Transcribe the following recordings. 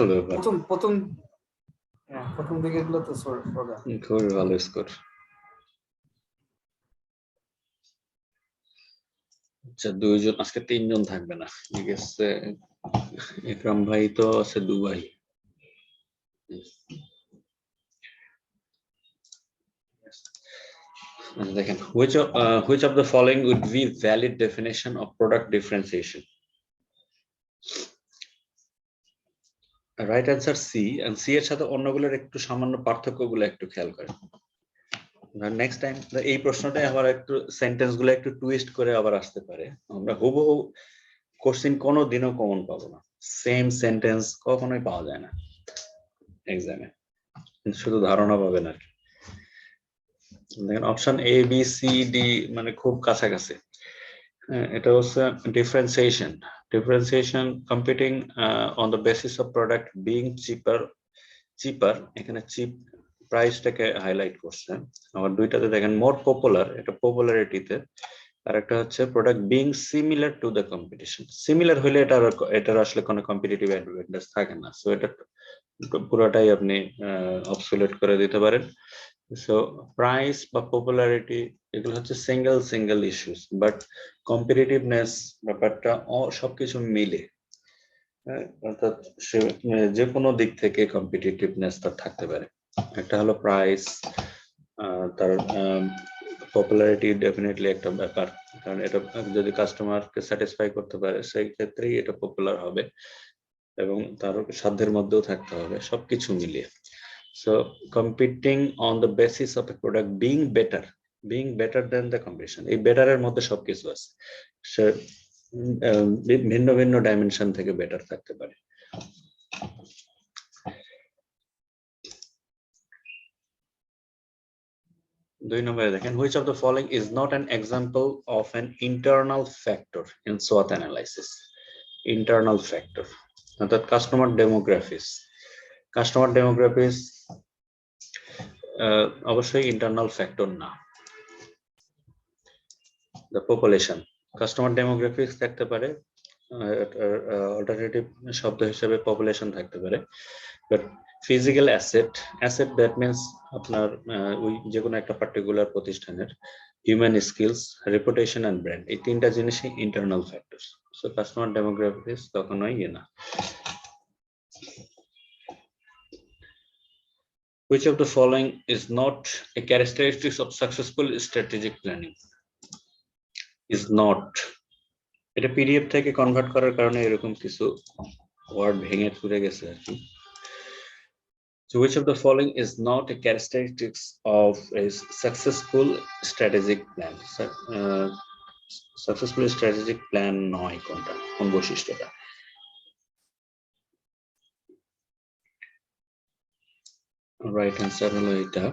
বিশাল ব্যাপার। প্রথম দিকে এগুলো তো সোজা। খুবই ভালো স্কোর। আচ্ছা, দুইজন আজকে তিনজন থাকবে না, ঠিক আছে। একরাম ভাই তো আছে দুবাই। দেখেন, which of the following would be valid definition of product differentiation? Right answer C. And C এর সাথে অন্যগুলোর একটু সামান্য পার্থক্যগুলো একটু খেয়াল করেন। নেক্সট টাইম এই প্রশ্নটাই আবার একটু সেন্টেন্স গুলো একটু টুইস্ট করে আবার আসতে পারে। আমরা হুবহু কোশ্চেন কোনো দিনও কমন পাবো না, সেম সেন্টেন্স কখনোই পাওয়া যায় না এক্সামে, শুধু ধারণা পাবেন আর কি। দেখেন option A B C D মানে খুব কাছাকাছি। এটা হচ্ছে differentiation competing on the basis of product being cheaper, এখানে চিপ প্রাইসটাকে হাইলাইট করছে। আবার দুইটাতে দেখেন মোর পপুলার, এটা পপুলারিটিতে, আর একটা হচ্ছে product being similar to the competition. Similar হইলে এটার আসলে কোনো কম্পিটিটিভ অ্যাডভান্টেজ থাকে না, সো এটা পুরোটাই আপনি অবসোলেট করে দিতে পারেন। সো প্রাইস বা পপুলারিটি এগুলো হচ্ছে সিঙ্গেল ইস্যুস, বাট কম্পিটিটিভনেস ব্যাপারটা সবকিছু মিলে, অর্থাৎ যে কোনো দিক থেকে কম্পিটিটিভনেস তার থাকতে পারে। একটা হলো প্রাইস, তার পপুলারিটি ডেফিনেটলি একটা ব্যাপার, কারণ এটা যদি কাস্টমারকে স্যাটিসফাই করতে পারে সেই ক্ষেত্রেই এটা পপুলার হবে, এবং তার সাধ্যের মধ্যেও থাকতে হবে, সবকিছু মিলিয়ে। So competing on the basis of a product being better than the competition, এই বেটার এর মধ্যে সবকিছু আছে, সে ভিন্ন ভিন্ন ডাইমেনশন থেকে বেটার থাকতে পারে। দুই নম্বরে দেখেন, which of the following is not an example of an internal factor in SWOT analysis? Internal factor অর্থাৎ কাস্টমার ডেমোগ্রাফিস অবশ্যই ইন্টারনাল ফ্যাক্টর না। দ্য পপুলেশন, কাস্টমার ডেমোগ্রাফিক্স থাকতে পারে, অল্টারনেটিভ শব্দ হিসেবে পপুলেশন থাকতে পারে, but physical asset that means আপনার ওই যে কোনো একটা পার্টিকুলার প্রতিষ্ঠানের human skills, reputation and brand, এই তিনটা জিনিসই internal factors. So customer demographics কখনোই না। Which of the following is not a characteristic of successful strategic planning? Is not, এটা পিডিএফ থেকে কনভার্ট করার কারণে এরকম কিছু ওয়ার্ড ভেঙে চুরে গেছে আর কি। So which of the following is not a characteristics of a successful strategic plan? Successful strategic plan নয় কোনটা, কোন বৈশিষ্ট্যটা? রাইট অ্যান্সার হলো এটা।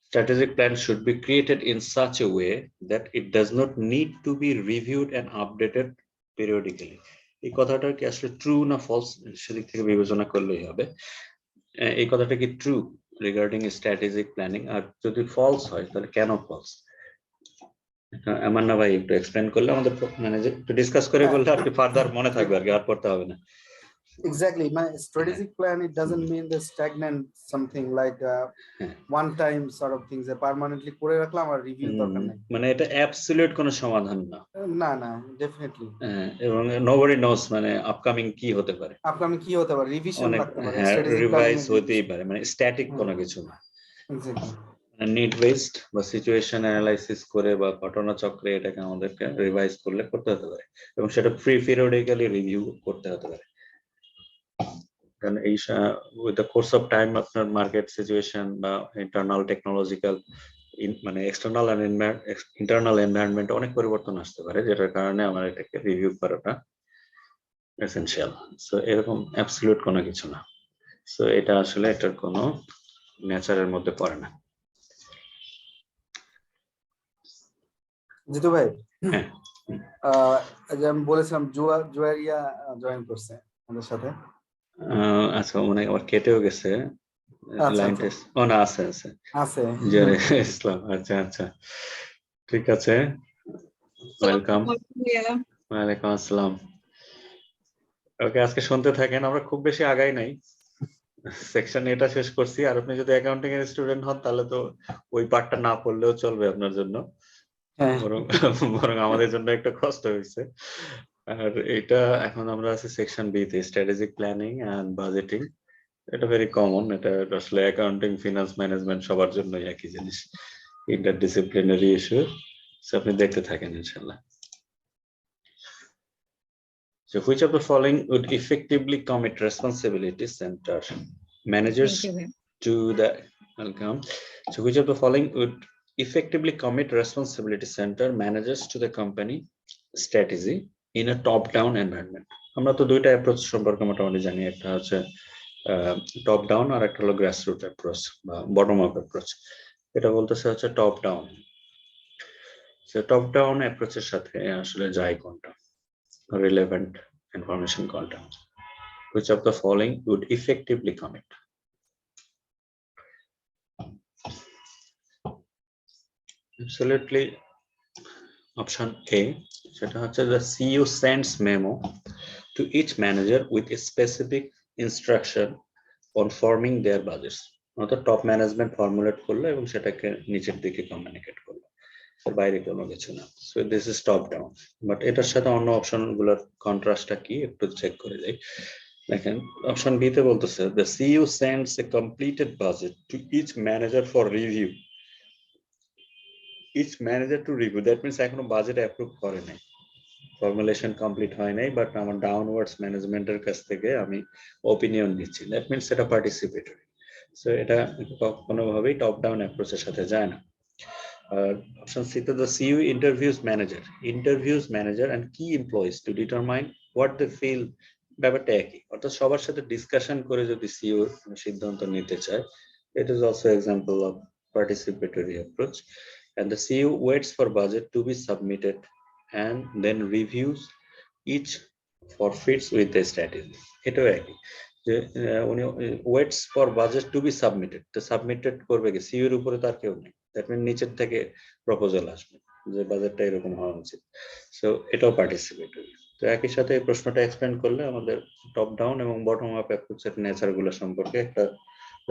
Strategic plan should be created in such a way that it does not need to be reviewed and updated periodically. এই কথাটা কি আসলে ট্রু না ফলস, সেদিক থেকে বিবেচনা করলেই হবে। এই কথাটা কি ট্রু রিগার্ডিং স্ট্র্যাটেজিক প্ল্যানিং, আর যদি ফলস হয় তাহলে কেন ফলস? আমার না ভাই একটু এক্সপ্লেন করলে আমাদের মানে একটু ডিসকাস করে বললে আর কি ফার্দার মনে থাকবে আর কি, আর পড়তে হবে না। Exactly. My strategic plan, it doesn't mean the stagnant something like one time sort of things, permanently করে রাখলাম আর রিভিউ দরকার নাই, মানে এটা অ্যাবসলিউট কোনো সমাধান না। না ডেফিনেটলি। এবং nobody knows মানে আপকামিং কি হতে পারে, রিভিশন লাগতে পারে, রিভাইজ হতেই পারে, মানে স্ট্যাটিক কোনো কিছু না। এক্স্যাক্টলি। নিড বেসড বা সিচুয়েশন অ্যানালাইসিস করে বা ঘটনা চক্রে এটাকে আমাদেরকে রিভাইজ করতে হতে পারে, এবং সেটা পিরিয়ডিক্যালি রিভিউ করতে হতে পারে, কারণ এই with the course of time আপনার মার্কেট সিচুয়েশন বা ইন্টারনাল টেকনোলজিক্যাল মানে এক্সটার্নাল আর ইন্টারনাল এনভায়রনমেন্ট অনেক পরিবর্তন আসতে পারে, যেটার কারণে আমার এটাকে রিভিউ করাটা এসেনশিয়াল। সো এরকম অ্যাবসলিউট কোনো কিছু না। সো এটা আসলে এটার কোনো নেচারের মধ্যে পড়ে না। জিতু ভাই, আমি বলেছিলাম জুয়ারিয়া জয়েন করছে আমাদের সাথে। আচ্ছা, মানে আবার কেটেও গেছে লাইন টেস্ট। ও না, আছে ইসলাম। আচ্ছা ঠিক আছে, ওয়েলকাম। ওয়ালাইকুম আসসালাম। ওকে, আজকে শুনতে থাকেন, আমরা খুব বেশি আগাই নাই, সেকশন এটা শেষ করছি। আর আপনি যদি অ্যাকাউন্টিং এর স্টুডেন্ট হন তাহলে তো ওই পার্টটা না পড়লেও চলবে আপনার জন্য, হ্যাঁ বরং বরং আমাদের জন্য একটা কষ্ট হয়েছে। আর এটা এখন আমরা আছি সেকশন বি তে, স্ট্র্যাটেজিক প্ল্যানিং এন্ড বাজেটিং। এটা ভেরি কমন, এটা আসলে অ্যাকাউন্টিং, ফিনান্স, ম্যানেজমেন্ট সবার জন্যই একই জিনিস, ইন্টারডিসিপ্লিনারি ইস্যু। আপনি দেখতে থাকেন ইনশাল্লাহ। So which of the following would effectively commit responsibility center managers Thank you, ma'am. to the welcome? So which of the following would effectively commit responsibility center managers to the company strategy in a top-down environment? আমরা তো দুইটা approach সম্পর্কে মোটামুটি জানি, একটা হচ্ছে top down আর একটা হলো গ্রাসরুট অ্যাপ্রোচ বা বটম আপ অ্যাপ্রোচ। এটা বলতেছে হচ্ছে top down. So top down অ্যাপ্রোচের সাথে আসলে যায় কোনটা, relevant information content? Which of the following would effectively commit? Absolutely option A, সেটা হচ্ছে the CEO sends memo to each manager with a specific instruction on forming their budgets. অর্থাৎ top management formulate করলো এবং সেটাকে নিচের দিকে communicate করলো, বাইরে কোনো কিছু না। So this is top down. But এটার সাথে অন্য অপশন গুলোর কন্ট্রাস্টটা কি একটু চেক করে যাই। দেখেন অপশন বি তে বলতেছে the CEO sends a completed budget to each manager for review. Each manager to review, that means এখনো বাজেট অ্যাপ্রুভ করে নাই, ফর্মুলেশন কমপ্লিট হয় নাই, বাট আমার ডাউনওয়ার্ডস ম্যানেজমেন্টের কাছ থেকে আমি ওপিনিয়ন নিচ্ছি, দ্যাট মিনস এটা পার্টিসিপেটরি। সো এটা কোনোভাবেই টপ ডাউন অ্যাপ্রোচের সাথে যায় না। Option C, the CEO interviews manager and key employees to determine what they feel. ব্যাপারটা একই, অর্থাৎ সবার সাথে ডিসকাশন করে যদি সিইও সিদ্ধান্ত নিতে চায়, it is also example of participatory approach. And the CEO waits for budget to be submitted and then reviews each for fits with the strategy. এটাও একই, যে উনি waits for budget to be submitted, তো submitted করবে কি সিইওর উপরে, তার কেউ নেই, দ্যাট মিন নিচের থেকে প্রপোজাল আসবে যে বাজেটটা এরকম হওয়া উচিত। সো এটাও পার্টিসিপেটরি। তো একই সাথে এই প্রশ্নটা এক্সপ্লেন করলে আমাদের টপ ডাউন এবং বটম আপ অ্যাপ্রোচের নেচার গুলো সম্পর্কে একটা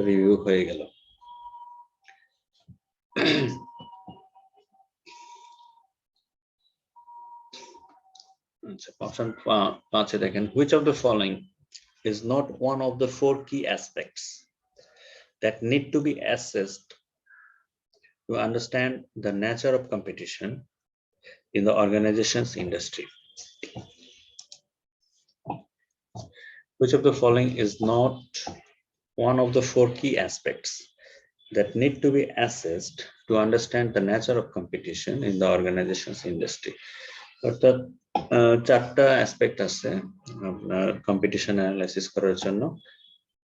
রিভিউ হয়ে গেল। অপশন 5 দেখেন, which of the following is not one of the 4 key aspects that need to be assessed to understand the nature of competition in the organization's industry? Which of the following is not one of the 4 key aspects that need to be assessed to understand the nature of competition in the organization's industry? অর্থাৎ চারটা aspect আছে আপনার competition analysis করার জন্য,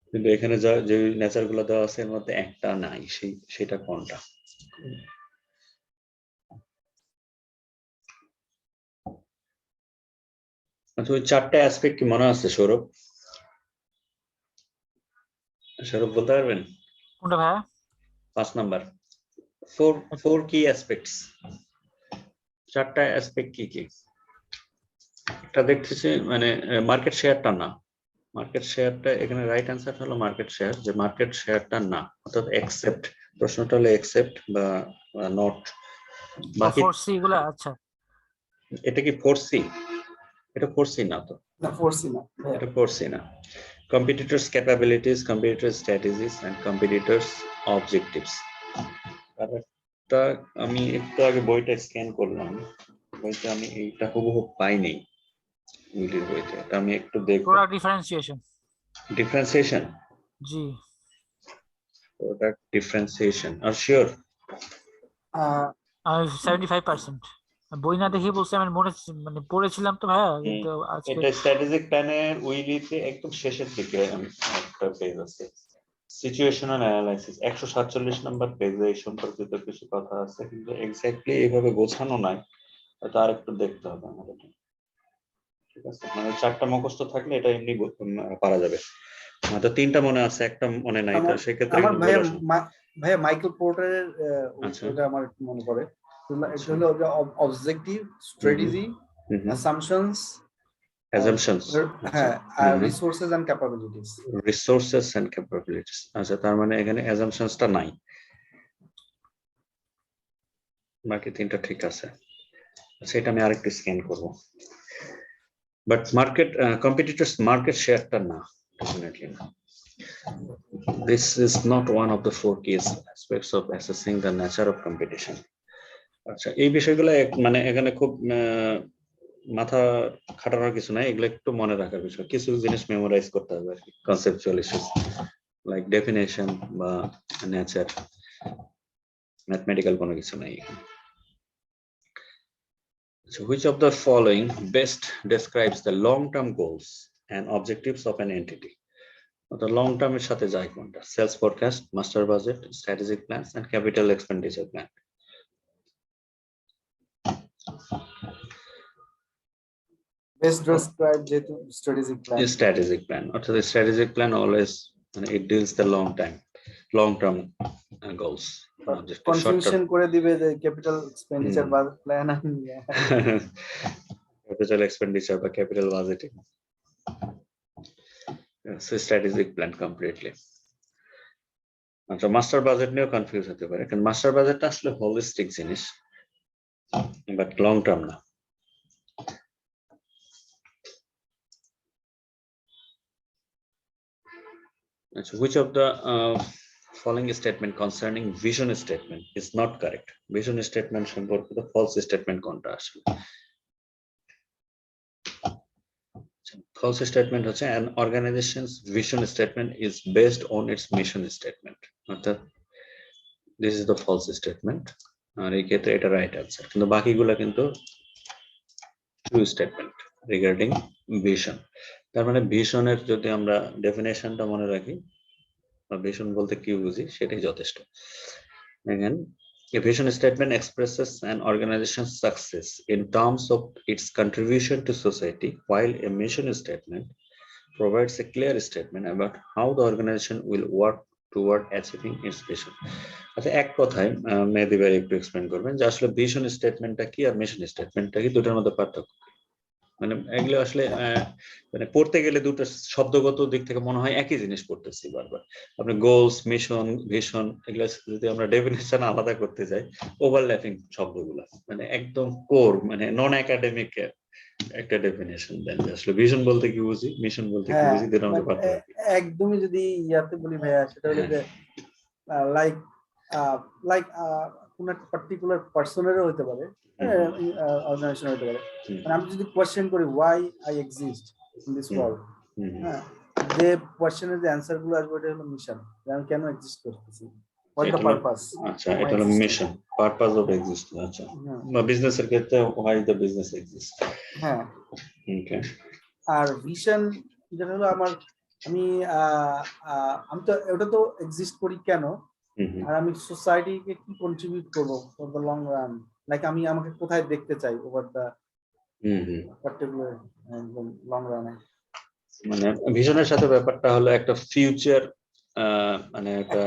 কিন্তু এখানে যে nature গুলো দেওয়া আছে এর মধ্যে একটা নাই, সেটা কোনটা? আচ্ছা, ওই চারটা অ্যাসপেক্ট কি মনে আছে সৌরভ? সৌরভ বলতে পারবেন? কোনটা ভাইয়া? 5 নাম্বার, ফোর কি অ্যাসপেক্টস, চারটা অ্যাসপেক্ট কি কি? একটা দেখতেছি মানে মার্কেট শেয়ারটা না, মার্কেট শেয়ারটা এখানে রাইট অ্যান্সার হলো মার্কেট শেয়ার, যে মার্কেট শেয়ারটা না, অর্থাৎ এক্সেপ্ট, প্রশ্নটা হলো এক্সেপ্ট বা নট। বাকি 4C গুলা, আচ্ছা এটা কি 4C? এটা 4C না তো, না ফোর্সি না এটা 4C না। competitors capabilities, competitors strategies and competitors objectives। কারণটা আমি একটু আগে বইটা স্ক্যান করলাম, বইটা আমি এইটা হুবহু পাইনি উইলির বইতে, এটা আমি একটু দেখব। Product differentiation. ডিফারেন্সিয়েশন, জি প্রোডাক্ট ডিফারেন্সিয়েশন, আর শিওর? আমি 75%। বই না দেখে বলছি, আমি মানে পড়েছিলাম তো ভাইয়া, কিন্তু আজকে এটা স্ট্র্যাটেজিক প্ল্যানের উইলিতে একদম শেষের দিকে আমি একটা পেজ আছে, সিচুয়েশনাল অ্যানালাইসিস 147 নাম্বার পেজে এই সম্পর্কিত কিছু কথা আছে, কিন্তু এক্স্যাক্টলি এইভাবে গোছানো নাই, তো আর একটু দেখতে হবে আমাদের। ঠিক আছে, মানে চারটা মুখস্থ থাকলে এটা এমনি পারা যাবে, তো তিনটা মনে আছে, একটা মনে নাই, তো সেক্ষেত্রে আমার কিন্তু ভাইয়া বলে আসুন। ভাইয়া মাইকেল পোর্টারের আচ্ছা। ওটা আমার একটু মনে পড়ে, এটা হলো অবজেক্টিভ, স্ট্র্যাটেজি assumptions, assumptions হ্যাঁ, আর resources and capabilities. resources and capabilities আচ্ছা তার মানে এখানে assumptionsটা নাই বাকি তিনটা ঠিক আছে সেটা আমি আরেকটু স্ক্যান করব বাট মার্কেট কম্পিটিটরস মার্কেট শেয়ারটা না definitely না this is not one of the four key aspects of assessing the nature of competition আচ্ছা এই বিষয়গুলো মানে এখানে খুব মাথা খাটানোর কিছু নাই এগুলো একটু মনে রাখার বিষয় কিছু জিনিস মেমোরাইজ করতে হবে আর কি কনসেপচুয়াল ইস্যুস লাইক ডেফিনেশন বা নেচার ম্যাথমেটিক্যাল কোনো কিছু নাই এখানে So which of the following best describes the long-term goals and objectives of an entity? The long-term এর সাথে যায় কোনটা? Sales forecast, master budget, strategic plans, and capital expenditure plan. Best describe যেহেতু strategic plan. A strategic plan. Also, the strategic plan always it deals the long-term goals. Just a Confusion করে দিবে যে capital expenditure plan and capital expenditure বা capital budgeting. So strategic plan completely. আচ্ছা master budget নিয়েও confuse হতে পারে কারণ master বাজেটটা আসলে হোলিস্টিক জিনিস বাট লং টার্ম না আচ্ছা which of the following statement concerning vision statement is not correct vision statement সম্পর্কিত false statement কোনটা আসলে false statement হচ্ছে an organization's vision statement is based on its mission statement অর্থাৎ this is the false statement আর এই ক্ষেত্রে এটা right answer কিন্তু বাকিগুলো কিন্তু true statement regarding vision তার মানে ভিশনের যদি আমরা ডেফিনেশনটা মনে রাখি বা ভিশন বলতে কি বুঝি সেটাই যথেষ্ট again a vision statement expresses an organization's success in terms of its contribution to society while a mission statement provides a clear statement about how the organization will work toward achieving its vision আচ্ছা এক কথায় মেহেদী ভাই একটু explain করবেন যে আসলে vision স্টেটমেন্টটা কি আর mission স্টেটমেন্টটা কি দুটোর মধ্যে পার্থক্য মানে এগুলো আসলে মানে পড়তে গেলে দুটো শব্দগত দিক থেকে মনে হয় একই জিনিস পড়তেছি বারবার আপনি গোলস মিশন ভিশন এগুলো যদি আমরা ডেফিনেশন আলাদা করতে যাই ওভারল্যাপিং শব্দগুলো মানে একদম কোর মানে নন একাডেমিক একটা ডেফিনেশন দেন আসলে ভিশন বলতে কি বুঝি মিশন বলতে কি বুঝি দুটোর মধ্যে পার্থক্য একদমই যদি ইয়াতে বলি ভাইয়া সেটা হলো যে লাইক কোন একটা পার্টিকুলার পার্সনেরও হতে পারে অর্গানাইজেশন হতে পারে মানে আমি যদি কোশ্চেন করি why I exist in this world হ্যাঁ যে কোশ্চেনের যে অ্যানসার গুলো আসবে এটা হলো মিশন আমি কেন এক্সিস্ট করতেছি হোয়াট দ্য পারপাস আচ্ছা এটা হলো মিশন পারপাস অফ এক্সিস্টেন্স আচ্ছা বা বিজনেসের ক্ষেত্রে হোয়াই দ্য বিজনেস এক্সিস্ট হ্যাঁ ওকে আর ভিশন যেটা হলো আমি তো এটা তো এক্সিস্ট করি কেন আর আমি সোসাইটিকে কি কন্ট্রিবিউট করব for the long run like আমি আমাকে কোথায় দেখতে চাই ওভার দ্য পার্টিকুলার লং রানে মানে ভিশনের সাথে ব্যাপারটা হলো একটা ফিউচার মানে একটা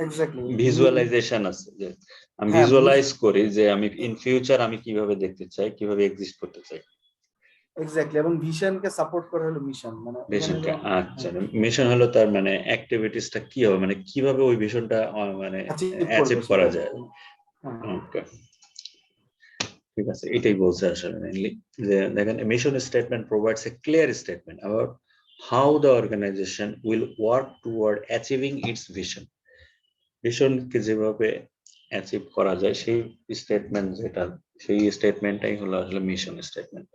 এক্স্যাক্টলি ভিজুয়ালাইজেশন আছে যে আমি ভিজুয়ালাইজ করি যে আমি ইন ফিউচার আমি কিভাবে দেখতে চাই কিভাবে এক্সিস্ট করতে চাই এক্স্যাক্টলি এবং ভিশনকে সাপোর্ট করে হলো মিশন মানে ভিশনকে আচ্ছা মিশন হলো তার মানে অ্যাক্টিভিটিসটা কি হবে মানে কিভাবে ওই ভিশনটা মানে অ্যাচিভ করা যায় ওকে ঠিক আছে এটাই বলছে আসলে মেইনলি যে দেখেন mission statement provides a clear statement about how the organisation will work toward achieving its vision ভিশনকে যেভাবে অ্যাচিভ করা যায় সেই স্টেটমেন্ট যেটা সেই স্টেটমেন্টটাই হলো আসলে mission statement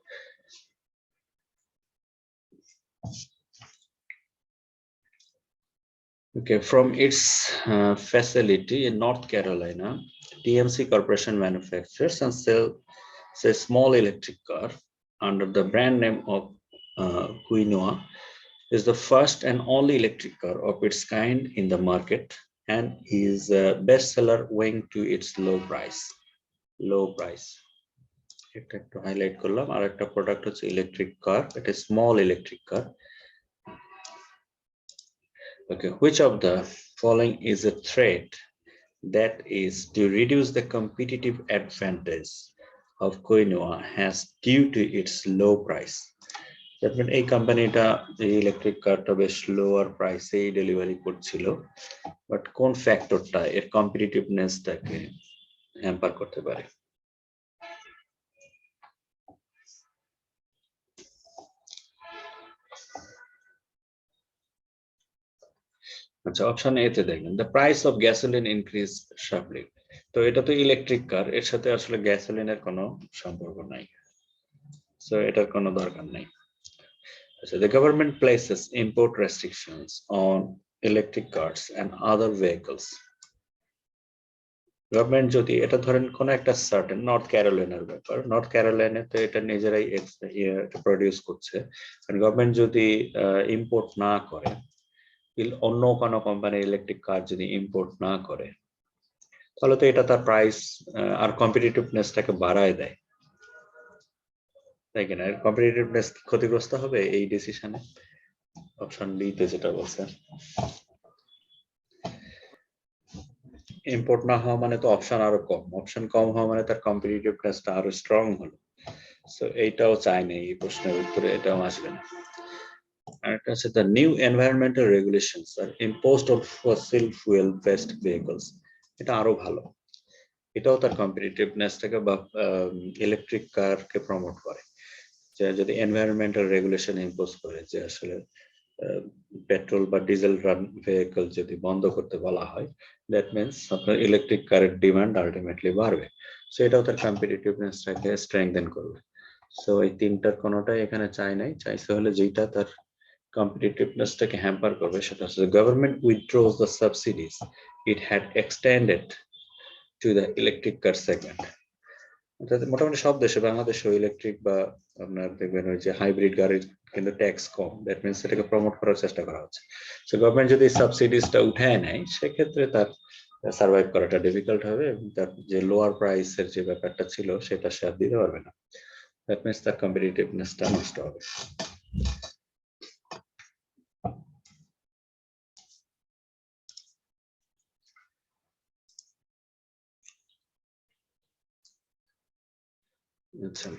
Okay, from its facility in North Carolina, TMC Corporation manufactures and sells a small electric car under the brand name of Quinoa. Is the first and only electric car of its kind in the market and is a bestseller owing to its low price. Low price. এটা একটু highlight করলাম আর একটা product হচ্ছে electric কার এটা small electric car Okay, which of the following is a threat that is to reduce the competitive advantage of quinoa has due to its low price. That means এই কোম্পানিটা এই electric কারটা বেশ lower প্রাইসেই delivery করছিল, but কোন ফ্যাক্টরটা এর কম্পিটিটিভনেসটাকে hamper করতে পারে? আচ্ছা, অপশন এ তে দেখেন the price of gasoline increase sharply. তো এটা তো ইলেকট্রিক কার, এর সাথে আসলে গ্যাসোলিনের কোনো সম্পর্ক নাই, সো এটার কোনো দরকার নাই। আচ্ছা, the government places import restrictions on electric cars and other vehicles. Government যদি এটা ধরেন কোন একটা সার্টেন নর্থ ক্যারোলাইনার ব্যাপার, নর্থ ক্যারোলাইনাতে এটা নিজেরাই প্রডিউস করছে, গভর্নমেন্ট যদি ইম্পোর্ট না করে, অন্য কোনো কোম্পানির ইলেকট্রিক কার যদি ইম্পোর্ট না করে, তাহলে তো এটা তার প্রাইস আর কম্পিটিটিভনেসটাকে বাড়ায় দেয়, তাই কিনা? কম্পিটিটিভনেস ক্ষতিগ্রস্ত হবে এই ডিসিশনে। অপশন বি তে যেটা বলছে, ইম্পোর্ট না হওয়া মানে তো অপশন আরো কম, অপশন কম হওয়া মানে তার কম্পিটিটিভনেসটা আরো স্ট্রং হলো। সো এইটাও চাই না, এই প্রশ্নের উত্তরে এটাও আসবে না। আরেকটা হচ্ছে the new environmental regulations are imposed on fossil fuel based vehicles. এটা আরো ভালো, এটাও তার কম্পিটিটিভনেসটাকে বা ইলেকট্রিক কারকে প্রমোট করে। যে যদি এনভায়রনমেন্টাল রেগুলেশন ইম্পোজ করে যে আসলে পেট্রোল বা ডিজেল রান ভেহিকল যদি বন্ধ করতে বলা হয়, দ্যাট মিনস আপনার ইলেকট্রিক কারের ডিমান্ড আলটিমেটলি বাড়বে, সো এটাও তার কম্পিটিটিভনেসটাকে স্ট্রেংথেন করবে। সো এই তিনটার কোনোটাই এখানে চাই নাই, চাইছে হলে যেটা তার কম্পিটিটিভনেসটাকে হ্যাম্পার করবে সেটা হচ্ছে government withdraws the subsidies it had extended to the electric car segment. মোটামুটি সব দেশে, বাংলাদেশেও ইলেকট্রিক বা আপনার দেখবেন ওই যে হাইব্রিড গাড়ির কিন্তু ট্যাক্স কম, দ্যাট মিনস এটাকে প্রমোট করার চেষ্টা করা হচ্ছে। সো গভর্নমেন্ট যদি সাবসিডিজটা উঠায় নেয়, সেক্ষেত্রে তার সার্ভাইভ করাটা ডিফিকাল্ট হবে এবং তার যে লোয়ার প্রাইসের যে ব্যাপারটা ছিল সেটা সে আর দিতে পারবে না, দ্যাট মিনস তার কম্পিটিটিভনেসটা নষ্ট হবে। আচ্ছা,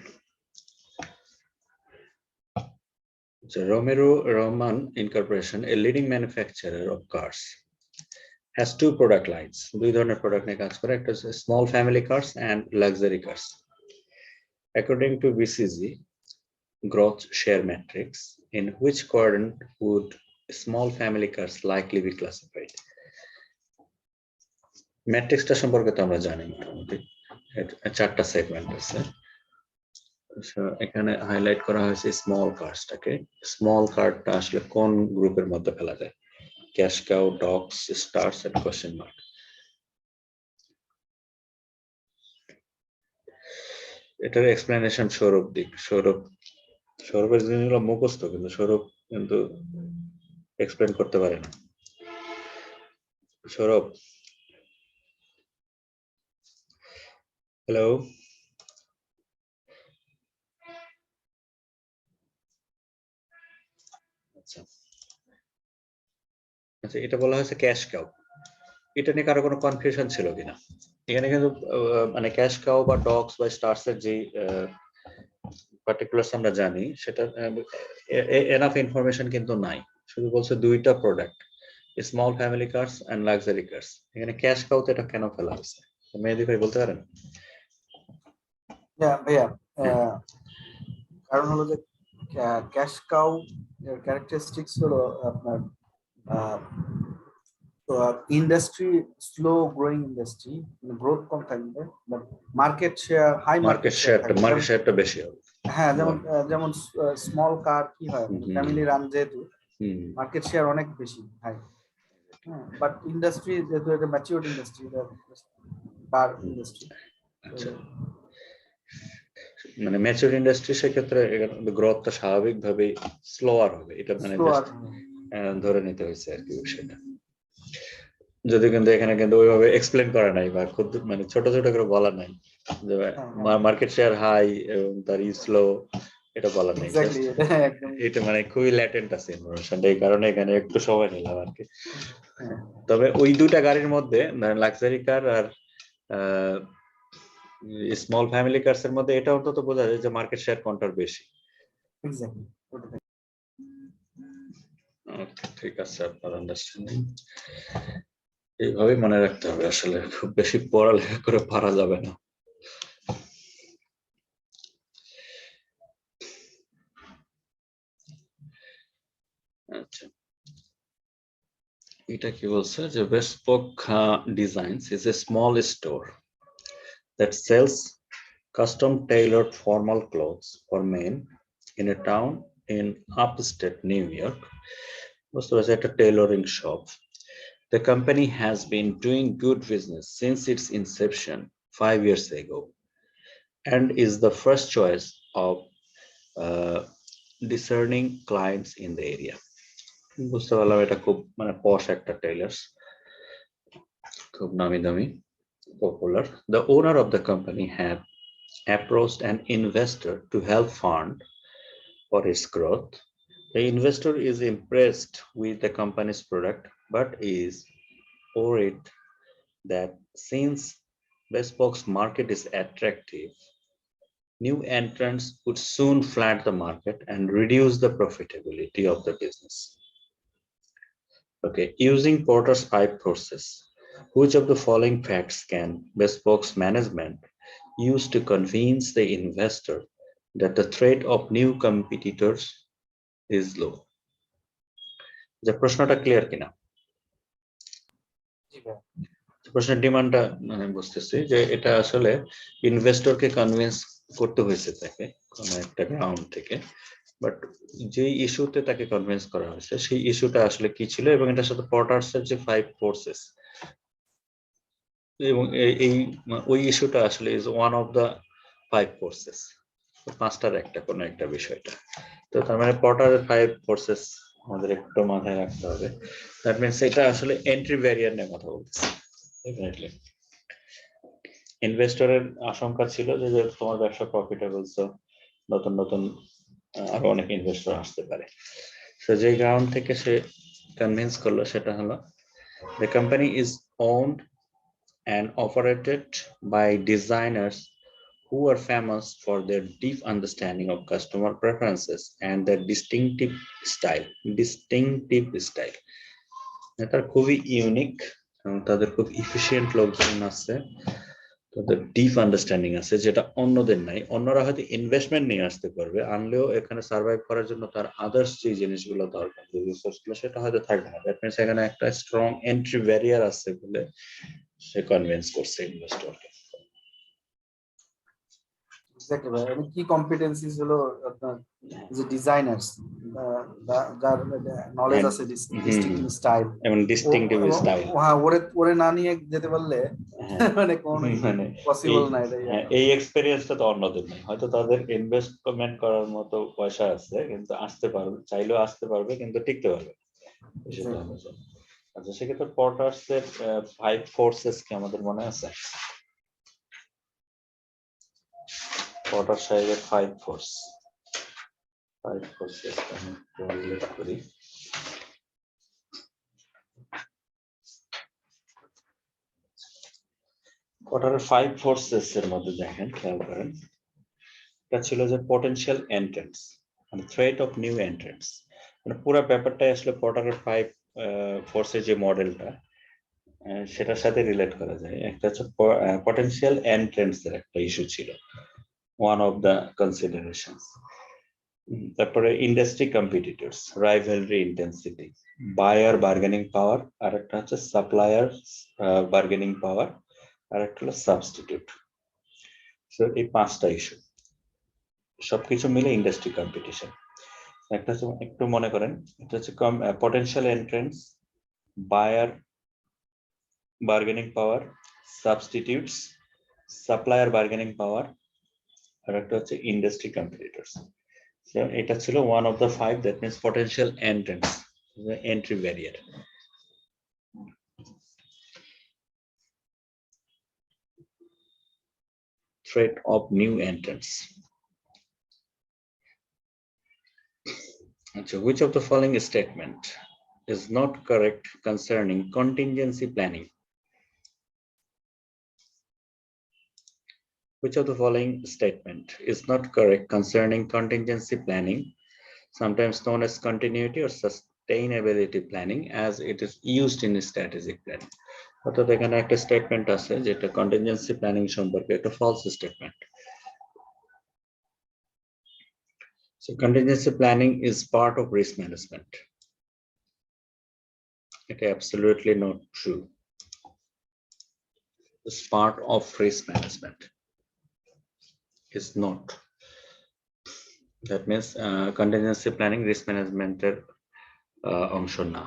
Romero Roman Incorporation, a leading manufacturer of cars, has two product lines. দুই ধরনের প্রোডাক্ট নিয়ে কাজ করে, একটা হচ্ছে small family cars and luxury cars. According to BCG growth share matrix, in which quadrant would small family cars likely be classified? ম্যাট্রিক্সটা সম্পর্কে তো আমরা জানি, মোটামুটি চারটা সেগমেন্ট আছে। এখানে হাইলাইট করা হয়েছে স্মল কার্সটাকে। স্মল কারটা আসলে কোন গ্রুপের মধ্যে ফেলা যায়? Cash cow, dogs, stars and question mark. এটার এক্সপ্লেনেশন সৌরভ দিক। সৌরভের জিনিসগুলো মুখস্থ, কিন্তু সৌরভ কিন্তু এক্সপ্লেন করতে পারে না। সৌরভ, হ্যালো। আচ্ছা আচ্ছা, এটা বলা হয়েছে ক্যাশ কাউ। এটা নিয়ে কারো কোনো কনফিউশন ছিল কিনা? এখানে কিন্তু মানে ক্যাশ কাউ বা ডগস বা স্টারস এর যে পার্টিকুলারস আমরা জানি, সেটা এনাফ ইনফরমেশন কিন্তু নাই। শুধু বলছে দুইটা product, small family cars and luxury cars. এখানে ক্যাশ কাউ এটা কেন ফেলা হয়েছে? মেহেদী ভাই বলতে পারেন? ভাইয়া, কারণ হলো যে ক্যাশ কাউ এর ক্যারেক্টারিস্টিক্স হলো আপনার industry slow growing industry, growth কম থাকবে, but market share high, market শেয়ারটা বেশি হবে। হ্যাঁ, যেমন স্মল কার কি হয়, ফ্যামিলি রান, যেহেতু মার্কেট শেয়ার অনেক বেশি হাই। হ্যাঁ, বাট ইন্ডাস্ট্রি যেহেতু এটা ম্যাচিউরড ইন্ডাস্ট্রি, কার ইন্ডাস্ট্রি, আচ্ছা, মানে ম্যাচিউর ইন্ডাস্ট্রি, সেক্ষেত্রে গ্রোথটা স্বাভাবিকভাবেই স্লোয়ার হবে, এটা মানে ধরে নিতে হয়েছে আর কি বিষয়টা। যদি কিন্তু এখানে কিন্তু ওইভাবে এক্সপ্লেন করা নাই বা খুব মানে ছোট ছোট করে বলা নাই যে মার্কেট শেয়ার হাই এবং তার স্লো, এটা বলা নাই। এটা মানে খুবই ল্যাটেন্ট আছে ইনফরমেশনটা, এই কারণে এখানে একটু সময় নিলাম আর কি। তবে ওই দুইটা গাড়ির মধ্যে লাক্সারি কার আর স্মল ফ্যামিলি কার্স এর মধ্যে এটা অন্তত বোঝা যায় যে মার্কেট শেয়ার কোনটার বেশি। এক্স্যাক্টলি। ওকে, ঠিক আছে, আপনার আন্ডারস্ট্যান্ডিং এইভাবেই মনে রাখতে হবে, আসলে খুব বেশি পড়ালেখা করে পারা যাবে না। আচ্ছা, এটা কি বলছে যে bespoke designs is a small store that sells custom tailored formal clothes for men in a town in upstate New York. বুঝতে পারছি, একটা tailoring shop. The company has been doing good business since its inception 5 years ago and is the first choice of discerning clients in the area. বুঝতে পারলাম এটা খুব মানে পশ একটা tailors, খুব নামি দামি, popular. The owner of the company had approached an investor to help fund for its growth. The investor is impressed with the company's product but is worried that since Bespoke's market is attractive, new entrants would soon flood the market and reduce the profitability of the business. Okay, using Porter's 5 forces, which of the following facts can Bespoke's management use to convince the investor that the threat of new competitors is low? যে প্রশ্নটা clear কিনা? প্রশ্নের ডিমান্ডটা মানে বুঝতেছি যে এটা আসলে ইনভেস্টরকে convince করতে হয়েছে তাকে কোনো একটা গ্রাউন্ড থেকে, বাট যে ইস্যুতে তাকে কনভিন্স করা হয়েছে সেই ইস্যুটা আসলে কি ছিল এবং এটার সাথে পটার্সের যে 5 ফোর্সেস এবং এই ওই ইস্যুটা আসলে is one of the 5 forces, পাঁচটার একটা কোনো একটা বিষয়টা। তো তার মানে পটারের 5 ফোর্সেস আমাদের একটু মাথায় রাখতে হবে। দ্যাট মিনস এটা আসলে এন্ট্রি ব্যারিয়ার নিয়ে কথা বলতেছে। ডেফিনেটলি ইনভেস্টরের আশঙ্কা ছিল যে তোমার ব্যবসা প্রফিটেবল, সো নতুন নতুন আরো অনেক ইনভেস্টর আসতে পারে। সো যে গ্রাউন্ড থেকে সে কনভিন্স করলো সেটা হলো the company is owned and operated by designers who are famous for their deep understanding of customer preferences and their distinctive style. এটা খুবই ইউনিক এবং তাদের খুব এফিশিয়েন্ট লোকজন আছে, তাদের ডিপ আন্ডারস্ট্যান্ডিং আছে যেটা অন্যদের নাই। অন্যরা হয়তো ইনভেস্টমেন্ট নিয়ে আসতে পারবে, আনলেও এখানে সার্ভাইভ করার জন্য তার আদার্স যে জিনিসগুলো দরকার, যে রিসোর্সগুলো, সেটা হয়তো থাকবে না। দ্যাট মিনস এখানে একটা স্ট্রং এন্ট্রি ব্যারিয়ার আছে বলে সে কনভিন্স করছে ইনভেস্টরকে। এক্স্যাক্টলি ভাই, মানে কি কম্পিটেন্সিস হলো আপনার যে ডিজাইনার্স যার নলেজ আছে, ডিস্টিংটিভ স্টাইল এবং ডিস্টিংটিভ স্টাইল, হ্যাঁ, ওরে না নিয়ে যেতে পারলে মানে কোন মানে পসিবল না এটা। এই এক্সপেরিয়েন্সটা তো অন্যদের নেই। হয়তো তাদের ইনভেস্টমেন্ট করার মতো পয়সা আছে, কিন্তু আসতে পারবে, চাইলেও আসতে পারবে কিন্তু টিকতে পারবে। আচ্ছা, সেক্ষেত্রে পটার্স এর 5 ফোর্সেস কি আমাদের মনে আছে? পটার সাহেবের 5 ফোর্সেস আমি উল্লেখ করি। পটারের 5 ফোর্সেস এর মধ্যে দেখেন, খেয়াল করেন, এটা ছিল যে পটেনশিয়াল এন্ট্রেন্স, মানে থ্রেট অফ নিউ এন্ট্রেন্স। মানে পুরো ব্যাপারটাই আসলে পটারের 5 ফোর্সের যে মডেলটা সেটার সাথে রিলেট করা যায়। একটা হচ্ছে পটেনশিয়াল এন্ট্রেন্স এর একটা ইস্যু ছিল, ওয়ান অফ দা কনসিডারেশনস। তারপরে industry competitors, rivalry intensity, buyer bargaining power, আর একটা হচ্ছে সাপ্লায়ার বার্গেনিং পাওয়ার, আর একটা হলো সাবস্টিটিউট। সো এই 5টা ইস্যু সবকিছু মিলে ইন্ডাস্ট্রি কম্পিটিশন। একটা হচ্ছে, একটু মনে করেন, এটা হচ্ছে potential entrance, buyer bargaining power, substitutes, supplier bargaining power, আর একটা হচ্ছে ইন্ডাস্ট্রি কম্পিটিটরস। এটা ছিল one of the 5, that means potential entrance, entry barrier. Threat of new entrants. Which of the following statement is not correct concerning contingency planning? Which of the following statement is not correct concerning contingency planning, sometimes known as continuity or sustainability planning, as it is used in strategic planning? অর্থাৎ এখানে একটা statement আছে যেটা contingency planning সম্পর্কে একটা false statement. So contingency planning is part of risk management. It is absolutely not true. It's part of risk management. It's not. That means contingency planning risk management অংশ না।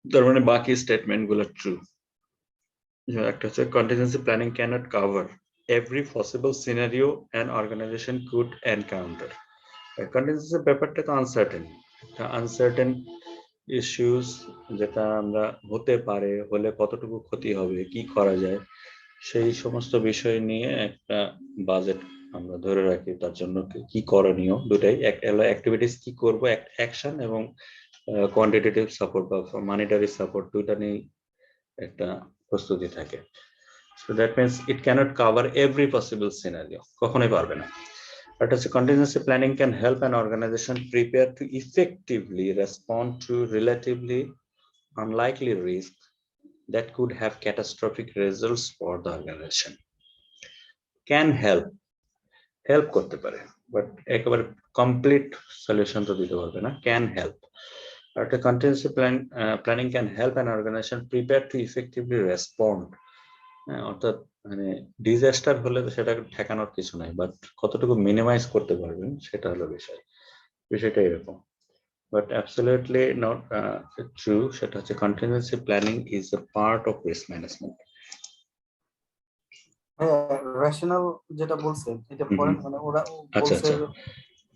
তার মানে বাকি statement গুলো true. একটা হচ্ছে contingency planning cannot cover every possible scenario an organization could encounter. Contingency ব্যাপারটা তো আনসার্টেন ইস্যুস, যেটা আমরা হতে পারে, হলে কতটুকু ক্ষতি হবে, কি করা যায়, সেই সমস্ত বিষয় নিয়ে একটা বাজেট আমরা ধরে রাখি। তার জন্য কি করণীয় দুটাই, অ্যাক্টিভিটিস কি করব, অ্যাকশন এবং কোয়ান্টিটেটিভ সাপোর্ট বা মানিটারি সাপোর্ট, দুইটা নিয়ে একটা প্রস্তুতি থাকে। So that means it cannot cover every possible scenario. কখনোই পারবে না। But as a contingency planning can help an organization prepare to effectively respond to relatively unlikely risk that could have catastrophic results for the organization. Can help করতে পারে, but একেবারে complete solution তো দিতে পারবে না। Can help. But a contingency planning can help an organization prepare to effectively respond. অর্থাৎ মানে disaster হলে তো সেটা ঠেকানোর কিছু নাই, বাট কতটুকু মিনিমাইজ করতে পারবেন সেটা হলো বিষয়টা এরকম। But absolutely not true. সেটা হচ্ছে contingency planning is a part of risk management. Rational যেটা বলছেন এটা পড়েন, মানে ওরা বলছে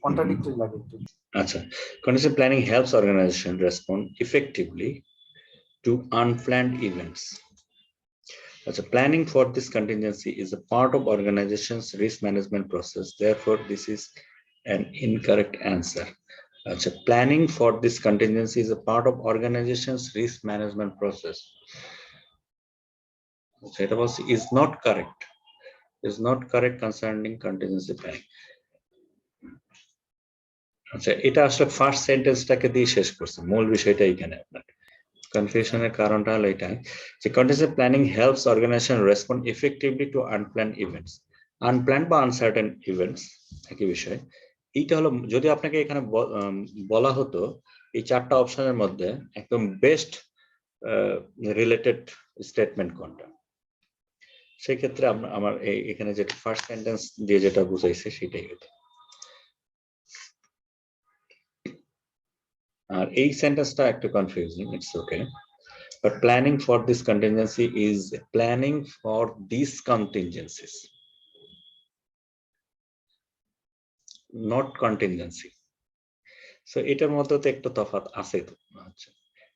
কন্ট্রাডিক্টরি লাগে একটু। আচ্ছা, contingency planning helps organization respond effectively to unplanned events. So planning for this contingency is a part of organization's risk management process. Therefore, this is an incorrect answer. So planning for this contingency is a part of organization's risk management process. So it was is not correct. Is not correct concerning contingency planning. আচ্ছা, এটা আসলে first সেন্টেন্সটাকে দিয়ে শেষ করছে, মূল বিষয়টা এখানে আপনার কনফিউশনের কারণটা হলো এটাই যে contingency planning helps organization respond effectively to unplan events. Unplan বা আনসার্টেন ইভেন্টস একই বিষয়। এইটা হলো, যদি আপনাকে এখানে বলা হতো এই চারটা অপশনের মধ্যে একদম বেস্ট রিলেটেড স্টেটমেন্ট কোনটা, সেক্ষেত্রে আমার এখানে যেটা ফার্স্ট সেন্টেন্স দিয়ে যেটা বুঝাইছে সেটাই হতো। আর এই সেন্টেন্সটা একটু confusing, it's okay. But planning for this contingency is planning for these contingencies, not contingency. So এটার মধ্যে তো একটু তফাৎ আছে তো। আচ্ছা,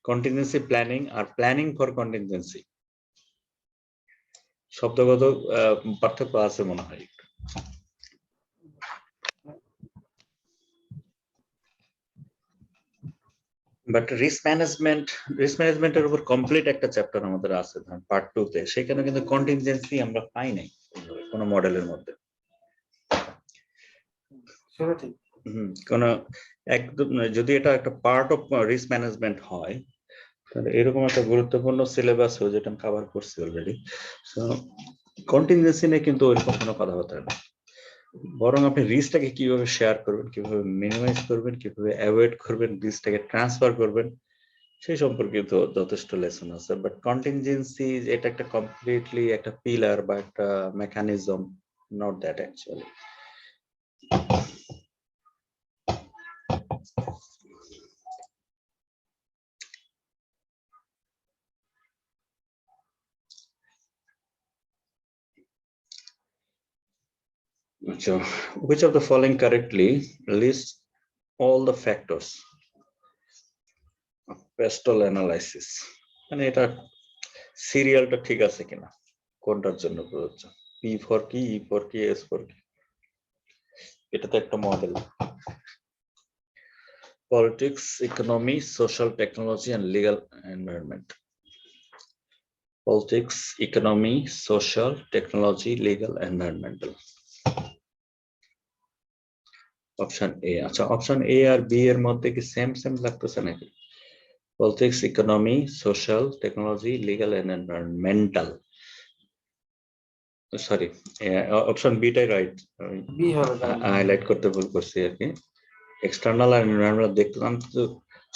contingency planning R planning for contingency শব্দগত পার্থক্য আছে মনে হয় একটু। বাট রিস্ক ম্যানেজমেন্টের উপর কমপ্লিট একটা চ্যাপ্টার আমাদের আছে পার্ট 2 তে, সেখানে কিন্তু কন্টিনজেন্সি আমরা পাই নাই কোন মডেলের মধ্যে। কোন একদম, যদি এটা একটা পার্ট অফ রিস্ক ম্যানেজমেন্ট হয় তাহলে এরকম একটা গুরুত্বপূর্ণ সিলেবাস যেটা আমি কভার করছি অলরেডি। সো কন্টিনজেন্সি নিয়ে কিন্তু ওইরকম কোনো কথাবার্তা নেই, বরং আপনি রিস্কটাকে কিভাবে শেয়ার করবেন, কিভাবে মিনিমাইজ করবেন, কিভাবে অ্যাভয়েড করবেন, রিস্কটাকে ট্রান্সফার করবেন, সেই সম্পর্কে তো যথেষ্ট লেসন আছে। বাট কন্টিনজেন্সি এটা একটা কমপ্লিটলি একটা পিলার বা একটা mechanism, not that actually. So, which of the following correctly lists all the factors of pestle analysis? মানে এটা সিরিয়ালটা ঠিক আছে কিনা, কোনটার জন্য প্রযোজ্য, পি ফর কি, ই ফর কি, এস ফর কি, এটা তো একটা model. Politics, economy, social, technology and legal environment. Politics, economy, social, technology, legal, environmental. Option A. আচ্ছা, অপশন এ আর বি এর মধ্যে কি সেম লাগতেছে নাকি? Politics, economy, social, technology, legal and environmental. Sorry, option বিটাই রাইট। বি হবে হাইলাইট করতে ভুল করছি আর কি। এক্সটার্নাল আর এনভায়রনমেন্টাল দেখলাম তো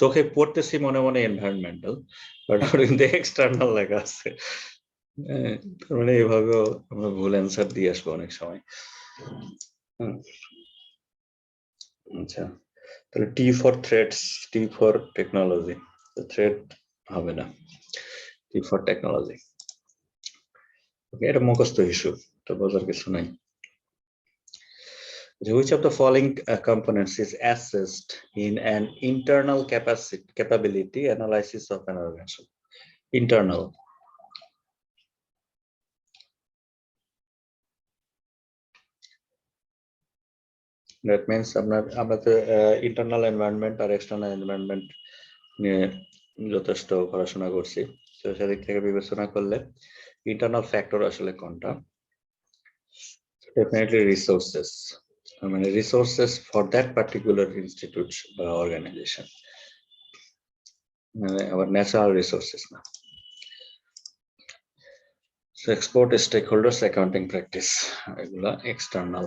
চোখে পড়তেছি মনে মনে এনভায়রনমেন্টাল, বাট ওর কিন্তু এক্সটার্নাল লেখা আছে। তার মানে এভাবেও আমরা ভুল অ্যান্সার দিয়ে আসবো অনেক সময়। আচ্ছা, তাহলে T for threads, T for technology. Thread হবে না, টি ফর টেকনোলজি। এটা মুখস্থ ইস্যু, তো বোঝার কিছু নাই। Which of the following components is assessed in an internal capability analysis of an organization? Internal. That means আমরা তো internal environment আর external environment নিয়ে যথেষ্ট পড়াশোনা করছি, তো সেদিক থেকে বিবেচনা করলে internal factor আসলে কোনটা? Definitely resources. I mean resources for that particular institute or organization. Our natural resources now. So export stakeholders accounting practice, regular external.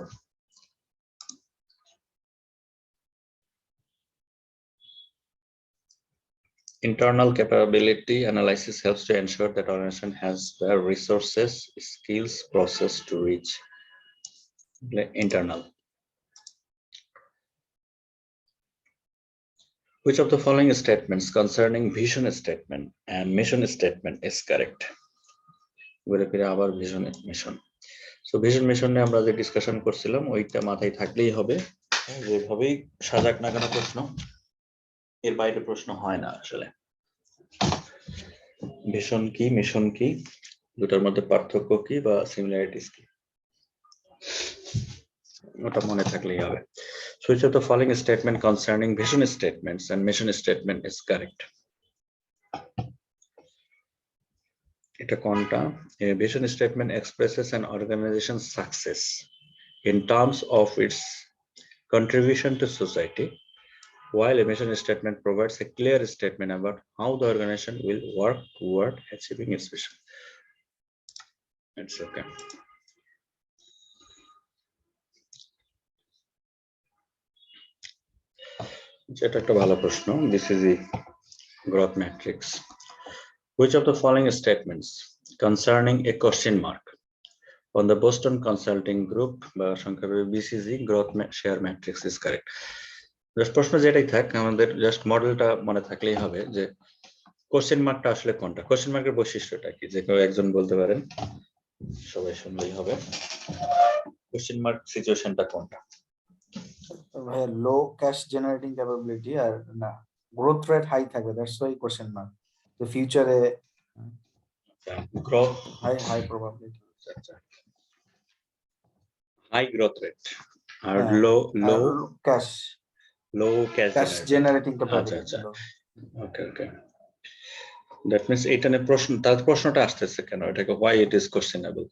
Internal capability analysis helps to ensure that organization has the resources, skills, process to reach internal. Which of the following statements concerning vision statement and mission statement is correct? আবার vision mission. So vision mission নিয়ে আমরা যে discussion করছিলাম ওইটা মাথায় থাকলেই হবে, যেভাবেই সাজাক না কেন প্রশ্ন, এর বাইরে প্রশ্ন হয় না আসলে। ভিশন কি, মিশন কি, দুটার মধ্যে পার্থক্য কি বা সিমিলারিটিস কি, ওটা মনে থাকলেই হবে। So which of the following statement concerning vision statements and mission statement is correct? এটা কোনটা? A vision statement expresses an organization's success in terms of its contribution to society, while a mission statement provides a clear statement about how the organization will work toward achieving its vision. It's okay. এটা একটা ভালো প্রশ্ন। This is the growth matrix. Which of the following statements concerning a question mark on the Boston Consulting Group বা সংক্ষেপে BCG growth share matrix is correct? Just প্রশ্ন যেটাই থাক, আমাদের জাস্ট মডেলটা মনে থাকলেই হবে যে কোশ্চেন মার্কটা আসলে কোনটা, কোশ্চেন মার্কের বৈশিষ্ট্যটা কি, যে কেউ একজন বলতে পারেন, সবাই শুনলেই হবে। কোশ্চেন মার্ক সিচুয়েশনটা কোনটা? লো ক্যাশ জেনারেটিং ক্যাপাবিলিটি আর না গ্রোথ রেট হাই থাকবে, দ্যাটস ওয়াই কোশ্চেন মার্ক। তো ফিউচারে গ্রোথ হাই প্রবাবিলিটি, আচ্ছা, হাই গ্রোথ রেট আর লো ক্যাশ জেনারেটিং ক্যাপাবিলিটি। আচ্ছা, ওকে ওকে, দ্যাট মিন্স এটা নিয়ে প্রশ্ন, তার প্রশ্নটা আসতেছে কেন, এটাকে why it is questionable.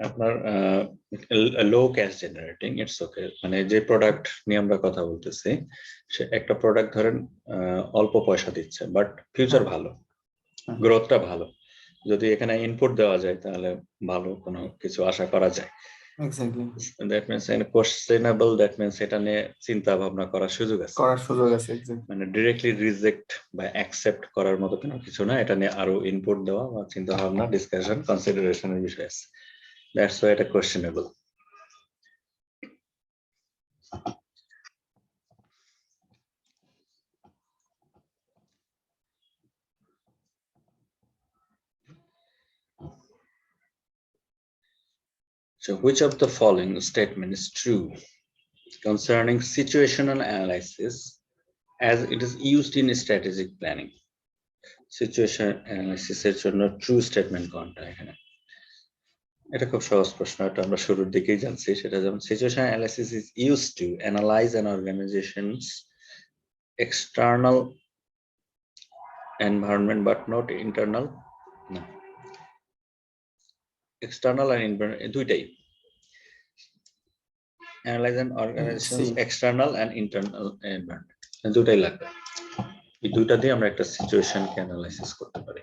আপনার লো ক্যাশ জেনারেটিং, ইটস ওকে, মানে যে প্রোডাক্ট নিয়ে আমরা কথা বলতেছি সে একটা প্রোডাক্ট ধরেন অল্প পয়সা দিচ্ছে বাট ফিউচার ভালো, গ্রোথটা ভালো, যদি এখানে ইনপুট দেওয়া যায় তাহলে ভালো কোনো কিছু আশা করা যায়। Exactly, that means questionable, that means এটা নিয়ে চিন্তা ভাবনা করার সুযোগ আছে, এক্স্যাক্টলি, মানে ডিরেক্টলি রিজেক্ট বা অ্যাকসেপ্ট করার মতো কোনো কিছু না, এটা নিয়ে আরো ইনপুট দেওয়া বা চিন্তা ভাবনা, ডিসকাশন, কনসিডারেশনের বিষয় আছে। That's why it's questionable. So which of the following statement is true concerning situational analysis as it is used in strategic planning? Situation analysis এর জন্য ট্রু স্টেটমেন্ট কোনটা এখানে? এটা খুব সহজ প্রশ্ন, এটা আমরা শুরুর দিকেই জানছি, সেটা যেমন situation analysis is used to analyze an organizations external environment but not internal, no. External and internal, দুইটাই analyze an organization's see. external and internal environment, দুটাই লাগবে। এই দুইটা দিয়ে আমরা একটা সিচুয়েশনকে অ্যানালাইসিস করতে পারি।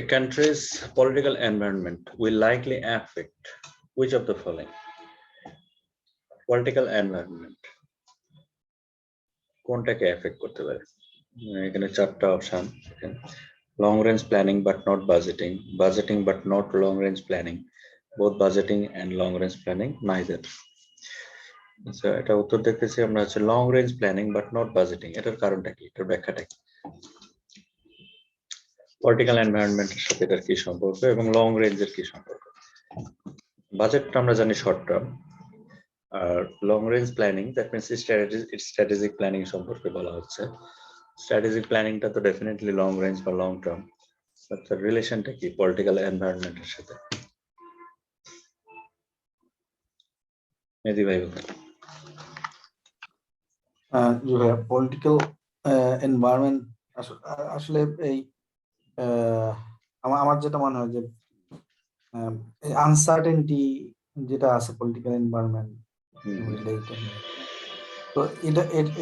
A country's political environment will likely affect which of the following? Political environment কোনটাকে এফেক্ট করতে পারে? এখানে চারটা অপশন। Long range planning but not budgeting, budgeting but not long range planning, both budgeting and long range planning, neither. আচ্ছা, এটা উত্তর দেখতেছি আমরা হচ্ছে long range planning but not budgeting. এটার কারণটা কি, এটার ব্যাখ্যাটা কি? পলিটিক্যাল এনভায়রনমেন্টের সাথে এটার কি সম্পর্ক এবং লং রেঞ্জের কি সম্পর্ক? বাজেটটা আমরা জানি শর্ট টার্ম, আর long range planning that means strategic planning সম্পর্কে বলা হচ্ছে। স্ট্র্যাটেজিক প্ল্যানিংটা তো ডেফিনেটলি লং রেঞ্জ বা লং টার্ম, বাট তার রিলেশনটা কি পলিটিক্যাল এনভায়রনমেন্টের সাথে? মেহেদী ভাই বলুন। পলিটিক্যাল এনভায়রনমেন্ট আসলে এই আমার যেটা মনে হয় যে আনসার্টেনটি যেটা আছে পলিটিক্যাল এনভায়রনমেন্ট রিলেটেড, তো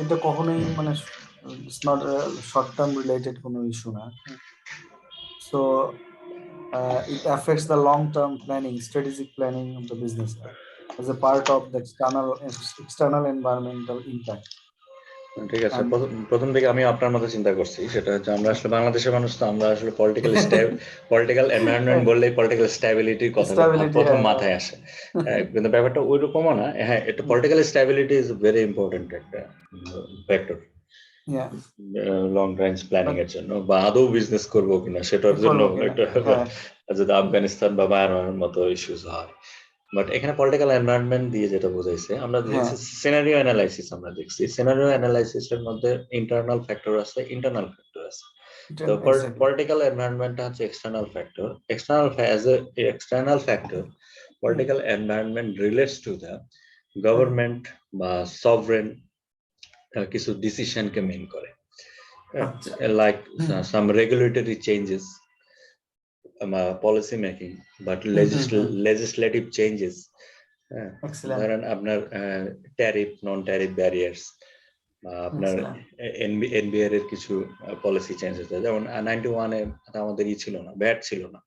এটা কখনোই মানে it's not short term related কোনো ইস্যু না। So it affects the long term planning, strategic planning of the business as a part of the external environmental impact. ঠিক আছে, প্রথম দিকে আমি আপনার মতো চিন্তা করছি, সেটা হচ্ছে আমরা আসলে বাংলাদেশের মানুষ তো আমরা আসলে পলিটিক্যাল এনভায়রনমেন্ট বললেই পলিটিক্যাল স্ট্যাবিলিটির কথা প্রথম মাথায় আসে, কিন্তু ব্যাপারটা ওইরকমও না। হ্যাঁ, এটা political stability is very important একটা ফ্যাক্টর লং রেঞ্জ প্ল্যানিং এর জন্য, বা আদৌ বিজনেস করবো কিনা সেটার জন্য একটা, যদি আফগানিস্তান বা বায়ারমানের মতো ইস্যুস হয়। বাট এখানে পলিটিক্যাল এনভায়রনমেন্ট দিয়ে যেটা বোঝাইছে, আমরা দেখছি সিনারিও অ্যানালাইসিস, আমরা দেখছি সিনারিও অ্যানালাইসিসের মধ্যে ইন্টারনাল ফ্যাক্টর আছে, ইন্টারনাল ফ্যাক্টর আছে। তো পলিটিক্যাল এনভায়রনমেন্টটা হচ্ছে external factor. External factor political environment relates to the government বা সভরেন কিছু ডিসিশনকে মেইন করে, like some regulatory changes, policy making, but legislative changes, ধরেন আপনার ট্যারিফ নন ট্যারিফ ব্যারিয়ার্স, আপনার এনবিআর এর কিছু পলিসি চেঞ্জ হচ্ছে, যেমন 91 এ আমাদের ছিল না, ভ্যাট ছিল না,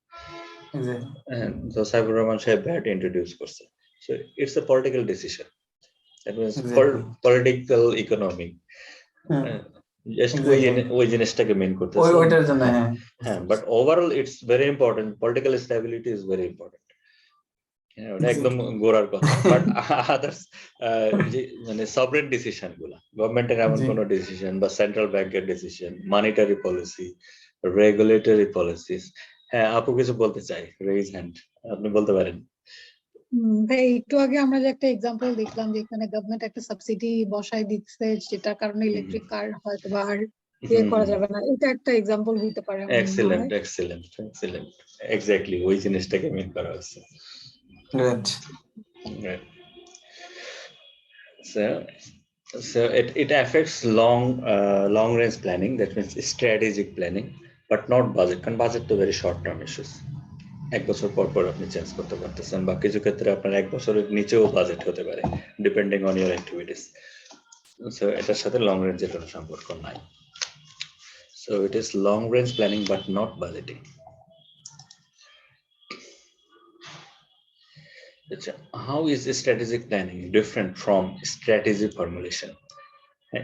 তো সাইফুর রহমান সাহেব ভ্যাট ইন্ট্রোডিউস করছে। So it's a political decision, that means political economy, just ওই জিনিসটাকে মেইন করতেছে ওইটার জন্য। হ্যাঁ, but overall it's very important, political stability is very important, ওটা একদম গোড়ার কথা। বাট আদার্স মানে সভরেন ডিসিশন গুলা, গভর্নমেন্টের এমন কোনো ডিসিশন বা সেন্ট্রাল ব্যাংকের decision, monetary policy, regulatory policies. হ্যাঁ, আপু কিছু বলতে চাই, রেইজ হ্যান্ড, আপনি বলতে পারেন। ভাই, একটু আগে আমরা যে একটা এক্সাম্পল দেখলাম যেখানে গভর্নমেন্ট একটা সাবসিডি বসায় দিচ্ছে, যেটার কারণে ইলেকট্রিক কার হয়তো বা আর ইয়ে করা যাবে না, এটা একটা এক্সাম্পল হইতে পারে। এক্সিলেন্ট, এক্স্যাক্টলি ওই জিনিসটাকে মেইন করা হচ্ছে। So it affects long range planning, that means strategic planning, but not budget, কারণ বাজেট তো ভেরি শর্ট টার্ম ইস্যুস, এক বছর পর পর আপনি চেঞ্জ করতে পারতেছেন, বা কিছু ক্ষেত্রে আপনার এক বছরের নিচেও বাজেট হতে পারে, depending on your activities. So এটার সাথে লং রেঞ্জের কোনো সম্পর্ক নাই। So it is long range planning but not budgeting. How is strategic planning different from strategy formulation?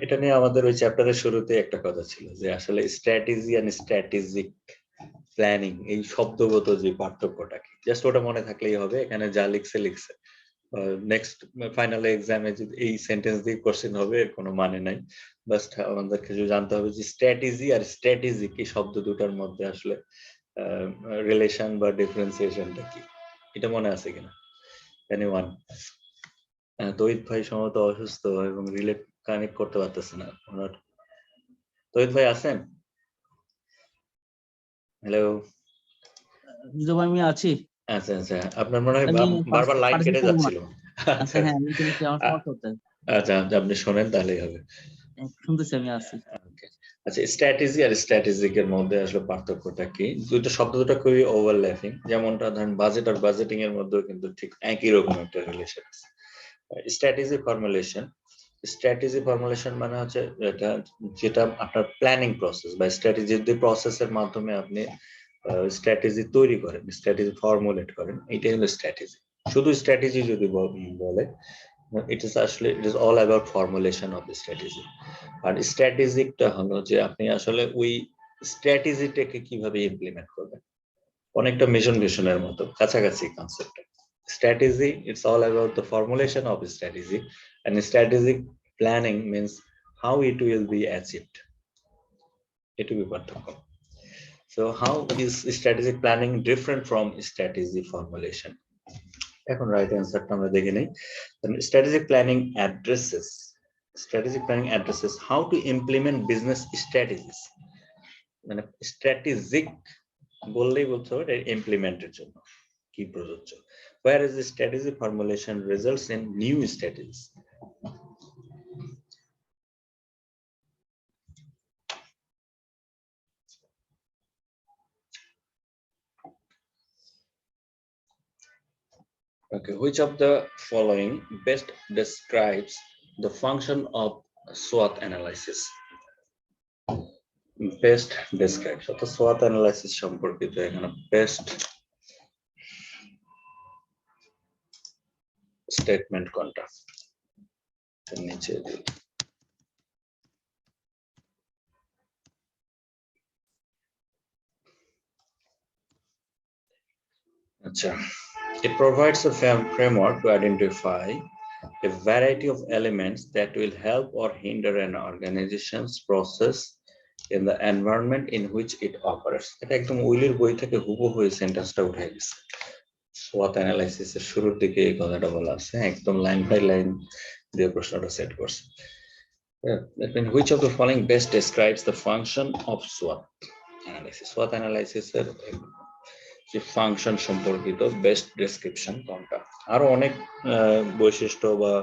এটা নিয়ে আমাদের ওই চ্যাপ্টারের শুরুতে একটা কথা ছিল যে আসলে স্ট্র্যাটেজি এন্ড স্ট্র্যাটেজিক প্ল্যানিং এই শব্দগত যে পার্থক্যটা কি, জাস্ট ওটা মনে থাকলেই হবে। এখানে যা লিখছে নেক্সট ফাইনাল এক্সামে যদি এই সেন্টেন্স দিয়ে কোশ্চেন হবে, এর কোনো মানে নাই। বাট আমাদেরকে যদি জানতে হবে যে স্ট্র্যাটেজি আর স্ট্র্যাটেজিক এই শব্দ দুটার মধ্যে আসলে রিলেশন বা ডিফারেন্সিয়েশনটা কি, এটা মনে আছে কিনা এনিওয়ান? তৌহিদ ভাই সম্ভবত অসুস্থ এবং রিলেট কানেক্ট করতে পারতেছে না। তৌহিদ ভাই আছেন? হ্যালো, আমি আছি। আচ্ছা আচ্ছা, আপনার মনে হয় আমি বারবার লাইন কেটে participate করবো না। যাচ্ছিল। আচ্ছা হ্যাঁ ইন্টারনেটে আমার সমস্যা হচ্ছে। আচ্ছা আচ্ছা, আপনি শোনেন তাহলেই হবে। শুনতেছি আমি আছি। Okay. আচ্ছা, স্ট্র্যাটেজি আর স্ট্র্যাটেজিক এর মধ্যে আসলে পার্থক্যটা কি? দুটো শব্দ দুটো খুবই ওভারল্যাপিং, যেমনটা ধরেন বাজেট আর বাজেটিং এর মধ্যেও কিন্তু ঠিক একই রকম একটা রিলেশন আছে। স্ট্র্যাটেজি ফর্মুলেশন মানে হচ্ছে এটা, যেটা আপনার প্ল্যানিং প্রসেস বা স্ট্র্যাটেজির যে প্রসেসের মাধ্যমে আপনি স্ট্র্যাটেজি তৈরি করেন, স্ট্র্যাটেজি ফর্মুলেট করেন, এটাই হলো স্ট্র্যাটেজি। শুধু স্ট্র্যাটেজি যদি বলে, it is all about formulation of the strategy. আর স্ট্র্যাটেজিকটা হলো যে আপনি আসলে ওই স্ট্র্যাটেজিটাকে কিভাবে ইমপ্লিমেন্ট করবেন, অনেকটা মিশন ভিশনের মতো কাছাকাছি concept. Strategy, it's all about the formulation of a strategy, and strategic planning means how it will be achieved. এটুকুই পার্থক্য। So how is strategic planning different from strategy formulation? এখন রাইট অ্যান্সারটা আমরা দেখে নেই। Strategic planning addresses how to implement business strategies. মানে strategic বললেই বলতে হবে এটা ইমপ্লিমেন্টের জন্য কি প্রযোজ্য। Whereas the strategy formulation results in new strategies. Okay, which of the following best describes the function of SWOT analysis? Best describes অর্থাৎ SWOT analysis সম্পর্কিত এখানে বেস্ট স্টেটমেন্ট কোনটা নিচে দিই। আচ্ছা, it provides a framework to identify a variety of elements that will help or hinder an organization's process in the environment in which it operates. এটা একদম উইলের বই থেকে হুবহু এই সেন্টেন্সটা উঠে গেছে। SWOT analysis এর শুরুর দিকে এই কথাটা বলা আছে, একদম লাইন বাই লাইন দিয়ে প্রশ্নটা সেট করছে। That means which of the following best describes the function of SWOT analysis? SWOT analysis এর যে ফাংশন সম্পর্কিত বেস্ট ডেসক্রিপশন কোনটা? আরো অনেক বৈশিষ্ট্য বা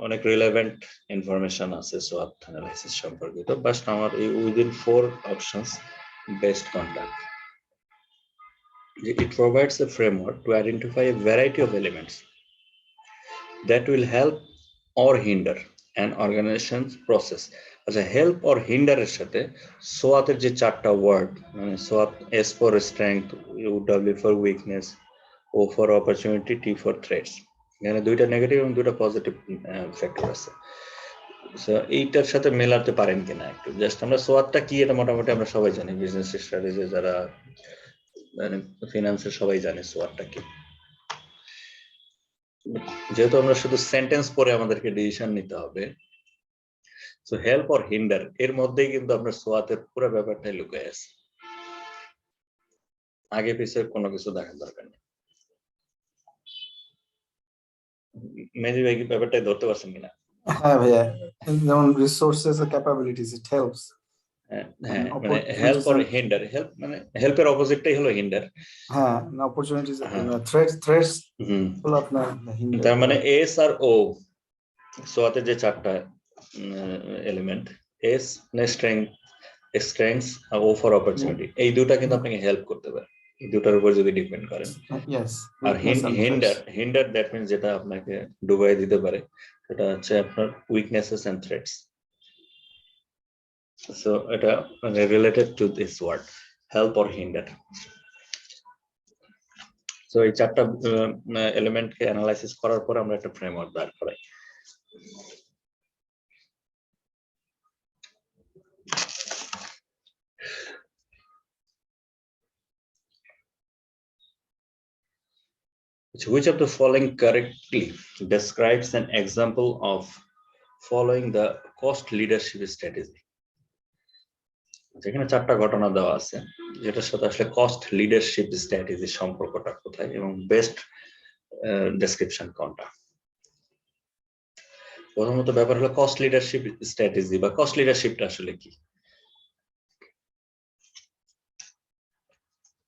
অনেক রিলেভেন্ট ইনফরমেশন আছে SWOT অ্যানালাইসিস সম্পর্কিত, বাট আমার এই উইদিন 4 অপশনস বেস্ট কোনটা? It provides a framework to identify a variety of elements that will help or hinder an organization's process. আচ্ছা, হেল্প অর হিন্ডারের সাথে SWOT এর যে 4টা ওয়ার্ড, মানে SWOT, S for strength, W for weakness, O for opportunity, T for threats, এখানে 2টা negative এবং 2টা পজিটিভ ফ্যাক্টর আছে। এইটার সাথে মেলাতে পারেন কিনা একটু, জাস্ট আমরা SWOT-টা কি এটা মোটামুটি আমরা সবাই জানি, বিজনেস স্ট্র্যাটেজি যারা মানে ফিনান্সের সবাই জানে SWOT-টা কি। যেহেতু আমরা শুধু সেন্টেন্স পড়ে আমাদেরকে ডিসিশন নিতে হবে, সো হেল্প অর হিন্ডার এর মধ্যেই কিন্তু আপনার SWOT এর পুরো ব্যাপারটাই লুকিয়ে আছে, আগে পিছে কোনো কিছু দেখার দরকার নেই। মেজি ভাই কি ব্যাপারটাই ধরতে পারছেন কিনা? হ্যাঁ ভাইয়া, যেমন রিসোর্সেস আর ক্যাপাবিলিটিস, ইট হেল্পস। হ্যাঁ, মানে হেল্প অর হিন্ডার, হেল্প মানে হেল্পের অপোজিটটাই হলো হিন্ডার। হ্যাঁ, অপরচুনিটিস, থ্রেটস হলো আপনার হিন্ডার। তার মানে এস আর ও, SWOT এর যে 4টা এলিমেন্ট, এস মানে স্ট্রেংথস আর ও ফর অপরচুনিটি, এই দুটো কিন্তু আপনাকে হেল্প করতে পারে, এই দুটোর উপর যদি ডিপেন্ড করেন। আর হিন্ডার দ্যাট মিন্স যেটা আপনাকে ডুবাই দিতে পারে, সেটা হচ্ছে আপনার উইকনেসেস এন্ড থ্রেটস। সো এটা মানে related to this word help or hinder. So এই 4টা এলিমেন্টকে অ্যানালাইসিস করার পর আমরা একটা ফ্রেমওয়ার্ক বার করাই। Which of the following correctly describes an example of following the cost leadership strategy? যেখানে 4টা ঘটনা দেওয়া আছে, যেটার সাথে আসলে কস্ট লিডারশিপ স্ট্র্যাটেজি সম্পর্কটা কোথায় এবং বেস্ট ডেসক্রিপশন কোনটা? প্রথমত ব্যাপার হলো কস্ট লিডারশিপ স্ট্র্যাটেজি বা কস্ট লিডারশিপটা আসলে কি?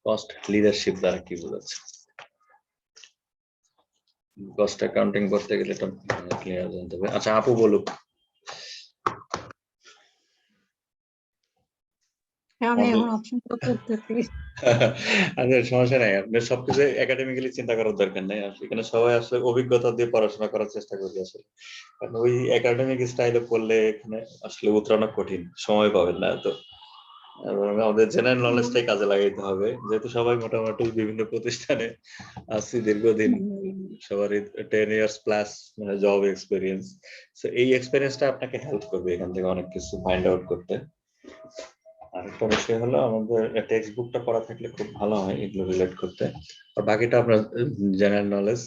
কস্ট লিডারশিপ দ্বারা কি বোঝাচ্ছে? কস্ট অ্যাকাউন্টিং করতে গেলে এটা ক্লিয়ার জানতে হবে। আচ্ছা আপু বলুক। আমি এখন অপশনটা করতেছি। আচ্ছা সমস্যা নাই, আপনার সবকিছু একাডেমিক্যালি চিন্তা করার দরকার নাই। এখানে সবাই আসলে অভিজ্ঞতা দিয়ে পড়াশোনা করার চেষ্টা করি আসলে, কারণ ওই একাডেমিক স্টাইলে পড়লে এখানে আসলে উতরানো কঠিন, সময় পাবেন না। তো আমাদের জেনারেল নলেজটাই কাজে লাগাইতে হবে, যেহেতু সবাই মোটামুটি বিভিন্ন প্রতিষ্ঠানে আছি দীর্ঘদিন, সবারই 10 ইয়ার্স প্লাস মানে জব এক্সপিরিয়েন্স। সো এই এক্সপিরিয়েন্সটা আপনাকে হেল্প করবে এখান থেকে অনেক কিছু ফাইন্ড আউট করতে। আরেকটা বিষয় হলো আমাদের টেক্সট বুকটা পড়া থাকলে খুব ভালো হয় এগুলো রিলেট করতে, আর বাকিটা আপনার general knowledge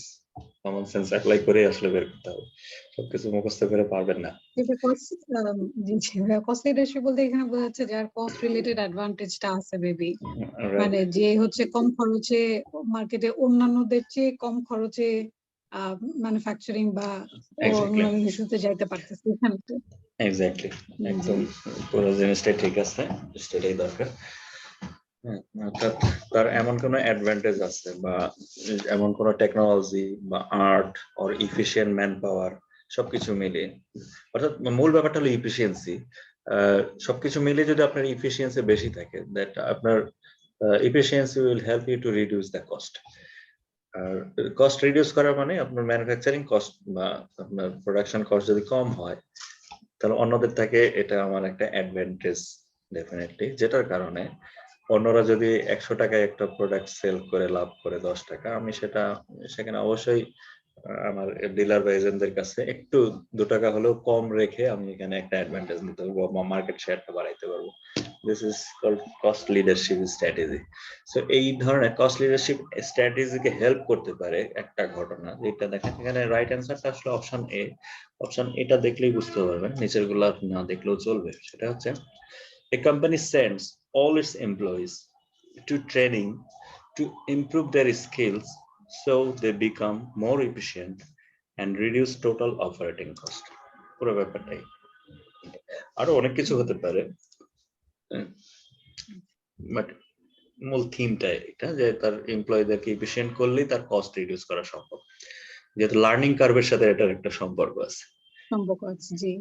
common sense apply করে আসলে বের করতে হবে, সবকিছু মুখস্থ করে পারবেন না। এটা কস্ট লিডারশিপ বলতে এখানে বোঝা যাচ্ছে যার কস্ট রিলেটেড অ্যাডভান্টেজটা আছে বেবি, মানে যে হচ্ছে কম খরচে মার্কেটে অন্যান্যদের চেয়ে কম খরচে ম্যানুফ্যাকচারিং বা অন্যান্য ইস্যুতে যাইতে পারতেছে এখানে তো। এক্স্যাক্টলি, একদম পুরো জিনিসটাই ঠিক আছে, সেটাই দরকার। অর্থাৎ তার এমন কোনো অ্যাডভান্টেজ আছে বা এমন কোনো টেকনোলজি বা art or efficient man power সবকিছু মিলে, অর্থাৎ মূল ব্যাপারটা হলো ইফিসিয়েন্সি। সবকিছু মিলে যদি আপনার ইফিসিয়েন্সি বেশি থাকে, দ্যাট আপনার efficiency will help you to reduce the cost. আর কস্ট রিডিউস করা মানে আপনার ম্যানুফ্যাকচারিং কস্ট বা আপনার প্রোডাকশন কস্ট যদি কম হয়, তাহলে অন্যদের থেকে এটা আমার একটা অ্যাডভান্টেজ ডেফিনেটলি, যেটার কারণে অন্যরা যদি 100 টাকায় একটা প্রোডাক্ট সেল করে লাভ করে 10 টাকা, আমি সেখানে অবশ্যই আমার ডিলার বা এজেন্টদের কাছে একটু 2 টাকা হলেও কম রেখে আমি এখানে একটা অ্যাডভান্টেজ নিতে পারবো বা মার্কেট শেয়ারটা বাড়াইতে পারবো। This is called cost leadership strategy. So এই ধরনের কস্ট লিডারশিপ স্ট্র্যাটেজিকে হেল্প করতে পারে একটা ঘটনা, যেটা দেখেন এখানে রাইট অ্যান্সারটা আসলে অপশন এ। অপশন এটা দেখলেই বুঝতে পারবেন, নিচের গুলো না দেখলেও চলবে। সেটা হচ্ছে a company sends all its employees to training to improve their skills so they become more efficient and reduce total operating cost. পুরো ব্যাপারটাই, আরো অনেক কিছু হতে পারে, বাট মূল থিমটা এটা যে তার এমপ্লয়ীদেরকে এফিশিয়েন্ট করলেই তার কস্ট রিডিউস করা সম্ভব, যেহেতু লার্নিং কার্ভের সাথে এটার একটা সম্পর্ক আছে। জি।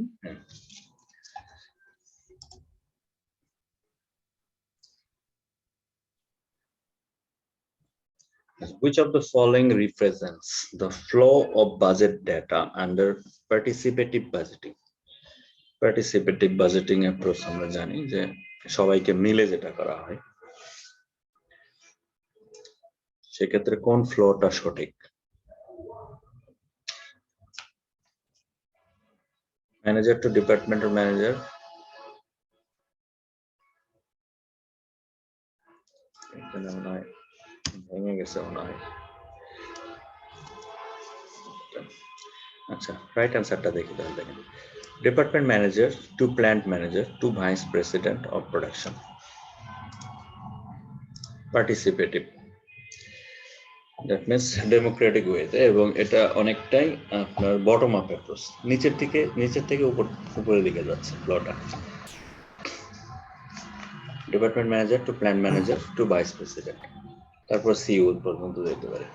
Which of the following represents the flow of budget data under participative budgeting? Participative budgeting approach আমরা জানি যে সবাইকে মিলে যেটা করা হয়, সেক্ষেত্রে কোন ফ্লোটা সঠিক? ম্যানেজার টু ডিপার্টমেন্টাল ম্যানেজার, এখানে মনে হয় ভেঙে গেছে মনে হয়। আচ্ছা রাইট অ্যান্সারটা দেখি তাহলে। দেখেন department manager to plant manager to vice president of production. Participative, that means democratic ওয়েতে, এবং এটা অনেকটাই আপনার বটম আপ অ্যাপ্রোচ, নিচের থেকে উপরের দিকে যাচ্ছে ফ্লোটা। Department manager to plant manager to vice president, তারপর সিইও পর্যন্ত যেতে পারে।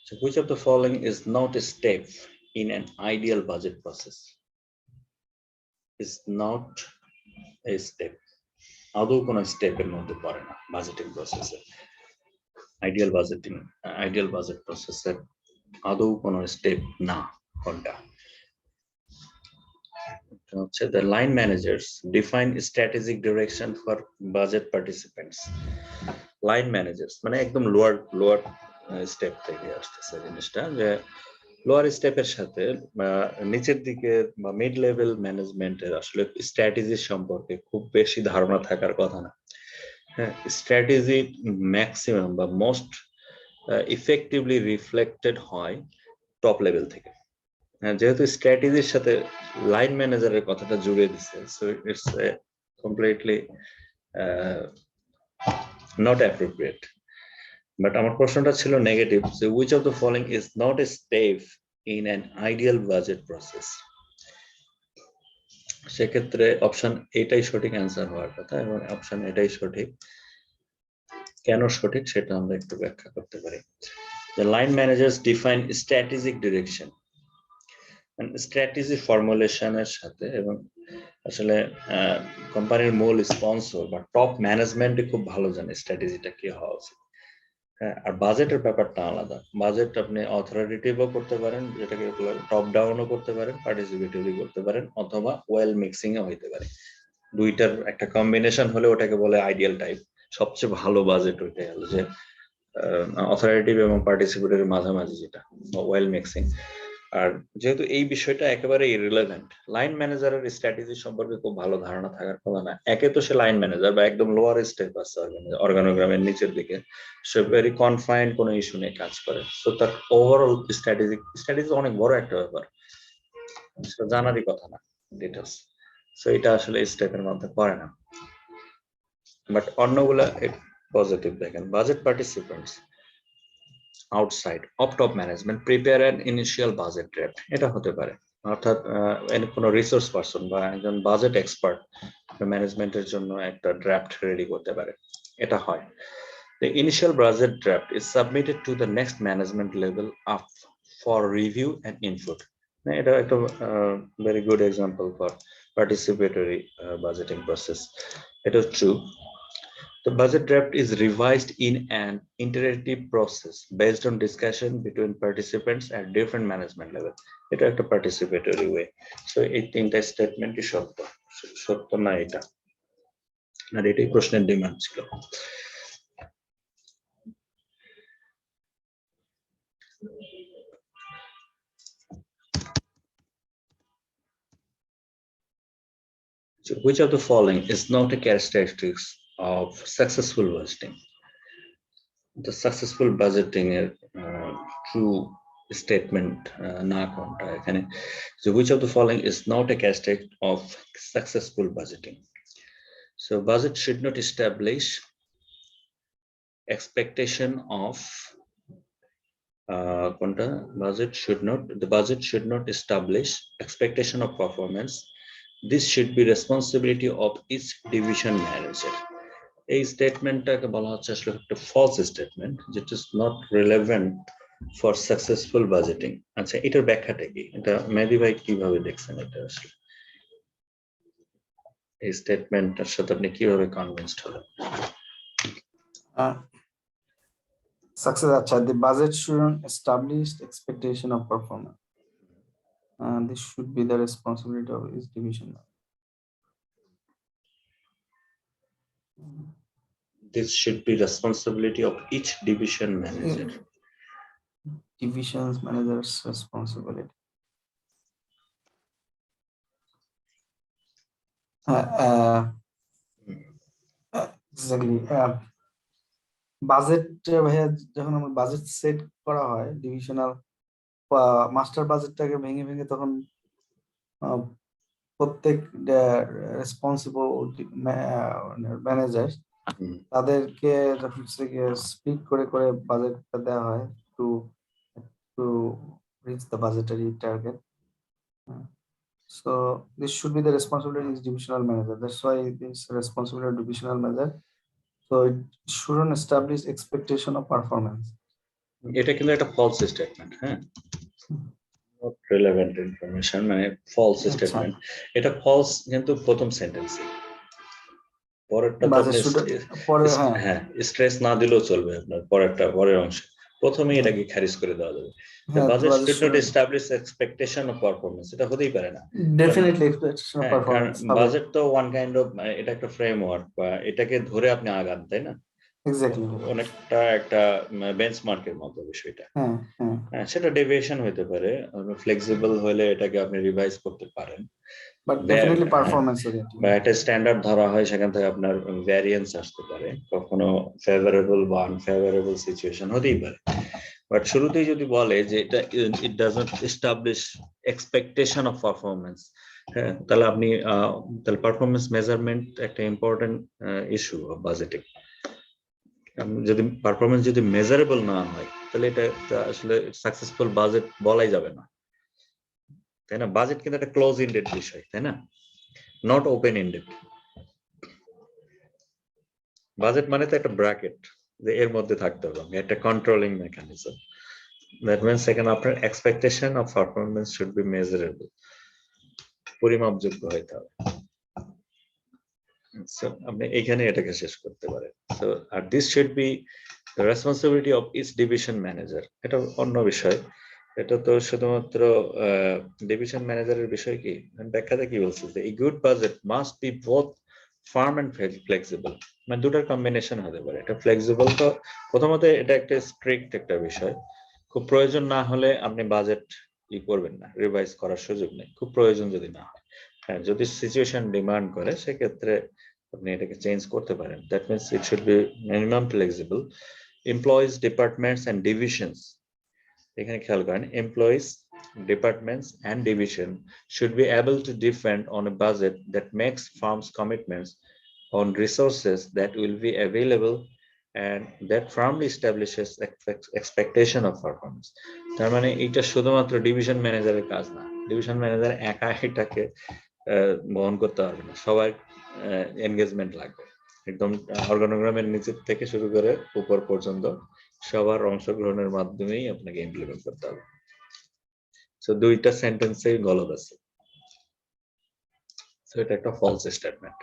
So which of the following is not a step in an ideal budget process? Is not a step. আদৌ কোনো স্টেপের মধ্যে পড়ে না বাজেটিং প্রসেসে। আইডিয়াল বাজেট প্রসেসের আদৌ কোনো স্টেপ না। কোনটা? হচ্ছে the line managers define strategic direction for budget participants. Line managers মানে একদম লোয়ার স্টেপ থেকে আসতেছে জিনিসটা, যে লোয়ার স্টেপের সাথে নিচের দিকে বা মিড লেভেল ম্যানেজমেন্টের আসলে স্ট্র্যাটেজি সম্পর্কে খুব বেশি ধারণা থাকার কথা না। হ্যাঁ, স্ট্র্যাটেজি ম্যাক্সিমাম বা মোস্ট ইফেক্টিভলি রিফ্লেক্টেড হয় টপ লেভেল থেকে। যেহেতু স্ট্র্যাটেজির সাথে লাইন ম্যানেজারের কথাটা জুড়ে দিচ্ছে, so it's completely not appropriate. But আমার প্রশ্নটা ছিল নেগেটিভ, যে which of the following is not a step in an ideal budget process? সেক্ষেত্রে অপশন এটাই সঠিক অ্যান্সার হওয়ার কথা এবং অপশন এটাই সঠিক। কেন সঠিক সেটা আমরা একটু ব্যাখ্যা করতে পারি। The line managers define strategic direction and strategy formulation এর সাথে এবং আসলে কোম্পানির মূল স্পন্সর বা টপ ম্যানেজমেন্টই খুব ভালো জানে স্ট্র্যাটেজিটা কি হওয়া উচিত। হ্যাঁ, আর বাজেটের ব্যাপারটা আলাদা। বাজেট আপনি অথরিটেটিভও করতে পারেন, যেটাকে টপ ডাউনও করতে পারেন, পার্টিসিপেটরি করতে পারেন, অথবা ওয়েল মিক্সিং এ হইতে পারে। দুইটার একটা কম্বিনেশন হলে ওটাকে বলে আইডিয়াল টাইপ। সবচেয়ে ভালো বাজেট ওইটাই হলো যে অথরিটেটিভ এবং পার্টিসিপেটরি মাঝামাঝি, যেটা ওয়েল মিক্সিং। আর যেহেতু এই বিষয়টা একেবারে ইররিলেভেন্ট, লাইন ম্যানেজারের স্ট্র্যাটেজি সম্পর্কে খুব ভালো ধারণা থাকার কথা না। একে তো সে লাইন ম্যানেজার বা একদম লোয়ার স্টেপ আছে অর্গানোগ্রামের নিচের দিকে, সে ভেরি কনফাইন্ড কোনো ইস্যু নিয়ে কাজ করে। সো তার ওভারঅল স্ট্র্যাটেজি অনেক বড় একটা ব্যাপার, সেটা জানারই কথা না ডিটেলস। সো এটা আসলে স্টেপের মধ্যে পড়ে না। বাট অন্যগুলা পজিটিভ দেখেন। Budget participants outside of top management prepare an initial budget draft, এটা হতে পারে। অর্থাৎ কোনো রিসোর্স পারসন বা একজন বাজেট এক্সপার্ট ম্যানেজমেন্টের জন্য একটা ড্রাফট রেডি করতে পারে, এটা হয়। The initial budget draft is submitted to the next management level up for review and input. এটা একটা very good example for participatory budgeting process. It is true. The budget draft is revised in an iterative process based on discussion between participants at different management level. এটা একটা participatory way. So এই তিনটা স্টেটমেন্টই সত্য না এটা, আর এটাই প্রশ্নের demand ছিল। So which of the following is not a characteristic of successful budgeting? The successful budgeting true statement na konta ekhane. So which of the following is not a characteristic of successful budgeting? So budget should not establish expectation of the budget should not establish expectation of performance. This should be responsibility of each division manager. এই স্টেটমেন্টটাকে বলা হচ্ছে আসলে একটা false statement, যেটা is not relevant for successful budgeting. আচ্ছা, এটার ব্যাখ্যাটা কি? এটা মেহেদী ভাই কিভাবে দেখছেন এটা? আসলে এই স্টেটমেন্টটার সাথে আপনি কিভাবে কনভিন্সড হলেন? Success, acha, the budget shouldn't establish expectation of performance. This should be the responsibility of each division. This should be responsibility of each division manager. Divisions manager's responsibility. Exactly. Budget ভাইয়া, যখন আমার budget set করা হয় divisional master বাজেটটাকে ভেঙে ভেঙে, তখন প্রত্যেক responsible manager তাদেরকে যখন স্পিক করে করে বাজেটটা দেওয়া হয় two reach the budgetary target. So this should be the responsibility of divisional manager. That's why this responsibility of divisional manager. So it shouldn't establish expectation of performance. এটা কিন্তু একটা ফলস স্টেটমেন্ট, হ্যাঁ, not relevant information, মানে false statement. এটা false কিন্তু প্রথম সেন্টেন্সে, পরেরটা হ্যাঁ স্ট্রেস না দিলেও চলবে আপনার পরের অংশে। প্রথমেই এটাকে খারিজ করে দেওয়া যাবে। Budget should not establish expectation of performance, এটা হতেই পারে না। Definitely expectation of performance. Budget তো ওয়ান কাইন্ড অফ, এটা একটা ফ্রেমওয়ার্ক, বা এটাকে ধরে আপনি আগান, তাই না? এক্স্যাক্টলি, অনেকটা একটা বেঞ্চমার্কের মতো বিষয়টা। হ্যাঁ, সেটা ডেভিয়েশন হতে পারে, ফ্লেক্সিবল হলে এটাকে আপনি রিভাইজ করতে পারেন, বাট ডেফিনেটলি পারফরম্যান্স বা একটা স্ট্যান্ডার্ড ধরা হয়, সেখান থেকে আপনার ভ্যারিয়েন্স আসতে পারে, কখনো ফেভারেবল বা আনফেভারেবল সিচুয়েশন হতেই পারে। বাট শুরুতেই যদি বলে যে এটা it doesn't establish expectation of performance, হ্যাঁ, তাহলে আপনি তাহলে পারফরম্যান্স মেজারমেন্ট একটা ইম্পর্টেন্ট ইস্যু অফ বাজেটিং। যদি পারফরম্যান্স যদি মেজারেবল না হয়, তাহলে এটা আসলে সাকসেসফুল বাজেট বলাই যাবে না, তাই না? বাজেট কিন্তু একটা ক্লোজ ইন্ডেড বিষয়, তাই না? not open-ended. বাজেট মানে তো একটা ব্র্যাকেট, যে এর মধ্যে থাকতে হবে, একটা controlling mechanism. That means second, আপনার expectation of performance should be measurable, পরিমাপযোগ্য হইতে হবে। So আপনি এখানে এটাকে শেষ করতে পারেন। So this should be the responsibility of each division manager. এটা অন্য বিষয়, এটা তো শুধুমাত্র ডিভিশন ম্যানেজারের বিষয়। কি ব্যাখ্যাতে কি বলছে, যে a good budget must be both firm and flexible, মানে দুটার কম্বিনেশন হতে পারে। এটা ফ্লেক্সিবল তো প্রথমত এটা একটা স্ট্রিক্ট একটা বিষয়, খুব প্রয়োজন না হলে আপনি বাজেট করবেন না, রিভাইজ করার সুযোগ নেই, খুব প্রয়োজন যদি না হয়। হ্যাঁ, যদি সিচুয়েশন ডিমান্ড করে সেক্ষেত্রে আপনি এটাকে চেঞ্জ করতে পারেন। That means it should be minimum flexible. Employees, departments and divisions, এখানে খেয়াল করেন, employees, departments and division should be able to depend on a budget that makes firms commitments on resources that will be available and that firmly establishes expectation of performance. তার মানে এটা শুধুমাত্র division ম্যানেজারের কাজ না, ডিভিশন ম্যানেজার একা এটাকে বহন করতে পারবে না, সবার এনগেজমেন্ট লাগবে। একদম অর্গানোগ্রামের নিচের থেকে শুরু করে উপর পর্যন্ত সবার অংশগ্রহণের মাধ্যমেই আপনাকে ইমপ্লিমেন্ট করতে হবে। So দুইটা সেন্টেন্সে গলদ আছে, সো এটা একটা ফলস স্টেটমেন্ট।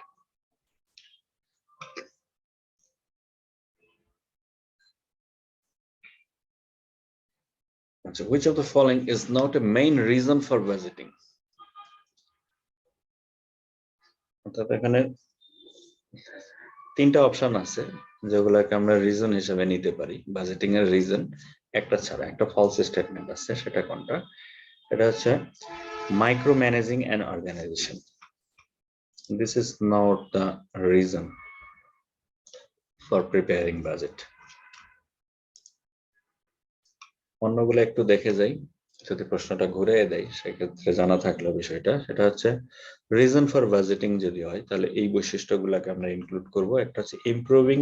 আচ্ছা, which of the following is not a main reason for budgeting? অর্থাৎ এখানে তিনটা অপশন আছে যেগুলোকে আমরা রিজন হিসেবে নিতে পারি, বাজেটিং এর রিজন একটা ছাড়া। একটা ফলস স্টেটমেন্ট আছে, সেটা কোনটা? এটা হচ্ছে micro managing and organization. This is not the reason for preparing budget. অন্যগুলো একটু দেখে যাই, যদি প্রশ্নটা ঘুরে দেয় সেক্ষেত্রে জানা থাকলো বিষয়টা। সেটা হচ্ছে রিজন ফর বাজেটিং যদি হয় তাহলে এই বৈশিষ্ট্যগুলোকে আমরা ইনক্লুড করব। একটা হচ্ছে improving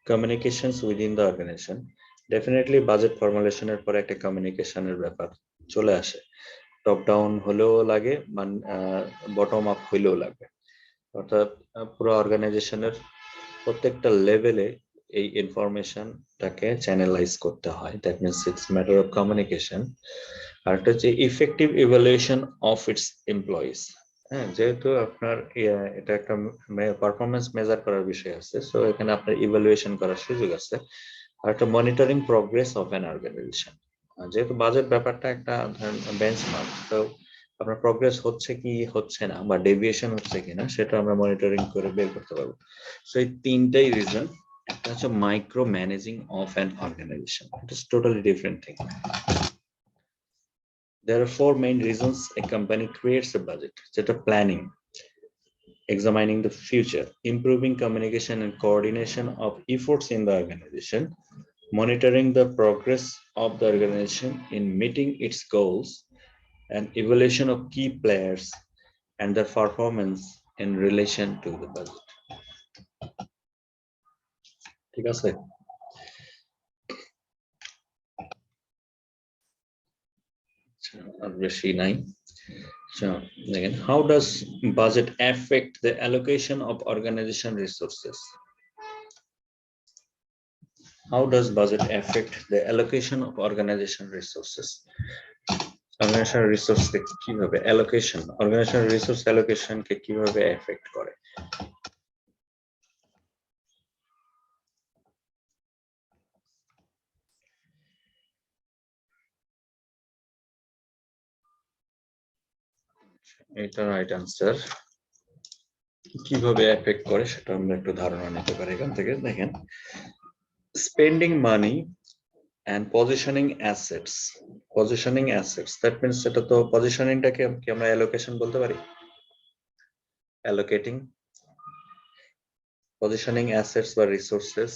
communications within the organization. Definitely budget ফর্মুলেশনের পরে একটা কমিউনিকেশনের ব্যাপার চলে আসে, টপ ডাউন হলেও লাগে, বটম আপ হইলেও লাগে। অর্থাৎ পুরো অর্গানাইজেশনের প্রত্যেকটা লেভেলে এই ইনফরমেশনটাকে চ্যানেলাইজ করতে হয়। That means it's matter of communication. আর একটা হচ্ছে effective evaluation of its employees. হ্যাঁ, যেহেতু আপনার এটা একটা পারফরমেন্স মেজার করার বিষয় আছে, সো এখানে আপনার ইভ্যালুয়েশন করার সুযোগ আছে। আর একটা monitoring progress of an organization. যেহেতু বাজেট ব্যাপারটা একটা বেঞ্চমার্ক, তো আপনার প্রোগ্রেস হচ্ছে কি হচ্ছে না বা ডেভিয়েশন হচ্ছে কিনা সেটা আমরা মনিটরিং করে বের করতে পারবো। সো এই তিনটাই রিজন। একটা হচ্ছে micro managing of an organization, it is totally different thing. There are four main reasons a company creates a budget. যেটা planning, examining the future, improving communication and coordination of efforts in the organization, monitoring the progress of the organization in meeting its goals, and evaluation of key players and their performance in relation to the budget. ঠিক আছে? আর বেশি নাই। So again, how does budget affect the allocation of organization resources? How does budget affect the allocation of organization resources? Organization resource কিভাবে allocation, organization resource allocation কে কিভাবে affect করে? এটা right answer. কিভাবে effect করে সেটা আমরা একটু ধারণা নিতে পারি এখান থেকে। দেখেন, spending money and positioning assets. Positioning assets, that means সেটা তো পজিশনিংটাকে কি আমরা অ্যালোকেশন বলতে পারি? Allocating, positioning assets বা resources.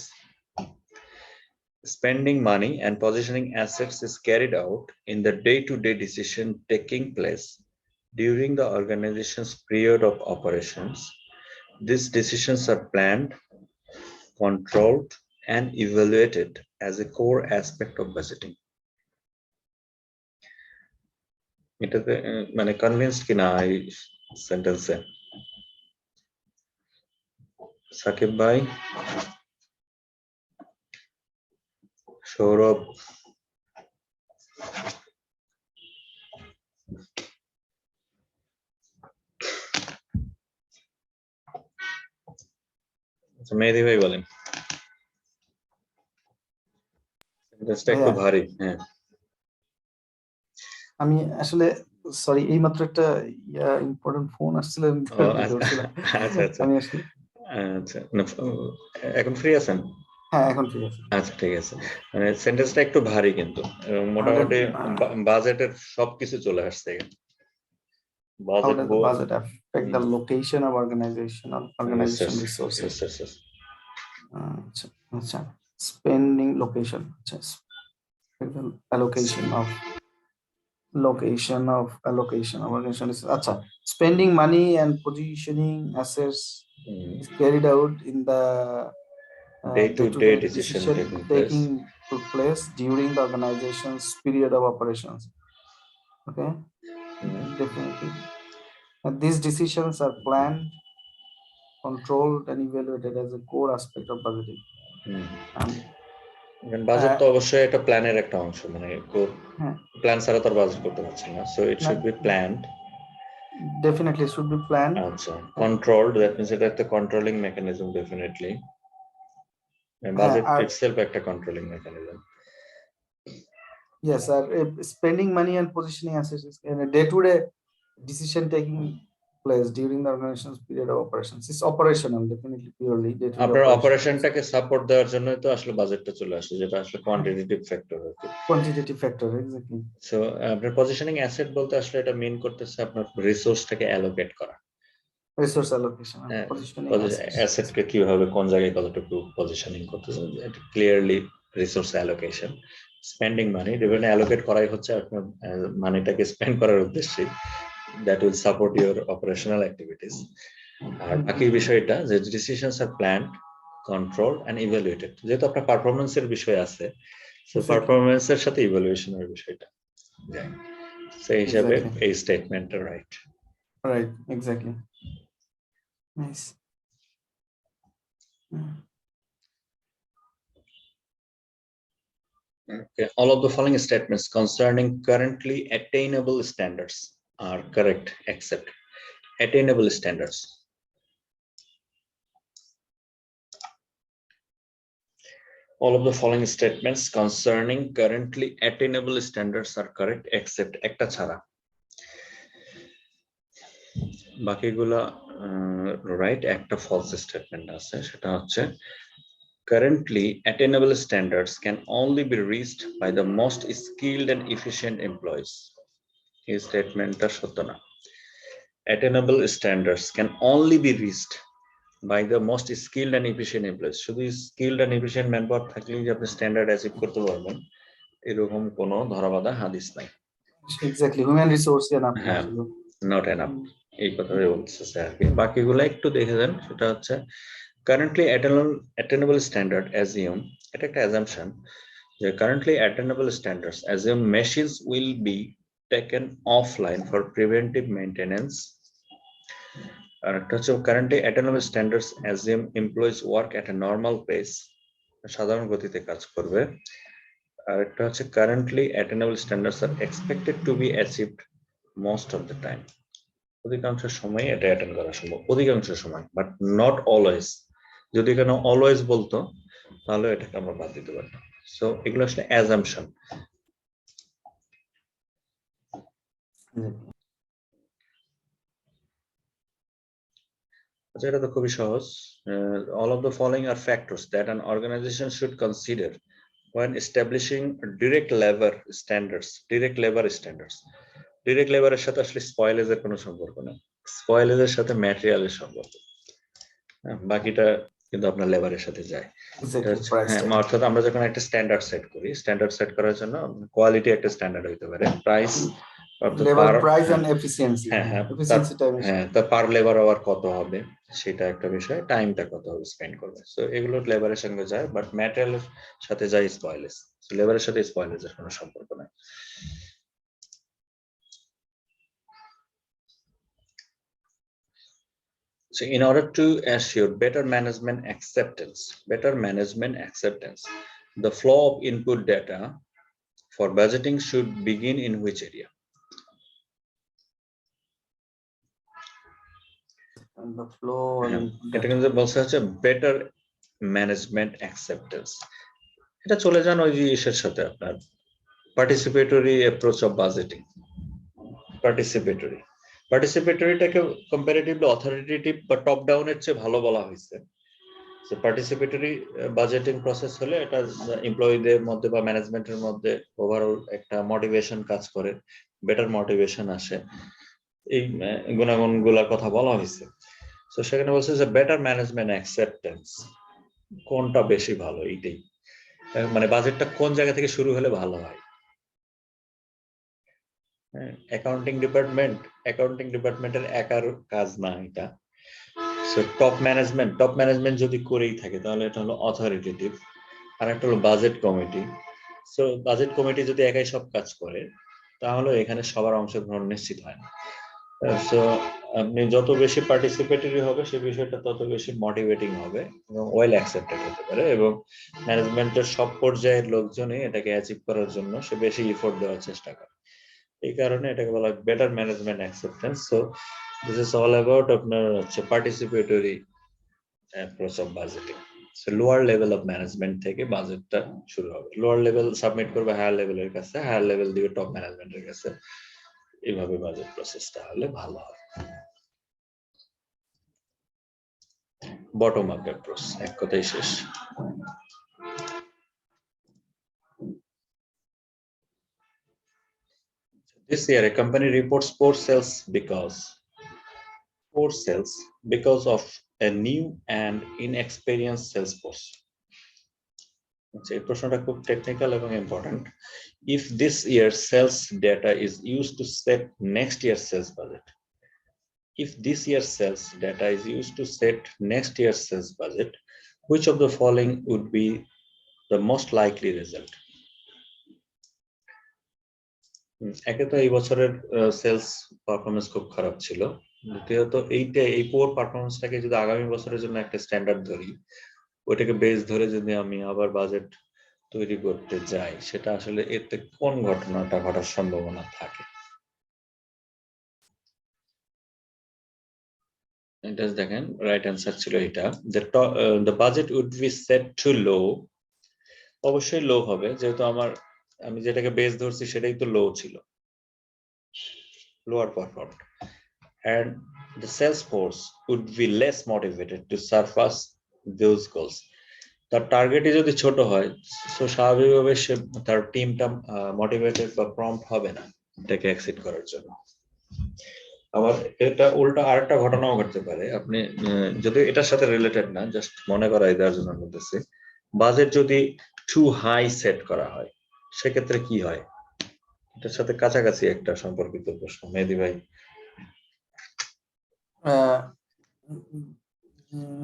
Spending money and positioning assets is carried out in the day-to-day decision taking place during the organization's period of operations. These decisions are planned, controlled, and evaluated as a core aspect of budgeting. এটাতে মানে convinced কিনা এই সেন্টেন্সে? সাকিব ভাই, সৌরভ, মেহেদি ভাই বলেন। সেন্টেন্সটা একটু ভাইয়া, ভারী। হ্যাঁ, আমি আসলে সরি, এইমাত্র একটা ইম্পর্টেন্ট ফোন আসছিল, আমি ও ধরছিলাম। আচ্ছা আচ্ছা আমি আসলে আচ্ছা না, এখন ফ্রি আছেন? হ্যাঁ, এখন ঠিক আছে। আচ্ছা ঠিক আছে। মানে সেন্টেন্সটা একটু ভারী কিন্তু এবং How did মোটামুটি বাজেটের সবকিছু চলে আসছে এখানে। how budget does the budget affect the location of organization resources? আচ্ছা আচ্ছা, spending location, আচ্ছা, the allocation of organization is আচ্ছা, spending money and positioning assets is carried out in the day-to-day day-to-day decision taking place. taking place during the organization's period of operations. Okay, definitely. And these decisions are planned, controlled, and evaluated as a core aspect of budgeting. Budget তো অবশ্যই একটা প্ল্যানের একটা অংশ, মানে হ্যাঁ, plan ছাড়া তো বাজেট করতে পারছেন না, so it should be planned. definitely it should be planned. আচ্ছা, কন্ট্রোলড, দ্যাট মিন্স এটা একটা controlling mechanism definitely. Budget itself একটা controlling mechanism. Yes, sir. Spending money and positioning assets in a day-to-day decision taking place during the organization's period of operations. It's operational, definitely, purely day-to-day আপনার operations. অপারেশনটাকে support দেওয়ার জন্য তো আসলে বাজেটটা চলে আসে, যেটা আসলে কোয়ান্টিটেটিভ ফ্যাক্টর আর কি। Quantitative factor, exactly. সো আপনার পজিশনিং অ্যাসেট বলতে আসলে এটা মিন করতেছে আপনার রিসোর্সটাকে অ্যালোকেট করা। Resource allocation, positioning assets. অ্যাসেটকে কিভাবে কোন জায়গায় কতটুকু পজিশনিং করতেছে, এটা clearly resource allocation. Spending money, revenue allocate করাই হচ্ছে আপনার মানিটাকে স্পেন্ড করার উদ্দেশ্যে, that will support your operational activities. আর বাকি বিষয়টা যে ডিসিশনস আর প্ল্যান্ড, কন্ট্রোল এন্ড ইভালুয়েটেড, যেহেতু আপনার পারফরমেন্সের বিষয় আছে, সো পারফরমেন্সের সাথে ইভালুয়েশনের বিষয়টা যায়, সেই হিসাবে এই স্টেটমেন্টটা right. Right, exactly. Nice. Okay. All of the following statements concerning currently attainable standards are correct except attainable standards. All of the following statements concerning currently attainable standards are correct except একটা ছাড়া বাকিগুলা right. একটা false statement আছে, সেটা হচ্ছে currently attainable standards can only be reached by the most skilled and efficient employees. এই স্টেটমেন্টটা সত্য না। Attainable standards can only be reached by the most skilled and efficient employees. শুধু skilled and efficient manpower থাকলেই যে আপনি standard achieve করতে পারবেন এরকম কোনো ধরাবাঁধা হাদিস নাই। Exactly, human resource enough. হ্যাঁ, not enough, এই কথাই বলতেছে আর কি। বাকিগুলো একটু দেখে যান। সেটা হচ্ছে currently attainable standard assume, এটা একটা assumption যে currently attainable standards assume machines will be taken offline for preventive maintenance. আর একটা হচ্ছে currently attainable standards assume employees work at a normal pace, সাধারণ গতিতে কাজ করবে। আর একটা হচ্ছে currently attainable standards are expected to be achieved most of the time, অধিকাংশ সময় এটা অ্যাটেন্ড করা সম্ভব, অধিকাংশ সময়, বাট নট অলওয়েজ। যদি কেন অলওয়েজ বলতো তাহলে এটাকে আমরা বাদ দিতে পারতাম। সো এগুলো আসলে অ্যাজাম্পশন। আচ্ছা, এটা তো খুবই সহজ। all of the following are factors that an organization should consider when establishing direct labor standards. Direct লেবারের সাথে আসলে স্পয়েলেজের কোনো সম্পর্ক নেই, স্পয়েলেজের সাথে ম্যাটেরিয়ালের সম্পর্ক, বাকিটা কিন্তু আপনার লেবারের সাথে যায়। হ্যাঁ, অর্থাৎ আমরা যখন একটা স্ট্যান্ডার্ড সেট করি, স্ট্যান্ডার্ড সেট করার জন্য কোয়ালিটি একটা স্ট্যান্ডার্ড হইতে পারে, প্রাইস, তা পার লেবার আওয়ার কত হবে সেটা একটা বিষয়, টাইমটা কত হবে স্পেন্ড করবে, সো এগুলো লেবারের সঙ্গে যায়, বাট ম্যাটেরিয়ালের সাথে যায় স্পয়েলেজ। লেবারের সাথে স্পয়েলেজের কোনো সম্পর্ক নাই। So in order to assure better management acceptance, the flow of input data for budgeting should begin in which area? And the flow and এটা কিন্তু বলছে হচ্ছে বেটার ম্যানেজমেন্ট অ্যাকসেপ্টেন্স। এটা চলে যান ওই যে ইসের সাথে আপনার পার্টিসিপেটরি অ্যাপ্রোচ অফ বাজেটিং। পার্টিসিপেটরিটাকে কম্পারেটিভলি অথরিটেটিভ বা টপ ডাউনের চেয়ে ভালো বলা হয়েছে। পার্টিসিপেটরি বাজেটিং প্রসেস হলে এটা এমপ্লয়ীদের মধ্যে বা ম্যানেজমেন্টের মধ্যে ওভারঅল একটা মোটিভেশন কাজ করে, বেটার মোটিভেশন আসে, এই গুণাগুণগুলোর কথা বলা হয়েছে। তো সেখানে বলছে যে বেটার ম্যানেজমেন্ট অ্যাকসেপ্টেন্স কোনটা বেশি ভালো, এইটাই মানে বাজেটটা কোন জায়গা থেকে শুরু হলে ভালো হয়। অ্যাকাউন্টিং ডিপার্টমেন্টের একার কাজ না এটা। সো টপ ম্যানেজমেন্ট যদি করেই থাকে তাহলে এটা হলো অথরিটেটিভ, আর একটা হলো budget committee. So budget committee যদি একাই সব কাজ করে তাহলে এখানে সবার অংশগ্রহণ নিশ্চিত হয় না। সো আপনি যত বেশি পার্টিসিপেটরি হবে সেই বিষয়টা তত বেশি মোটিভেটিং হবে এবং ওয়েল অ্যাকসেপ্টেড হতে পারে, এবং ম্যানেজমেন্টের সব পর্যায়ের লোকজনই এটাকে অ্যাচিভ করার জন্য সে বেশি এফোর্ট দেওয়ার চেষ্টা করে। এই কারণে এটাকে বলা হয় better management acceptance. So this is all about আপনার হচ্ছে participatory approach of budgeting. So lower level of management থেকে বাজেটটা শুরু হবে, লোয়ার লেভেল সাবমিট করবে হায়ার লেভেলের কাছে, হায়ার লেভেল দিবে টপ ম্যানেজমেন্টের কাছে। এইভাবে বাজেট প্রসেসটা হলে ভালো হয়। বটম আপ অ্যাপ্রোচ, এক কথাই শেষ। This year, a company reports poor sales because of a new and inexperienced sales force. এই প্রশ্নটা খুব টেকনিক্যাল এবং important. If this year's sales data is used to set next year's sales budget, which of the following would be the most likely result? একে তো এই বছরের sales performance খুব খারাপ ছিল, দ্বিতীয়ত এই পুয়ার পারফরমেন্সটাকে যদি আগামী বছরের জন্য একটা স্ট্যান্ডার্ড ধরি, ওইটাকে বেস ধরে যদি আমি আবার বাজেট তৈরি করতে যাই, সেটা আসলে এতে কোন ঘটনাটা ঘটার সম্ভাবনা থাকে? এটা দেখেন রাইট অ্যান্সার ছিল এটা, যে the budget would be set to low. অবশ্যই লো হবে, যেহেতু আমি যেটাকে বেস ধরছি সেটাই তো লো ছিল, lower performed, and the sales force would be less motivated to surpass those goals. তার টার্গেটই যদি ছোট হয়, সো স্বাভাবিকভাবে সে তার টিমটা মোটিভেটেড বা প্রম্পট হবে না এটাকে এক্সিড করার জন্য। আবার এটা উল্টা আরেকটা ঘটনাও ঘটতে পারে, আপনি যদি এটার সাথে রিলেটেড না, জাস্ট মনে করাই দেওয়ার জন্য বলতেছি, বাজেট যদি টু হাই সেট করা হয় সেক্ষেত্রে কি হয়? এটার সাথে কাছাকাছি একটা সম্পর্কিত প্রশ্ন, মেহেদী ভাই।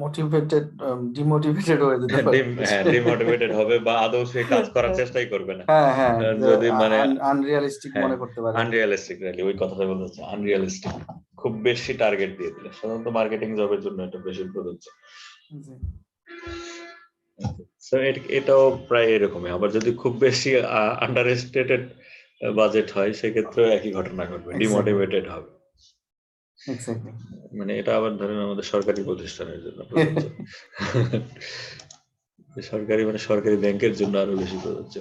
মোটিভেটেড ডিমোটিভেটেড হয়ে যেতে পারে। হ্যাঁ, ডিমোটিভেটেড হবে বা আদৌ সে কাজ করার চেষ্টাই করবে না। হ্যাঁ হ্যাঁ, যদি মানে আনরিয়ালিস্টিক মনে করতে পারে। আনরিয়ালিস্টিক, ওই কথাটা বলতে, আনরিয়ালিস্টিক, খুব বেশি টার্গেট দিয়ে দিলে, সাধারণত মার্কেটিং জবের জন্য এটা বেশি প্রযোজ্য। সো এটাও প্রায় এরকমই। আবার যদি খুব বেশি আন্ডার এস্টিমেটেড বাজেট হয় সেক্ষেত্রে একই ঘটনা ঘটবে, ডিমোটিভেটেড হবে। মানে এটা আবার ধরেন আমাদের সরকারি প্রতিষ্ঠানের জন্য প্রযোজ্য। সরকারি ব্যাংকের জন্য আরো বেশি প্রযোজ্য,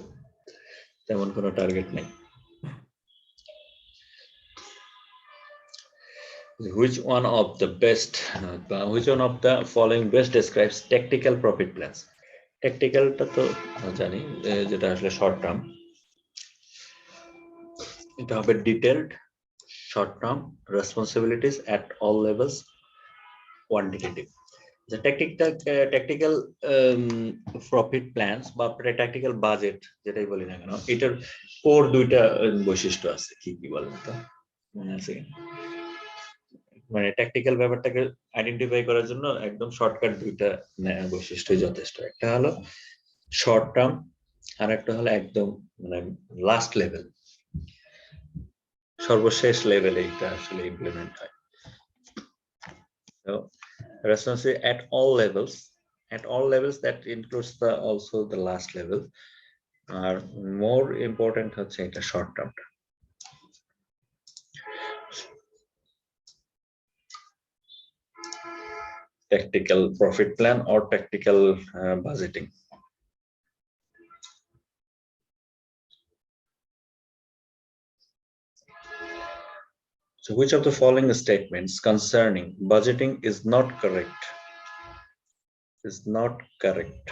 তেমন কোনো টার্গেট নেই। Which one of the following best describes tactical profit plans? Tacticalটা তো জানি, যেটা আসলে শর্ট টার্ম, এটা হবে detailed, short term, responsibilities at all levels, quantitative. The tactical profit plans বা tactical budget যেটাই বলি না কেন, এটার কোর দুইটা বৈশিষ্ট্য আছে। কি কি বলেন তো, মনে আছে? মানে ট্যাকটিক্যাল ব্যাপারটাকে আইডেন্টিফাই করার জন্য একদম শর্টকাট দুইটা বৈশিষ্ট্যই যথেষ্ট। একটা হলো শর্ট টার্ম, আর একটা হলো একদম মানে লাস্ট লেভেল, সর্বশেষ লেভেলে এটা আসলে ইমপ্লিমেন্ট হয়। তো Responsibility at all levels. At all levels, that includes the also the last level. Are more important হচ্ছে এটা short term. Tactical profit plan or tactical budgeting. So which of the following statements concerning budgeting is not correct? Is not correct.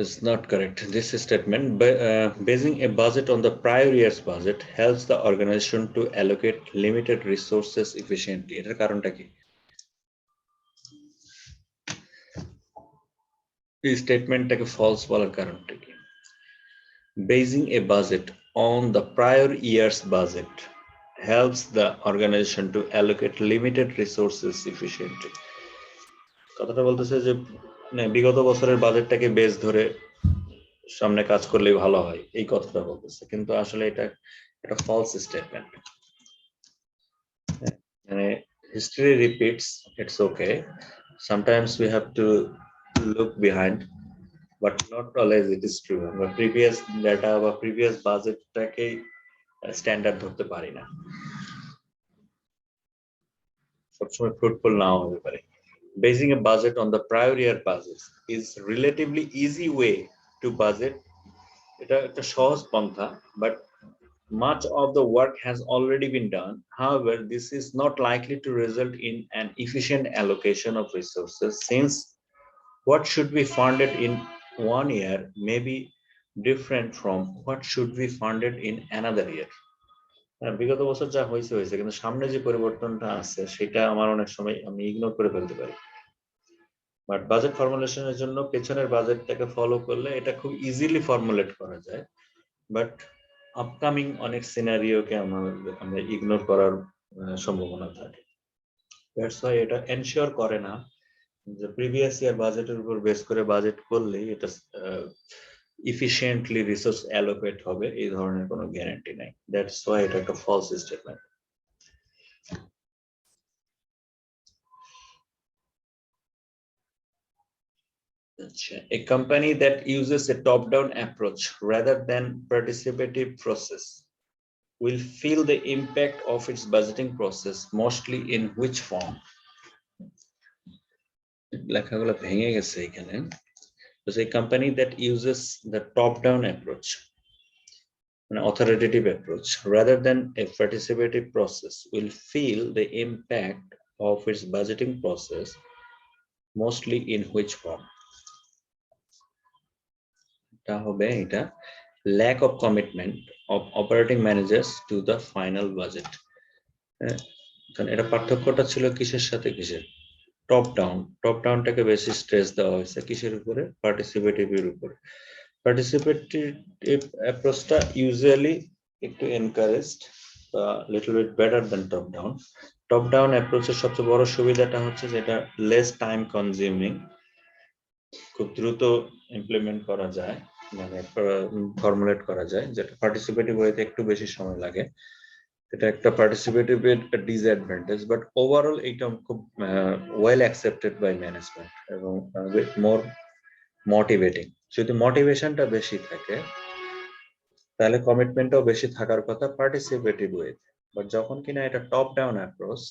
Is not correct. This statement, basing a budget on the prior year's budget helps the organization to allocate limited resources efficiently. এটার কারণটা কি? এই স্টেটমেন্টটাকে false বলার কারণটা কি? Basing a budget on the prior year's budget helps the organization to allocate limited resources efficiently. কথাটা বলতেছে যে বিগত বছরের বাজেটটাকে বেস ধরে সামনে কাজ করলেই ভালো হয়, এই কথাটা বলতেছে, কিন্তু আসলে এটা ফলস স্টেটমেন্ট। মানে history repeats, it's okay. Sometimes we have to look behind, but not always it is true. আমরা previous data বা previous বাজেটটাকে স্ট্যান্ডার্ড ধরতে পারি না, সবসময় ফ্রুটফুল নাও হতে পারে। Basing a budget on the prior year budget is relatively easy way to budget. এটা একটা সহজ পন্থা, but much of the work has already been done. However, this is not likely to result in an efficient allocation of resources, since what should be funded in one year may be different from what should be funded in another year. বিগত বছর যা হয়েছে হয়েছে, কিন্তু সামনে যে পরিবর্তনটা আছে সেটা আমার অনেক সময় আমি ইগনোর করে ফেলতে পারি। বাট বাজেট ফর্মুলেশনের জন্য পেছনের বাজেটটাকে ফলো করলে এটা খুব ইজিলি ফর্মুলেট করা যায়, বাট আপকামিং অনেক সিনারিওকে আমরা ইগনোর করার সম্ভাবনা থাকে। দ্যাটস ওয়াই এটা এনশিওর করে না যে প্রিভিয়াস ইয়ার বাজেটের উপর বেস করে বাজেট করলে এটা efficiently resource allocate হবে, এই ধরনের কোনো গ্যারান্টি নাই। দ্যাটস ওয়াই এটা একটা false statement. A company that uses a top-down approach rather than participative process will feel the impact of its budgeting process mostly in which form? লেখাগুলো ভেঙে গেছে এখানে। A company that uses the top-down approach, an authoritative approach, rather than a participative process, will feel the impact of its budgeting process mostly in which form? এটা lack of commitment of operating managers to the final budget. কারণ এটা পার্থক্যটা ছিল কিসের সাথে কিসের? Top ডাউনটাকে বেশি stress দেওয়া হয়েছে কিসের উপরে? পার্টিসিপেটিভের উপরে। পার্টিসিপেটিভ অ্যাপ্রোচটা ইউজুয়ালি একটু এনকারেজড বা little bit better than top down অ্যাপ্রোচের সবচেয়ে বড় সুবিধাটা হচ্ছে যেটা লেস টাইম কনজিউমিং, খুব দ্রুত ইমপ্লিমেন্ট করা যায়, মানে ফর্মুলেট করা যায়, যেটা পার্টিসিপেটিভ ওয়েতে একটু বেশি সময় লাগে। এটা একটা পার্টিসিপেটিভ ডিসঅ্যাডভান্টেজ, বাট ওভারঅল এটা খুব ওয়েল অ্যাকসেপ্টেড বাই ম্যানেজমেন্ট এবং মোর মোটিভেটিং। যদি মোটিভেশনটা বেশি থাকে তাহলে কমিটমেন্টটাও বেশি থাকার কথা পার্টিসিপেটিভ ওয়েতে। বাট যখন কিনা এটা top down approach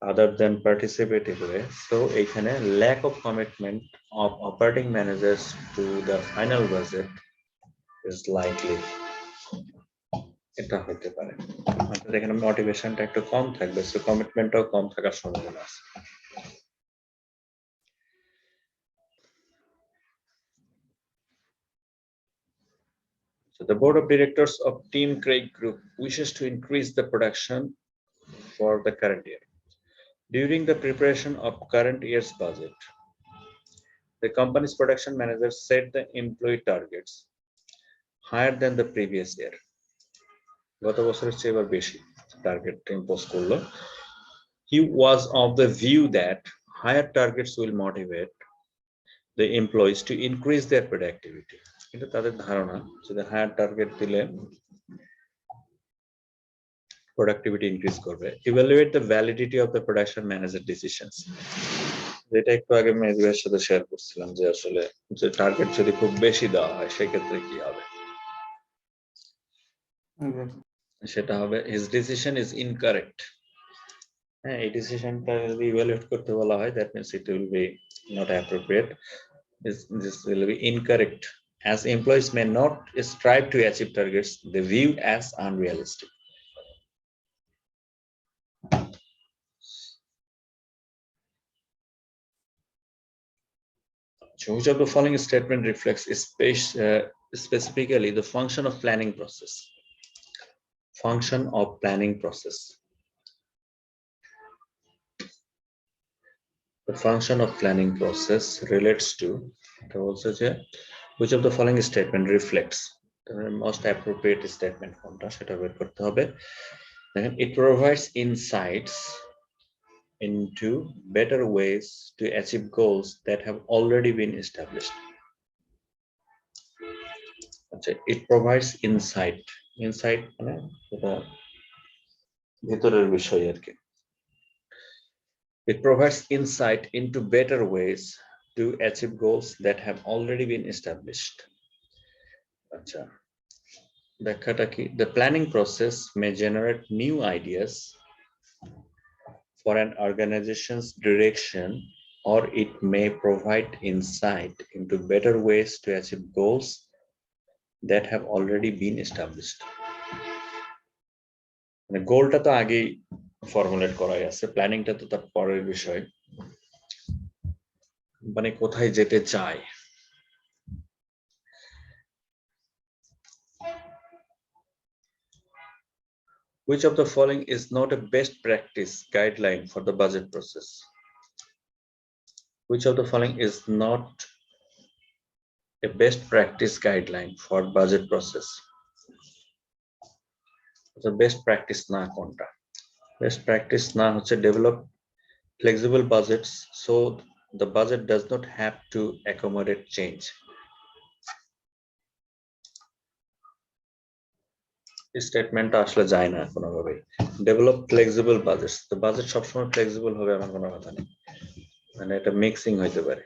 other than participative way, so এখানে lack of commitment of operating managers to the final budget is likely. এটা হতে পারে অর্থাৎ এখানে মোটিভেশনটা একটু কম থাকবে, সো কমিটমেন্টটাও কম থাকার সম্ভাবনা আছে। So the board of directors of Team Craig Group wishes to increase the production for the current year. During the preparation of current year's budget, the company's production manager set the employee targets higher than the previous year. গত বছরের চেয়ে এবার বেশি target impose করলো। He was of the view that higher targets will motivate the employees to increase their productivity. এটা তাদের ধারণা যে হায়ার টার্গেট দিলে প্রোডাক্টিভিটি ইনক্রিজ করবে। Evaluate the validity of the production manager decisions, যেটা একটু আগে মেজবের সাথে শেয়ার করছিলাম যে আসলে যে টার্গেট যদি খুব বেশি দেওয়া হয় সেক্ষেত্রে কি হবে, সেটা হবে হিজ ডিসিশন ইজ ইনকারেক্ট। হ্যাঁ, এই ডিসিশনটা যদি ইভ্যালুয়েট করতে বলা হয় that means it will be not appropriate, this will be incorrect as employees may not strive to achieve targets they view as unrealistic. So which of the following statement reflects specifically the function of planning process? Function of planning process. The function of planning process relates to also which of the following statement reflects the most appropriate statement কোনটা সেটা বের করতে হবে। It provides insights into better ways to achieve goals that have already been established. It provides insight মানে এটা ভিতরের বিষয় আর কি। It provides insight into better ways to achieve goals that have already been established. Acha. The planning process may generate new ideas for an organization's direction, or it may provide insight into better ways to achieve goals that have already been established. মানে গোলটা তো আগেই formulate করাই আছে, প্ল্যানিংটা তো তার পরের বিষয়, মানে কোথায় যেতে চায়। Which of the following is not a best practice guideline for the budget process? Which of the following is not a best practice guideline for budget process? The best practice na konta? Best practice na hoche develop flexible budgets so the budget does not have to accommodate change. Statement আসলে যায় না কোনোভাবে। Develop flexible budget, তো budget সবসময় flexible হবে এমন কোনো কথা নেই, মানে এটা মিক্সিং হইতে পারে,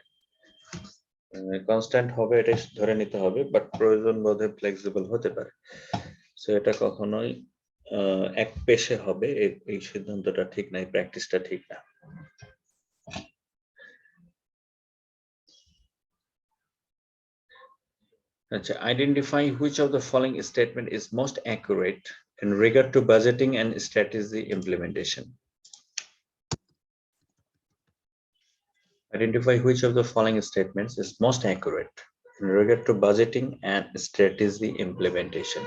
কনস্ট্যান্ট হবে এটা ধরে নিতে হবে, বাট প্রয়োজন বোধে ফ্লেক্সিবল হতে পারে। সো এটা কখনোই এক পেশে হবে এই সিদ্ধান্তটা ঠিক না, এই প্র্যাকটিসটা ঠিক না। Identify which of the following statement is most accurate in regard to budgeting and strategy implementation. Identify which of the following statements is most accurate in regard to budgeting and strategy implementation.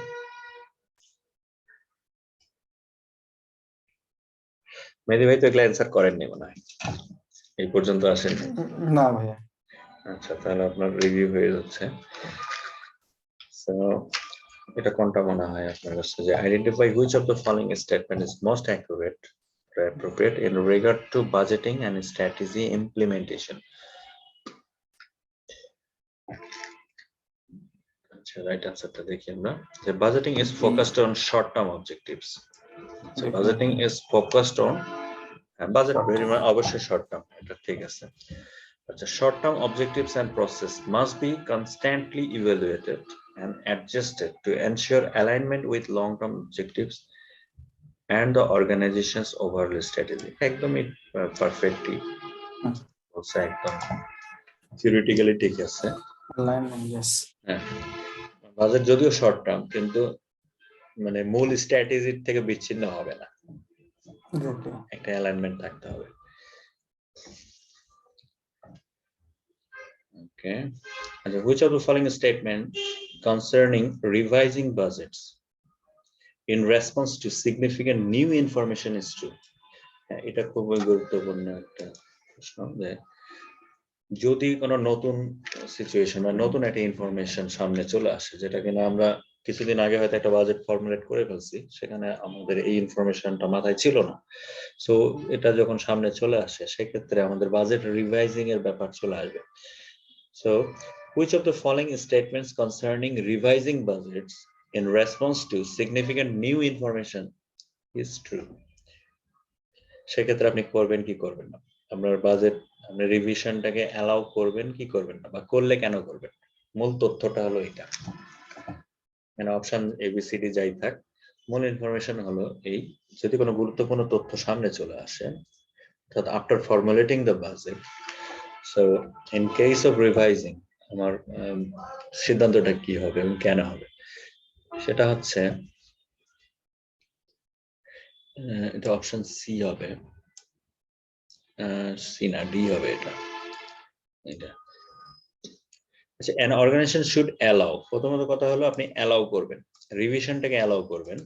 মেহেদী ভাই তো এগুলো answer করেননি মনে হয়, এই পর্যন্ত আসেন না ভাইয়া। আচ্ছা, তাহলে আপনার রিভিউ হয়ে যাচ্ছে। So এটা কোনটা মনে হয় আপনার কাছে যে identify which of the following statement is most accurate appropriate in regard to budgeting and strategy implementation? আচ্ছা, রাইট আনসারটা দেখি আমরা। যে budgeting is focused on short term objectives. So budgeting is focused on budget very much অবশ্যই short term, এটা ঠিক আছে। আচ্ছা, short term objectives and process must be constantly evaluated and adjusted to ensure alignment with long term objectives and the organization's overall strategy. একদমই perfectly বলছে, একদম theoretically ঠিক আছে। হ্যাঁ, বাজেট যদিও শর্ট টার্ম কিন্তু মানে মূল স্ট্র্যাটেজির থেকে বিচ্ছিন্ন হবে না, একটা অ্যালাইনমেন্ট থাকতে হবে। Okay. Which of the following statement concerning revising budgets in response to significant new information is true? এটা খুবই গুরুত্বপূর্ণ একটা প্রশ্ন, যে যদি কোনো নতুন সিচুয়েশন বা নতুন একটা ইনফরমেশন সামনে চলে আসে, যেটা কিনা আমরা কিছুদিন আগে হয়তো একটা বাজেট ফর্মুলেট করে ফেলছি, সেখানে আমাদের এই ইনফরমেশনটা মাথায় ছিল না। সো এটা যখন সামনে চলে আসে সেক্ষেত্রে আমাদের বাজেট রিভাইজিং এর ব্যাপার চলে আসবে। So, which of the following statements concerning revising budgets in response to significant new information is true. সেক্ষেত্রে আপনি করবেন কি করবেন না, আপনার বাজেট আপনি রিভিশনটাকে অ্যালাউ করবেন কি করবেন না, বা করলে কেন করবেন, মূল তথ্যটা হলো এটা। মানে অপশন এবিসিডি যাই থাক, মূল ইনফরমেশন হলো এই, যদি কোনো গুরুত্বপূর্ণ তথ্য সামনে চলে আসে, অর্থাৎ after formulating the budget, so in case of revising আমার সিদ্ধান্তটা কি হবে এবং কেন হবে, সেটা হচ্ছে এটা অপশন সি হবে, সি না ডি হবে এটা। আচ্ছা, an organization should allow, প্রথমত কথা হলো আপনি অ্যালাউ করবেন, রিভিশনটাকে অ্যালাউ করবেন।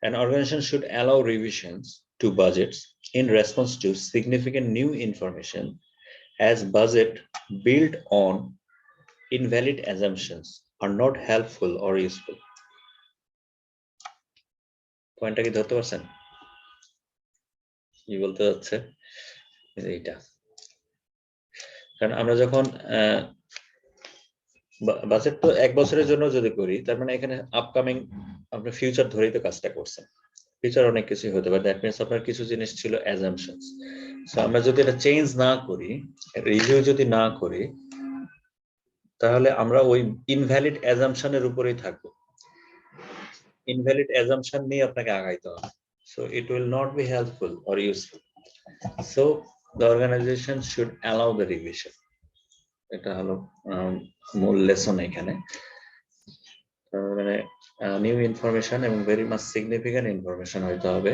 An organization should allow revisions to budgets in response to significant new information, as budget built on invalid assumptions are not helpful or useful. পয়েন্টটা কি ধরতে পারছেন? কি বলতে যাচ্ছে এইটা, কারণ আমরা যখন বাজেট তো 1 বছরের জন্য যদি করি, তার মানে এখানে আপকামিং আপনি ফিউচার ধরেই তো কাজটা করছেন। ফিউচার অনেক কিছুই হতে পারে, দ্যাট মিন্স আপনার কিছু জিনিস ছিল অ্যাজাম্পশনস। সো আমরা যদি এটা চেঞ্জ না করি, রিভিউ যদি না করি, তাহলে আমরা ওই ইনভ্যালিড অ্যাজাম্পশনের উপরেই থাকবো। ইনভ্যালিড অ্যাজাম্পশন নিয়ে আপনাকে আগাইতে হবে। So it will not be helpful or useful. So the organization should allow the revision. এটা হলো মূল লেসন এখানে। মানে নিউ ইনফরমেশন এবং ভেরি মাচ সিগনিফিক্যান্ট ইনফরমেশন হইতে হবে।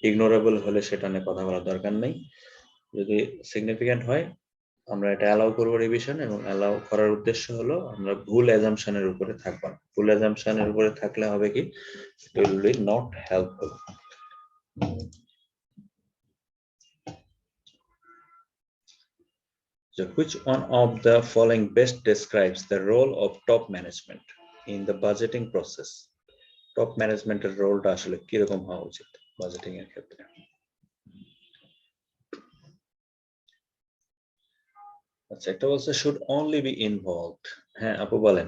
ইগনোরেবল হলে সেটা নিয়ে কথা বলার দরকার নেই। যদি সিগনিফিক্যান্ট হয়, আমরা এটা অ্যালাউ করবো রিভিশন, এবং অ্যালাউ করার উদ্দেশ্য হলো আমরা ভুল অ্যাজাম্পশনের উপরে থাকবো না। ভুল অ্যাজাম্পশনের উপরে থাকলে হবে কি, it will be not helpful. So which one of the following best describes the role of top management in the budgeting process? Top management এর রোলটা আসলে কি রকম হওয়া উচিত বাজেটিং এর ক্ষেত্রে? আচ্ছা, একটা বলছে should only be involved। হ্যাঁ আপু বলেন।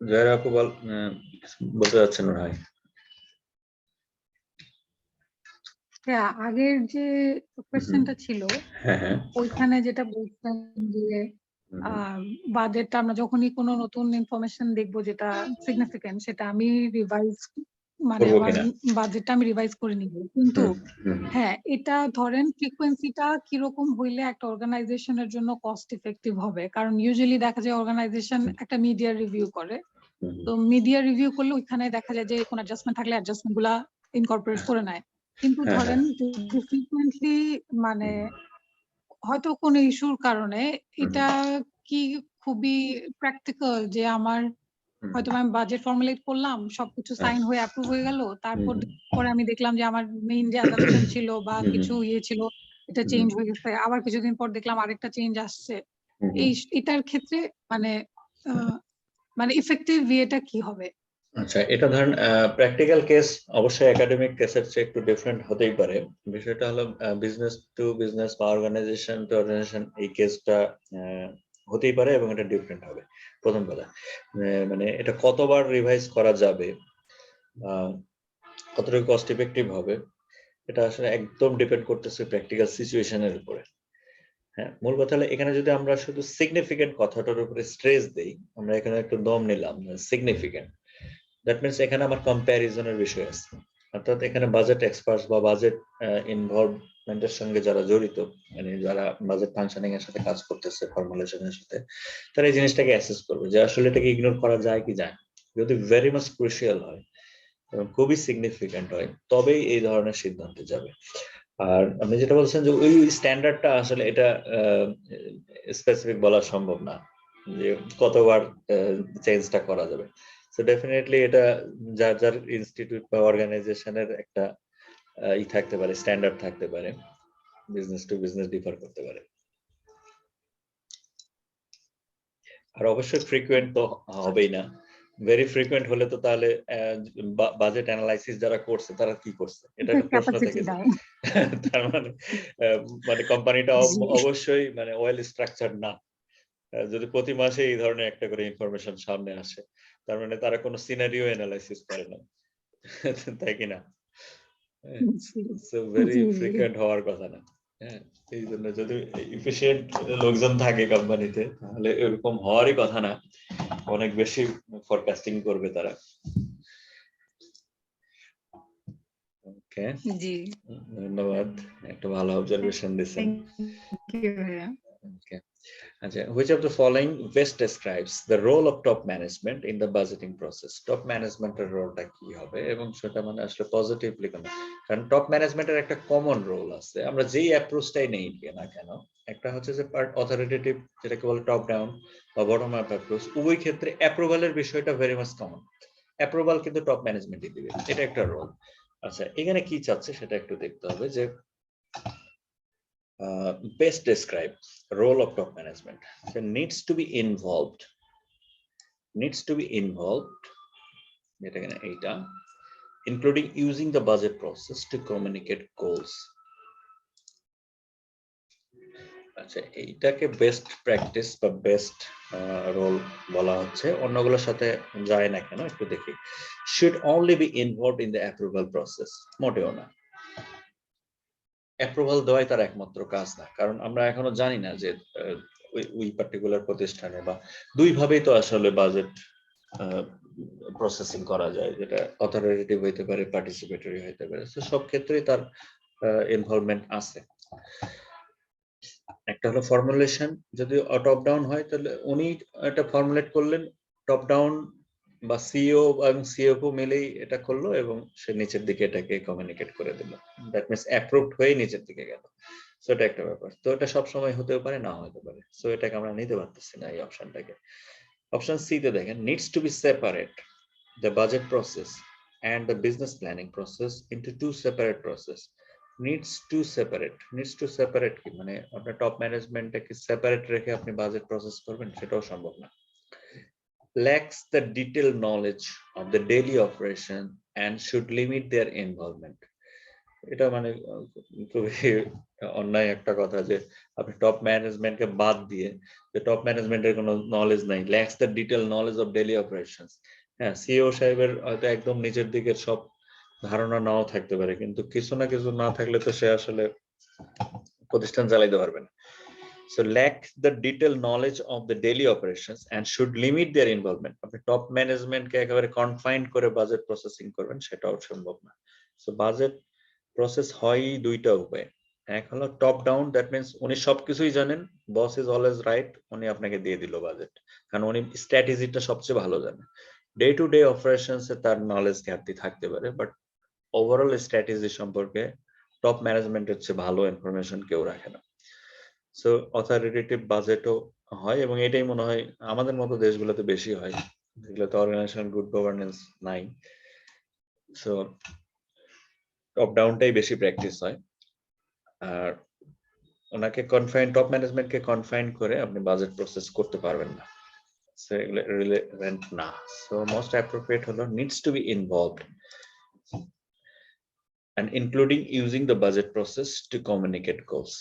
জয়ের আপু বলতে যাচ্ছেন ভাই? হ্যাঁ, আগের যে কোয়েশ্চেনটা ছিল হ্যাঁ হ্যাঁ, ওইখানে যেটা বলছেন যে বাজেটটা আমরা যখনই কোনো নতুন ইনফরমেশন দেখবো যেটা সিগনিফিকেন্ট, সেটা আমি রিভাইজ মানে করবো আমার কিনা? বাজেটটা আমি রিভাইজ করে নিব। কিন্তু হুম, হ্যাঁ, এটা ধরেন ফ্রিকোয়েন্সিটা কিরকম হইলে একটা অর্গানাইজেশনের জন্য কস্ট ইফেক্টিভ হবে, কারণ ইউজুয়ালি দেখা যায় অর্গানাইজেশন একটা মিডিয়া রিভিউ করে, হুম, তো মিডিয়া রিভিউ করলে ওইখানে দেখা যায় যে কোনো অ্যাডজাস্টমেন্ট থাকলে অ্যাডজাস্টমেন্ট গুলা ইনকর্পোরেট করে নেয়। কিন্তু হ্যাঁ, ধরেন যদি ফ্রিকুয়েন্টলি মানে হয়তো কোনো ইস্যুর কারণে এটা কি খুবই প্র্যাকটিক্যাল যে আমার হয়তো আমি বাজেট ফর্মুলেট করলাম, সবকিছু সাইন হয়ে অ্যাপ্রুভ হয়ে গেল, তারপর পরে আমি দেখলাম যে আমার মেইন যে অ্যাজাম্পশন ছিল বা কিছু ইয়ে ছিল এটা চেঞ্জ হয়ে গেছে, আবার কিছুদিন পর দেখলাম আরেকটা চেঞ্জ আসছে। এটার ক্ষেত্রে মানে মানে ইফেক্টিভ ওয়েটা কি হবে? আচ্ছা, এটা ধরেন প্র্যাকটিক্যাল কেস অবশ্যই একাডেমিক কেসের চেয়ে একটু ডিফারেন্ট হতেই পারে। বিষয়টা হলো বিজনেস টু বিজনেস বা অর্গানাইজেশন টু অর্গানাইজেশন, এই কেসটা হতেই পারে এবং এটা ডিফারেন্ট হবে। প্রথম কথা মানে এটা কতবার রিভাইজ করা যাবে, কতটুকু কস্ট ইফেক্টিভ হবে, এটা আসলে একদম ডিপেন্ড করতেছে প্র্যাকটিক্যাল সিচুয়েশনের উপরে। হ্যাঁ, মূল কথা হলো এখানে যদি আমরা শুধু সিগনিফিকেন্ট কথাটার উপরে স্ট্রেস দেই, আমরা এখানে একটু দম নিলাম সিগনিফিকেন্ট, দ্যাট মিনস এখানে আমার কম্প্যারিজনের বিষয় আছে। অর্থাৎ এখানে বাজেট এক্সপার্টস বা বাজেট ইনভলভমেন্টের সঙ্গে যারা জড়িত, মানে যারা বাজেট ফাংশনিং এর সাথে কাজ করতেছে, ফর্মুলেশনের সাথে, তারা এই জিনিসটাকে অ্যাসেস করবে যে আসলে এটাকে ইগনোর করা যায় কি যায়। যদি ভেরি মাচ ক্রুশিয়াল হয় এবং খুবই সিগনিফিকেন্ট হয়, তবেই এই ধরনের সিদ্ধান্তে যাবে। আর আপনি যেটা বলছেন যে ওই স্ট্যান্ডার্ডটা আসলে এটা স্পেসিফিক বলা সম্ভব না যে কতবার চেঞ্জটা করা যাবে। সো ডেফিনেটলি এটা যার যার ইনস্টিটিউট বা অর্গানাইজেশনের একটা ই থাকতে পারে, স্ট্যান্ডার্ড থাকতে পারে, বিজনেস টু বিজনেস ডিফার করতে পারে। আর অবশ্যই ফ্রিকুয়েন্ট তো হবেই না। ভেরি ফ্রিকুয়েন্ট হলে তো তাহলে বাজেট অ্যানালাইসিস যারা করছে তারা কি করছে, এটা একটা প্রশ্ন থেকে যায়। তার মানে কোম্পানিটা অবশ্যই মানে ওয়েল স্ট্রাকচার্ড না, যদি প্রতি মাসে এই ধরনের একটা করে ইনফরমেশন সামনে আসে, তার মানে তারা কোনো সিনারিও অ্যানালাইসিস করে না, তাই কিনা? ভেরি ফ্রিকুয়েন্ট হওয়ার কথা না। হ্যাঁ, এই জন্য যদি এফিশিয়েন্ট লোকজন থাকে কোম্পানিতে, তাহলে এরকম হওয়ারই কথা না, অনেক বেশি ফরকাস্টিং করবে তারা। ওকে, জি, ধন্যবাদ, একটা ভালো অবজারভেশন দিচ্ছেন। থ্যাংক ইউ ভাইয়া। Okay. Which of the following best describes the role of top management in the budgeting process? Top management এর রোলটা কি হবে, এবং সেটা মানে আসলে পজিটিভলি কেন? কারণ টপ ম্যানেজমেন্টের একটা কমন রোল আছে, আমরা যেই অ্যাপ্রোচটাই নেই না কেন, একটা হচ্ছে যে পার্ট অথরিটেটিভ, যেটাকে বলে টপ ডাউন বা বটম আপ অ্যাপ্রোচ, উভয় ক্ষেত্রে অ্যাপ্রুভালের বিষয়টা ভেরি মাচ কমন। অ্যাপ্রুভাল কিন্তু টপ ম্যানেজমেন্টই দিবে, এটা একটা রোল। আচ্ছা, এখানে কি চাচ্ছে সেটা একটু দেখতে হবে, যে best describe role of top management. So needs to be involved, including using the budget process to communicate goals. আচ্ছা, এইটাকে বেস্ট প্র্যাকটিস বা বেস্ট রোল বলা হচ্ছে, অন্যগুলোর সাথে যায় না কেন একটু দেখি। should only be involved in the approval process, মোটেও না। অ্যাপ্রুভাল দেওয়াই তার একমাত্র কাজ না, কারণ আমরা এখনো জানি না যে ওই পার্টিকুলার প্রতিষ্ঠানে বা দুইভাবেই তো আসলে বাজেট প্রসেসিং করা যায়, যেটা অথরিটেটিভ হইতে পারে, পার্টিসিপেটরি হইতে পারে, তো সব ক্ষেত্রেই তার ইনভলভমেন্ট আছে। একটা হলো ফর্মুলেশন, যদি টপ ডাউন হয় তাহলে উনি এটা ফর্মুলেট করলেন, টপ ডাউন বা সিইও এবং সিএফও মিলেই এটা করলো এবং সে নিচের দিকে এটাকে কমিউনিকেট করে দিল, দ্যাট মিনস অ্যাপ্রুভড হয়ে নিচের দিকে গেল। সো এটা একটা ব্যাপার, তো এটা সব সময় হতেও পারে, না হতে পারে, সো এটাকে আমরা নিতে পারতেছি না এই অপশনটাকে। অপশন সি তে দেখেন, needs to B separate the budget process and the business planning process into two separate process. Needs to separate কি মানে আপনার টপ ম্যানেজমেন্টটাকে সেপারেট রেখে আপনি বাজেট প্রসেস করবেন, সেটাও সম্ভব না। lacks the detailed knowledge of the daily operation and should limit their involvement. এটা মানে খুবই অন্যায় একটা কথা, যে আপনি টপ ম্যানেজমেন্টকে বাদ দিয়ে, যে টপ ম্যানেজমেন্টের কোনো নলেজ নাই, lacks the detailed knowledge of daily operations। হ্যাঁ, সিইও সাহেবের হয়তো একদম নিচের দিকের সব ধারণা নাও থাকতে পারে, কিন্তু কিছু না কিছু না থাকলে তো সে আসলে প্রতিষ্ঠান চালাইতে পারবে না। So lack the detailed knowledge of the daily operations and should limit their involvement. আপনি টপ ম্যানেজমেন্টকে একেবারে কনফাইন্ড করে বাজেট প্রসেসিং করবেন, সেটাও সম্ভব না। সো বাজেট প্রসেস হয় দুইটা উপায়, এক হলো টপ ডাউন, দ্যাট মিনস উনি সবকিছুই জানেন, বস ইজ অলওয়েজ রাইট, উনি আপনাকে দিয়ে দিল বাজেট, কারণ উনি স্ট্র্যাটেজিটা সবচেয়ে ভালো জানে। ডে টু ডে অপারেশনসে তার নলেজ ঘাটতি থাকতে পারে, বাট ওভারঅল স্ট্র্যাটেজি সম্পর্কে টপ ম্যানেজমেন্টের চেয়ে ভালো ইনফরমেশন কেউ রাখে না। সো অথরিটেটিভ বাজেটও হয়, এবং এটাই মনে হয় আমাদের মতো দেশগুলোতে বেশি হয়, যেগুলোতে অর্গানাইজেশনাল গুড গভর্নেন্স নাই। সো টপ ডাউনটাই বেশি প্র্যাকটিস হয়, আর ওনাকে কনফাইন, টপ ম্যানেজমেন্টকে কনফাইন করে আপনি বাজেট প্রসেস করতে পারবেন না, সো এগুলো রিলেভেন্ট না। সো মোস্ট অ্যাপ্রোপ্রিয়েট হলো needs to B involved and including using the budget process to communicate goals.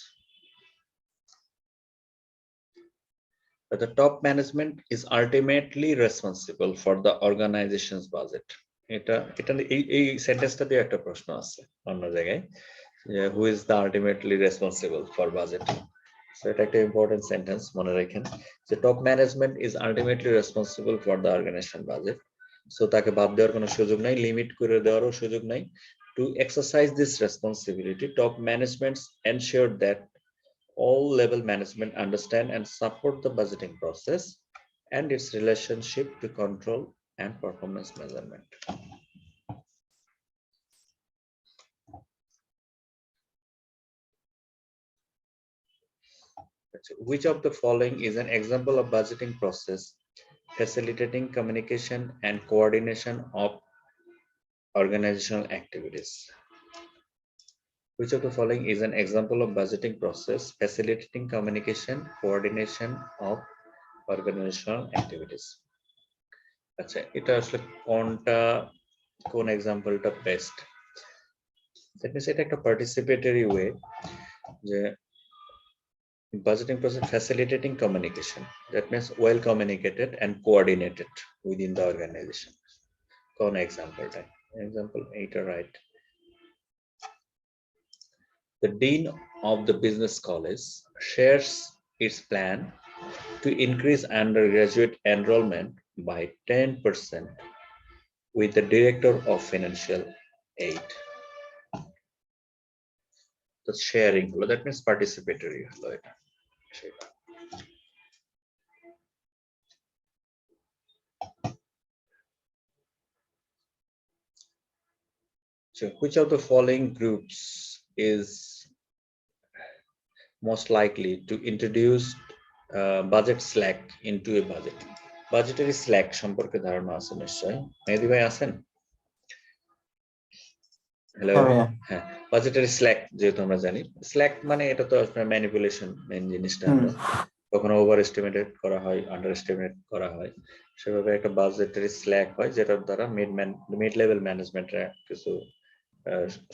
But the top management is ultimately responsible for the organization's budget. এটা এই সেন্টেন্সটা দিয়ে একটা প্রশ্ন আছে অন্য জায়গায়, who is the ultimately responsible for budget? So এটা একটা ইম্পর্টেন্ট সেন্টেন্স, মনে রাখেন যে top management is ultimately responsible for the organization budget. So তাকে বাদ দেওয়ার কোনো সুযোগ নাই, লিমিট করে দেওয়ারও সুযোগ নাই। To exercise this responsibility, top management ensure that all level management understand and support the budgeting process and its relationship to control and performance measurement. Which of the following is an example of budgeting process facilitating communication and coordination of organizational activities? Which of the following is an example of budgeting process facilitating communication, coordination of organizational activities? আচ্ছা, এটা আসলে কোন এক্সাম্পলটা best? That means এটা একটা participatory way, যে Budgeting process facilitating communication. That means well communicated and coordinated within the organization. কোন example type? Example 8 right. The dean of the business college shares its plan to increase undergraduate enrollment by 10% with the director of financial aid. The sharing, that means participatory. So which of the following groups is most likely to introduce budget slack into a budget? Budgetary slack সম্পর্কে ধারণা আছে নিশ্চয়ই। মেহেদী ভাই আছেন? Hello, হ্যাঁ, budgetary slack যেহেতু আমরা জানি, স্ল্যাক মানে এটা তো আপনার ম্যানিপুলেশন মেন জিনিসটা। কখনো ওভার এস্টিমেটেড করা হয়, আন্ডার এস্টিমেট করা হয়, সেভাবে একটা বাজেটারি স্ল্যাক হয় যেটার দ্বারা মিড লেভেল ম্যানেজমেন্টের কিছু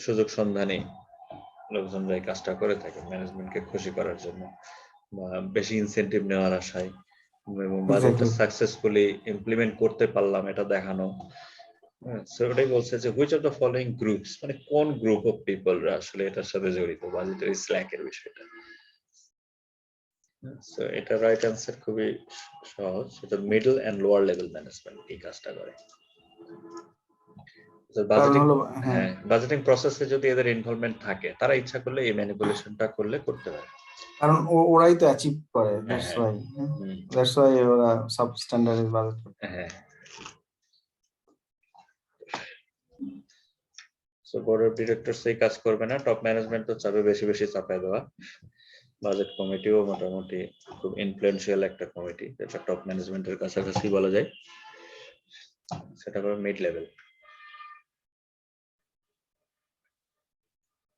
সুযোগ সন্ধানী লোকজনরা এই কাজটা করে থাকে ম্যানেজমেন্টকে খুশি করার জন্য বা বেশি ইনসেন্টিভ নেওয়ার আশায়, এবং বাজেটটা সাকসেসফুলি ইমপ্লিমেন্ট করতে পারলাম এটা দেখানো। সো এটাই বলছে যে which of the following groups, মানে কোন গ্রুপ অফ পিপলরা আসলে এটার সাথে জড়িত বাজেটারি স্ল্যাকের বিষয়টা। সো এটা রাইট অ্যান্সার খুবই সহজ, এটা middle and lower level management এই কাজটা করে। বাজেটিং প্রসেসে যদি এদের ইনভলভমেন্ট থাকে, তারা ইচ্ছা করলে এই ম্যানিপুলেশনটা করতে পারে, কারণ ওরাই তো অ্যাচিভ করে। দ্যাটস ওয়াই ওরা সাবস্ট্যান্ডার্ড বাজেট করে। হ্যাঁ। সো বোর্ড অফ ডিরেক্টরস এই কাজ করবে না, টপ ম্যানেজমেন্ট তো চাবে বেশি বেশি চাপায় দেওয়া। বাজেট কমিটিও মোটামুটি খুব ইনফ্লুয়েন্সিয়াল একটা কমিটি, যেটা টপ ম্যানেজমেন্টের কাছাকাছি বলা যায়, সেটা হবে mid level.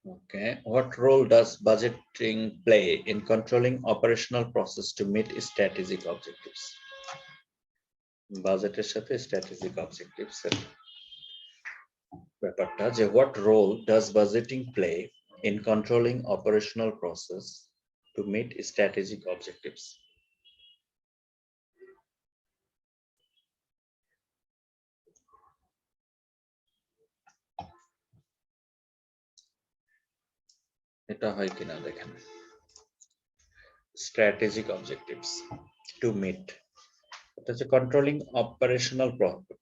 Okay, what role does budgeting play in controlling operational process to meet strategic objectives? Budgeter সাথে strategic objectives এর ব্যাপারটা, যে what role does budgeting play in controlling operational process to meet strategic objectives? এটা হয় কিনা দেখেন, strategic objectives to meet. Controlling operational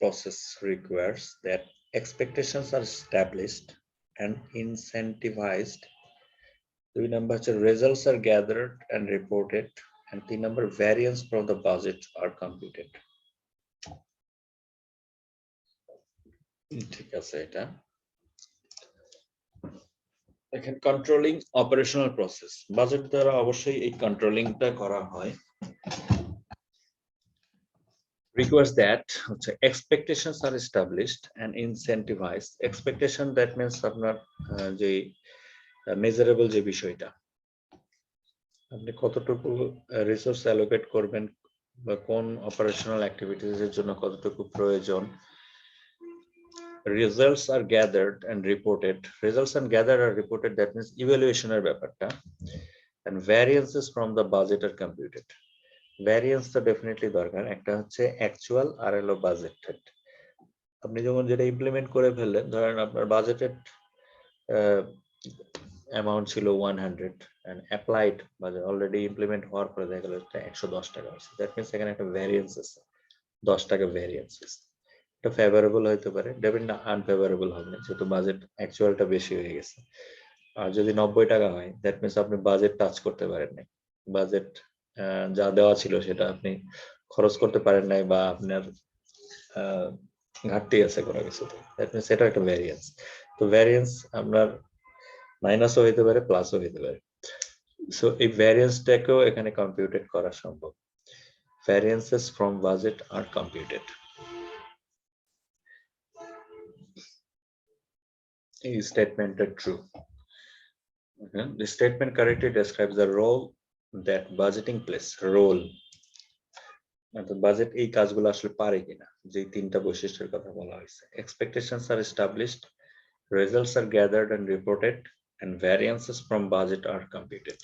process requires that expectations are established and incentivized. 2 number, results are gathered and reported, and 3 number, variance from the budget are computed. ঠিক আছে, এটা দেখেন controlling operational process, budget দ্বারা অবশ্যই এই কন্ট্রোলিংটা করা হয়। requires that expectations are established and incentivized. Expectation, that means আপনার যে মেজারেবল যে বিষয়টা, আপনি কতটুকু রিসোর্স অ্যালোকেট করবেন বা কোন অপারেশনাল অ্যাক্টিভিটিজ এর জন্য কতটুকু প্রয়োজন। results are gathered and reported. Results and gathered are reported, that means evaluationের ব্যাপারটা, and variances from the budget are computed. Variance তো ডেফিনেটলি দরকার, একটা হচ্ছে অ্যাকচুয়াল আর হলো বাজেটেড। আপনি যখন যেটা ইমপ্লিমেন্ট করে ফেললেন, ধরেন আপনার বাজেটেড অ্যামাউন্ট ছিল 100 and applied budget already implement হওয়ার পরে দেখা গেল 110 টাকা আছে। দ্যাট মিন্স এখানে একটা ভ্যারিয়েন্স আছে, 10 টাকা ভ্যারিয়েন্স আছে। এটা ফেভারেবল হতে পারে, ডেফিনেটলি আনফেভারেবল হবে না, যেহেতু বাজেট অ্যাকচুয়ালটা বেশি হয়ে গেছে। আর যদি 90 টাকা হয়, দ্যাট মিন্স আপনি বাজেট টাচ করতে পারেন নাই, বাজেট যা দেওয়া ছিল সেটা আপনি খরচ করতে পারেন নাই, বা আপনার ঘাটতি আছে কোনো কিছুতে, দ্যাট মিন্স এটা একটা ভ্যারিয়েন্স। তো ভ্যারিয়েন্স আপনার মাইনাসও হইতে পারে, প্লাসও হইতে পারে। সো এই ভ্যারিয়েন্সটাকেও এখানে কম্পিউটেড করা সম্ভব। ভ্যারিয়েন্সেস ফ্রম বাজেট আর কম্পিউটেড। এই স্টেটমেন্টটা true. The statement correctly describes the role that budgeting plays. Role, budget এই কাজগুলো আসলে পারে কিনা, যে তিনটা বৈশিষ্ট্যের কথা বলা হয়েছে। Expectations are established, results are gathered and reported, and variances from budget are computed.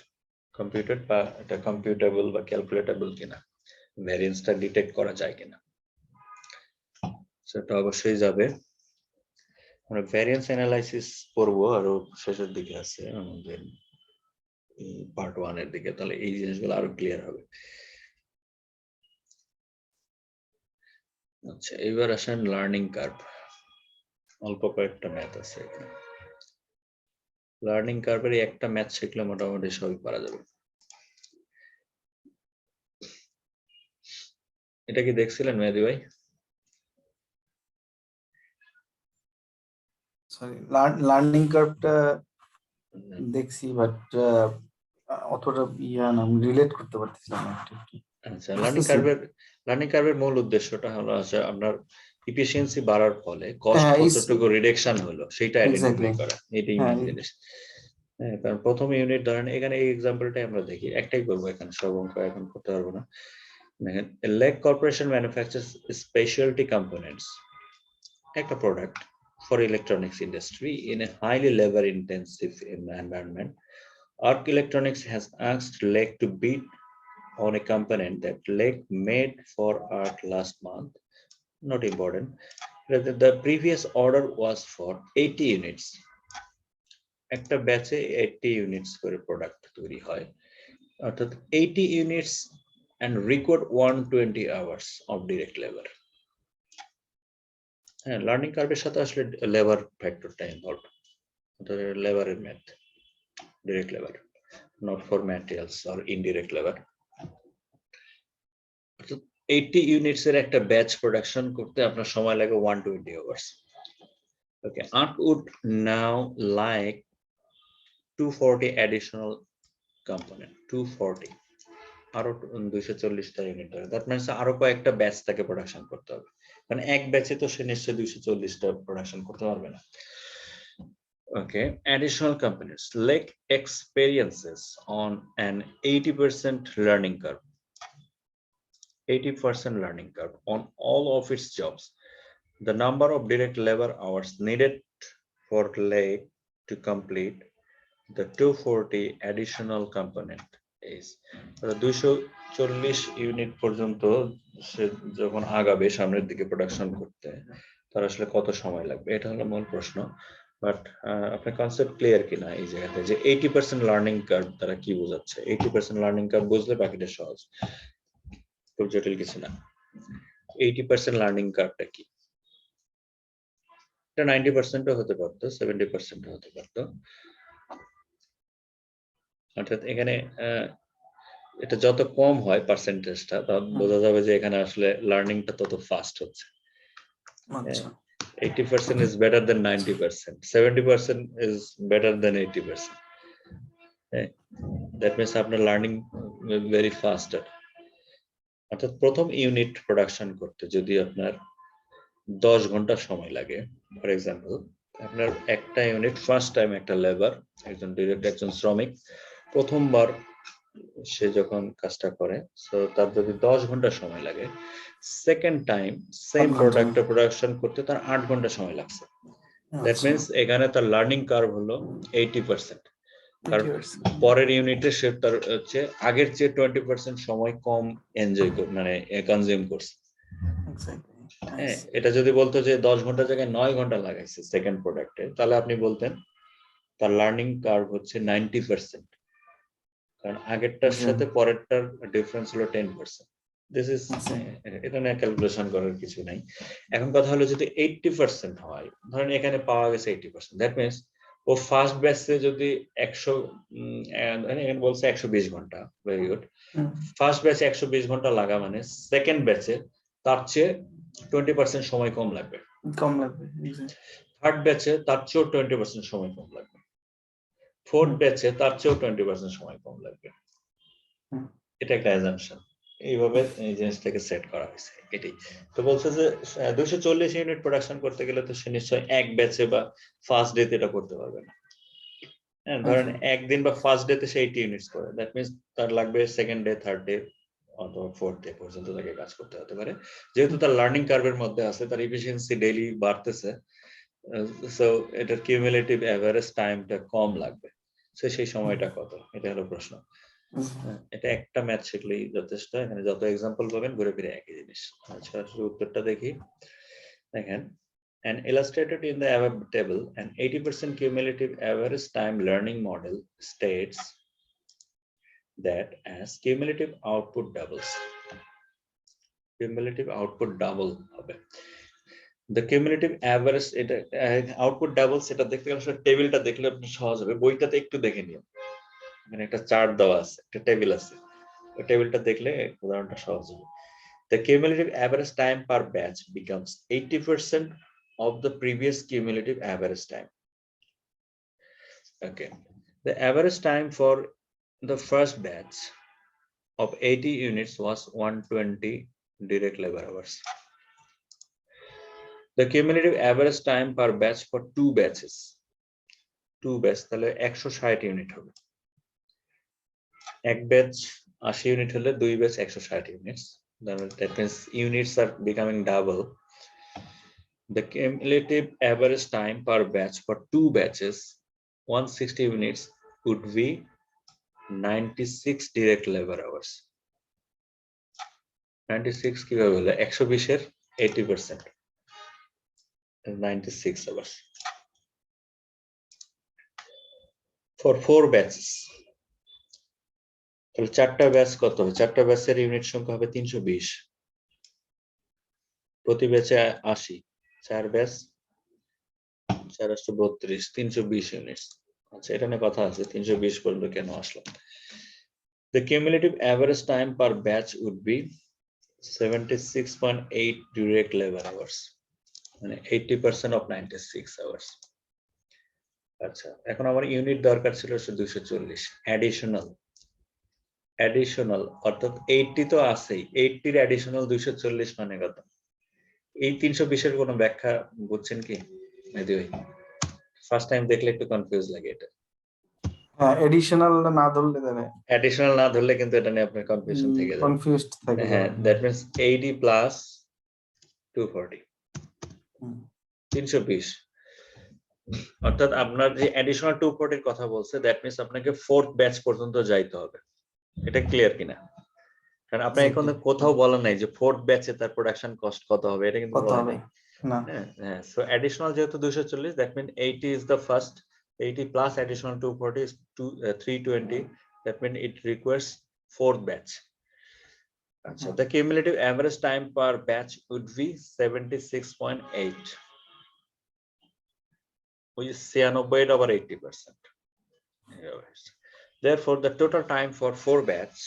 Computed বা এটা কম্পিউটেবল বা ক্যালকুলেটেবল কিনা, ভ্যারিয়েন্সটা ডিটেক্ট করা যায় কিনা, সেটা অবশ্যই যাবে। আমরা ভ্যারিয়েন্স অ্যানালাইসিস পড়বো আরো শেষের দিকে আছে আমাদের পার্ট 1 এর দিকে, তাহলে এই জিনিসগুলো আরো ক্লিয়ার হবে। আচ্ছা, এবার আসেন লার্নিং কার্ভ। অল্প কয়েকটা ম্যাথ আছে এখানে। লার্নিং কার্ভের একটা ম্যাথ শিখলে মোটামুটি সবই পারা যাবে। এটা কি দেখছিলেন মেহেদী ভাই? সরি, লার্নিং কার্ভটা দেখছি, বাট অতটা ইয়া না, আমি রিলেট করতে পারতেছিলাম না একটু। আচ্ছা, লার্নিং কার্ভের মূল উদ্দেশ্যটা হলো আছে আপনার ইফিসিয়েন্সি বাড়ার ফলে কস্ট হ্যাঁ, কতটুকু রিডাকশন হলো সেটা আইডেন্টিফাই Exactly. করা, এটাই হ্যাঁ, মেইন জিনিস। হ্যাঁ, কারণ প্রথম ইউনিট ধরেন এখানে এই এক্সাম্পলটাই আমরা দেখি, একটাই করবো এখানে, সব অঙ্ক এখন করতে পারবো না। দেখেন, লেক কর্পোরেশন ম্যানুফ্যাকচারস স্পেশালিটি কম্পোনেন্টস, একটা product for electronics industry in a highly labor intensive environment. Arc Electronics has asked Lake to bid on a component that Lake made for Arc last month. Not important. The previous order was for 80 units. একটা ব্যাচে 80 units করে product তৈরি হয়, অর্থাৎ 80 units and record 120 hours of direct labor. হ্যাঁ, learning কার্ভের সাথে আসলে লেবার ফ্যাক্টরটা ইনভলভ, লেবারের math, direct labour, not for materials or indirect labour. 80 units এর একটা ব্যাচ প্রোডাকশন করতে আপনার সময় লাগে 120 hours. Okay, Arc would now like 240 additional component, 240 আরো 240টা ইউনিট ধরে, দ্যাট মিন্স আরো কয়েকটা ব্যাচ তাকে প্রোডাকশন করতে হবে, কারণ এক ব্যাচে তো সে নিশ্চয়ই 240টা প্রোডাকশন করতে পারবে না। Okay, additional components. Lake experiences on an 80% learning curve. 80% learning curve on all of its jobs. The number of direct labor hours needed for Lake to complete the 240 additional component is 240 unit পর্যন্ত সে যখন আগাবে সামনের দিকে production করতে, তার আসলে কত সময় লাগবে, এটা হলো মূল প্রশ্ন। বাট আপনার কনসেপ্ট ক্লিয়ার কিনা এই জায়গাতে, যে 80% লার্নিং কার্ভ তারা কি বোঝাচ্ছে? 80% লার্নিং কার্ভ বুঝলে বাকিটা সহজ, খুব জটিল কিছু না। 80% লার্নিং কার্ভটা কি? এটা 90%ও হতে পারতো, 70%ও হতে পারতো। অর্থাৎ এখানে এটা যত কম হয় পার্সেন্টেজটা, তত বোঝা যাবে যে এখানে আসলে লার্নিংটা তত ফাস্ট হচ্ছে। আচ্ছা, 80% is better than 90%, 70% is better than 80%. That means আপনার লার্নিং ভেরি ফাস্টার। অর্থাৎ প্রথম ইউনিট প্রোডাকশন করতে যদি আপনার 10 ঘন্টা সময় লাগে, ফর এক্সাম্পল আপনার একটা ইউনিট ফার্স্ট টাইম একটা লেবার, একজন ডিরেক্ট একজন শ্রমিক প্রথমবার সে যখন কাজটা করে, সো তার যদি 10 ঘন্টা সময় লাগে, সেকেন্ড টাইম সেম প্রোডাক্টটা প্রোডাকশন করতে তার 8 ঘন্টা সময় লাগছে। দ্যাট মিন্স এখানে তার লার্নিং কার্ভ হলো 80%। কারণ পরের ইউনিটে সে তার হচ্ছে আগের চেয়ে 20% সময় কম এনজয় মানে কনজিউম করছে। হ্যাঁ, এটা যদি বলতো যে 10 ঘন্টা জায়গায় 9 ঘন্টা লাগাইছে সেকেন্ড প্রোডাক্টে, তাহলে আপনি বলতেন তার লার্নিং কার্ভ হচ্ছে 90%, কারণ আগেরটার সাথে পরেরটার ডিফারেন্স হলো 10%। দিস ইজ, এটা নিয়ে ক্যালকুলেশন করার কিছু নাই। এখন কথা হলো যদি 80% হয়, ধরেন এখানে পাওয়া গেছে 80%, দ্যাট মিন্স ও ফার্স্ট ব্যাচে যদি 100 এখানে বলছে 120 ঘন্টা, ভেরি গুড। ফার্স্ট ব্যাচে 120 ঘন্টা লাগা মানে সেকেন্ড ব্যাচে তার চেয়ে 20% সময় কম লাগবে। থার্ড ব্যাচে তার চেয়েও 20% সময় কম লাগবে। ফোর্থ ব্যাচে তার চেয়েও 20% সময় কম লাগবে। এটা একটা অ্যাজাম্পশন, এইভাবে এই জিনিসটাকে সেট করা হয়েছে। এটাই তো বলছে যে 240 ইউনিট প্রোডাকশন করতে গেলে তো সে নিশ্চয় এক ব্যাচে বা ফার্স্ট ডেতে এটা করতে পারবে না। হ্যাঁ, ধরেন একদিন বা ফার্স্ট ডেতে সে 80 ইউনিটস করে, দ্যাট মিন্স তার লাগবে সেকেন্ড ডে, থার্ড ডে অথবা ফোর্থ ডে পর্যন্ত তাকে কাজ করতে হতে পারে। যেহেতু তার লার্নিং কার্ভের মধ্যে আছে, তার এফিসিয়েন্সি ডেইলি বাড়তেছে, সো এটার কিউমুলেটিভ এভারেজ টাইমটা কম লাগবে। সেই সময়টা কত, এটা হলো প্রশ্ন। এটা একটা ম্যাথ শিখলেই যথেষ্ট, এখানে যত এক্সাম্পল পাবেন ঘুরে ফিরে একই জিনিস। আচ্ছা উত্তরটা দেখি, দেখেন and illustrated in the above table an 80% cumulative average time learning model states that as cumulative output doubles, cumulative output double হবে, the cumulative average এটা output doubles, এটা দেখতে গেলে আসলে টেবিলটা দেখলে আপনি সহজ হবে, বইটাতে একটু দেখে নিও, এখানে একটা চার্ট দেওয়া আছে, একটা টেবিল আছে, ওই টেবিলটা দেখলে উদাহরণটা সহজ হবে। The cumulative average time per batch becomes 80% of the previous cumulative average time. Okay, the average time for the first batch of 80 units was 120 direct labor hours. The cumulative average time per batch for two batches, তাহলে 160 unit হবে, এক batch 80 unit হলে দুই batch 160 units, that means units are becoming double. The cumulative average time per batch for two batches 160 units would be 96 direct labor hours. 96 কিভাবে হলো, 120 এর 80%, 96 hours for 4 batches. তাহলে চারটা ব্যাচ কত হবে, চারটা ব্যাচের ইউনিট সংখ্যা হবে 320, প্রতি ব্যাচে 80, 4 ব্যাচ 4 × 32, 320 ইউনিটস। আচ্ছা এটা নিয়ে কথা আছে, 320 পর্যন্ত কেন আসলো। The cumulative average time per batch would be 76.8 direct labor hours, মানে 80% of 96 hours. আচ্ছা এখন আমার ইউনিট দরকার ছিল 240, অ্যাডিশনাল অর্থাৎ 80 তো আছেই, 80 এর অ্যাডিশনাল 240 মানে কত, এই 320 এর কোনো ব্যাখ্যা বুঝছেন কি মেহেদী ভাই? ফার্স্ট টাইম দেখলে একটু কনফিউজ লাগে এটা। হ্যাঁ, এডিশনাল না ধরলে দেবে, অ্যাডিশনাল না ধরলে কিন্তু এটা নিয়ে আপনার কনফিউশন থেকে যাবে, কনফিউজড থাকে। হ্যাঁ, দ্যাট মিন্স 80 প্লাস 240 320, অর্থাৎ আপনার যে অ্যাডিশনাল 240 এর কথা বলছে, দ্যাট মিন্স আপনাকে ফোর্থ ব্যাচ পর্যন্ত যাইতে হবে। এটা ক্লিয়ার কিনা? কারণ আপনি এখন কোথাও বলেন নাই যে ফোর্থ ব্যাচে তার প্রোডাকশন কস্ট কত হবে, এটা কিন্তু বলা নাই না। হ্যাঁ, সো অ্যাডিশনাল যেহেতু 240, that mean 80 is the first, 80 plus additional 240 is 320, that means it requires fourth batch. আচ্ছা, the cumulative average time per batch would be 76.8, which is 96/80%. Therefore the total time for 4 batch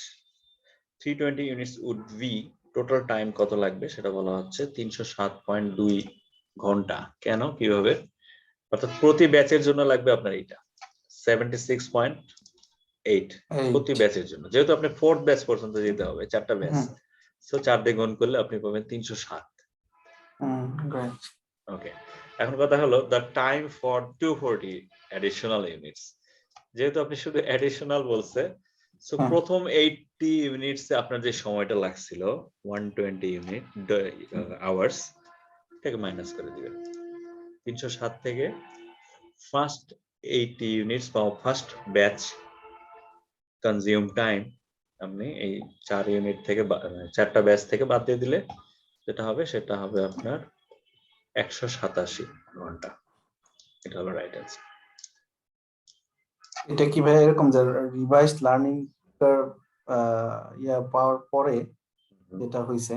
320 units would be, total time কত লাগবে সেটা বলা হচ্ছে 307.2 ঘন্টা। কেন, কিভাবে? অর্থাৎ প্রতি ব্যাচের জন্য লাগবে আপনার এটা 76.8 প্রতি ব্যাচের জন্য, যেহেতু আপনি ফোর্থ ব্যাচ পর্যন্ত যেতে হবে, চারটা ব্যাচ, সো 4 দিয়ে গুণ করলে আপনি পাবেন 307। ওকে, এখন কথা হলো the time for 240 additional units, যেহেতু আপনি শুধু অ্যাডিশনাল বলছে, সো প্রথম 80 ইউনিটসে আপনার যে সময়টা লাগছিল 120 ইউনিট আওয়ার্স, থেকে মাইনাস করে দিবেন 307 থেকে ফার্স্ট 80 ইউনিটস বা ফার্স্ট ব্যাচ কনজিউম টাইম আপনি এই 4 ইউনিট থেকে চারটা ব্যাচ থেকে বাদ দিয়ে দিলে যেটা হবে সেটা হবে আপনার 187 ঘন্টা। এটা হলো রাইট অ্যান্সার। এটা কি ভাই এরকম যে রিভাইসড লার্নিং কার্ভ পাওয়ার পরে যেটা হইছে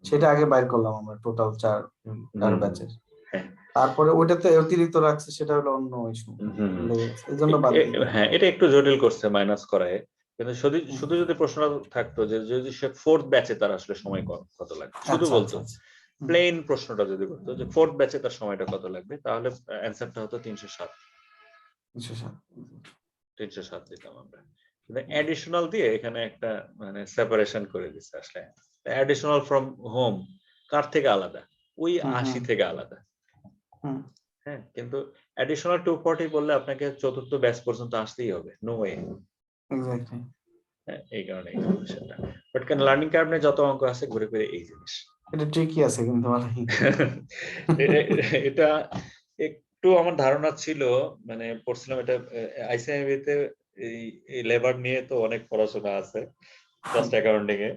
সেটা আগে বাইর করলাম আমরা টোটাল 4 ব্যাচের, তারপরে ওইটাতে অতিরিক্ত রাখছে সেটা হলো অন্য ইস্যু, এইজন্য বাদ দিই। হ্যাঁ, এটা একটু জটিল করছে মাইনাস করায়, কিন্তু শুধু যদি প্রশ্ন থাকতো যে যদি সে ফোর্থ ব্যাচে তার আসলে সময় কত লাগবে, শুধু বলতো প্লেন প্রশ্নটা যদি করতো যে ফোর্থ ব্যাচে তার সময়টা কত লাগবে, তাহলে অ্যানসারটা হতো 307 দিতাম আমরা। কিন্তু অ্যাডিশনাল দিয়ে এখানে একটা মানে সেপারেশন করে দিচ্ছে, আসলে অ্যাডিশনাল ফ্রম হোম কার থেকে আলাদা, ওই 80 থেকে আলাদা। হ্যাঁ, কিন্তু অ্যাডিশনাল 240 বললে আপনাকে চতুর্থ ব্যাচ পর্যন্ত আসতেই হবে, নো ওয়ে। এক্স্যাক্টলি, হ্যাঁ, এই কারণে সেটা। বাট কেন লার্নিং কার্ভ নিয়ে যত অঙ্ক আছে ঘুরে ফিরে এই জিনিস, এটা ট্রিকি আছে কিন্তু এটা একটু আমার ধারণা ছিল, মানে পড়ছিলাম এটা আইসিআইবি তে এই লেবার নিয়ে তো অনেক পড়াশোনা আছে কস্ট অ্যাকাউন্টিং এ,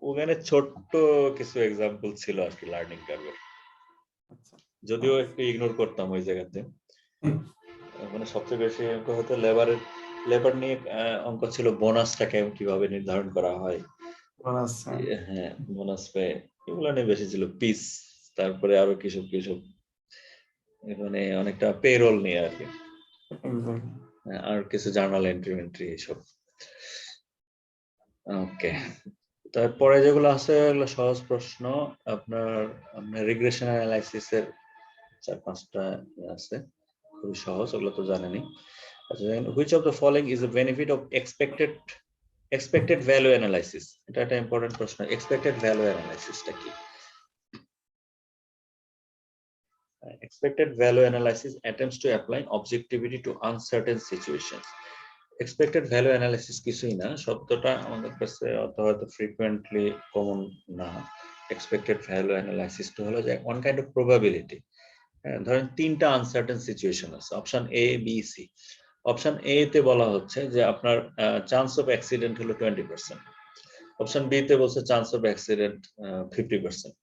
ওখানে ছোট্ট কিছু এক্সাম্পল ছিল আর কি লার্নিং কার্ভের, যদিও একটু ইগনোর করতাম ওই জায়গাতে। মানে সবচেয়ে বেশি অঙ্ক হতো লেবার নিয়ে অঙ্ক ছিল বোনাসটাকে কিভাবে নির্ধারণ করা হয়, হ্যাঁ বোনাস পে, এগুলো নিয়ে বেশি ছিল। পিস, তারপরে আরো কিসব মানে অনেকটা পেরোল নিয়ে আর কি, আর কিছু জার্নাল এন্ট্রি এইসব। ওকে, তারপরে যেগুলো আছে এগুলো সহজ প্রশ্ন। আপনার রিগ্রেশন অ্যানালাইসিস এর 4-5টা আছে, খুবই সহজ, ওগুলো তো জানেনই। আচ্ছা, which of the following is the benefit of expected value analysis? এটা একটা ইম্পর্টেন্ট প্রশ্ন। এক্সপেক্টেড ভ্যালু অ্যানালাইসিসটা কি? Expected value analysis attempts to apply objectivity to uncertain situations. Expected value analysis কিছুই না, শব্দটা আমাদের কাছে অত হয়তো ফ্রিকোয়েন্টলি কমন না। Expected value analysis তো হলো যে one kind of probability। ধরেন 3টা আনসার্টেন সিচুয়েশন আছে, option A, B, C. Option A তে বলা হচ্ছে যে আপনার চান্স অফ অ্যাক্সিডেন্ট হলো 20%, অপশন বি তে বলছে chance of accident 50%,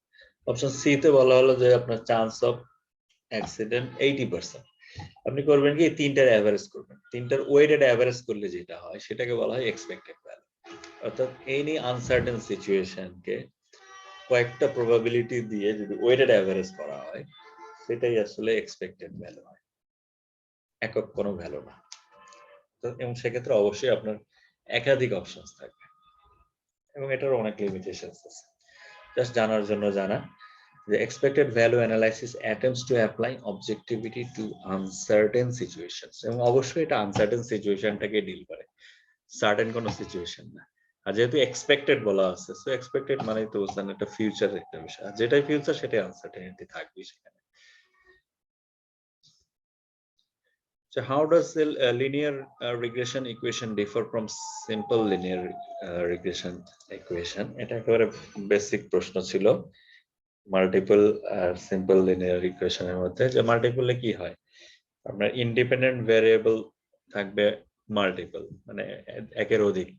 option C তে বলা হলো যে আপনার চান্স অফ অ্যাক্সিডেন্ট 80%। আপনি করবেন কি, তিনটার অ্যাভারেজ করবেন, তিনটার ওয়েটেড অ্যাভারেজ করলে যেটা হয় সেটাকে বলা হয় এক্সপেক্টেড ভ্যালু। অর্থাৎ এনি আনসার্টেন সিচুয়েশনকে কয়েকটা প্রবাবিলিটি দিয়ে যদি ওয়েটেড অ্যাভারেজ করা হয় সেটাই আসলে এক্সপেক্টেড ভ্যালু হয়, একক কোনো ভ্যালু না। তো এবং সেক্ষেত্রে অবশ্যই আপনার একাধিক অপশনস থাকবে এবং এটার অনেক লিমিটেশনস আছে। জাস্ট জানার জন্য জানা যে expected value analysis attempts to apply objectivity to uncertain situations, এবং অবশ্যই এটা আনসার্টেন সিচুয়েশনটাকে ডিল করে, সার্টেন কোনো সিচুয়েশন না। আর যেহেতু এক্সপেক্টেড বলা আছে, সো এক্সপেক্টেড মানে তো বুঝছেন একটা ফিউচার একটা বিষয়, আর যেটাই ফিউচার সেটাই আনসার্টেনিটি থাকবে সেখানে। So how does the linear regression equation differ from simple linear regression equation? এটা একেবারে বেসিক প্রশ্ন ছিল। মাল্টিপল আর সিম্পল লিনিয়ার ইকুয়েশনের মধ্যে, যে মাল্টিপলে কি হয়, আপনার ইন্ডিপেন্ডেন্ট ভ্যারিয়েবল থাকবে মাল্টিপল, মানে একের অধিক।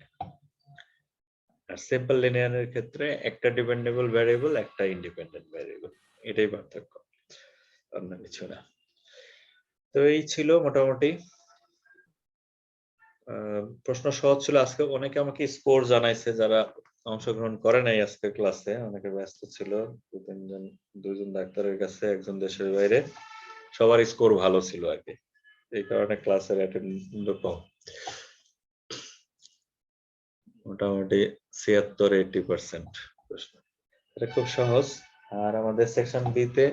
আর সিম্পল লিনিয়ারের ক্ষেত্রে একটা ডিপেন্ডেবল ভ্যারিয়েবল, একটা ইন্ডিপেন্ডেন্ট ভ্যারিয়েবল, এটাই পার্থক্য, অন্য কিছু না। তো এই ছিল মোটামুটি প্রশ্ন সহজ ছিল আজকে। অনেকে আমাকে স্কোর জানাইছে যারা অংশগ্রহণ করে নাই আজকের ক্লাসে, অনেকে ব্যস্ত ছিল, দুজন ডাক্তারের কাছে, একজন দেশের বাইরে, সবার স্কোর ভালো ছিল আর কি, এই কারণে ক্লাসের অ্যাটেন্ডেন্স কম, মোটামুটি 76-80% প্রশ্ন। এটা খুব সহজ। আর আমাদের সেকশন বি তে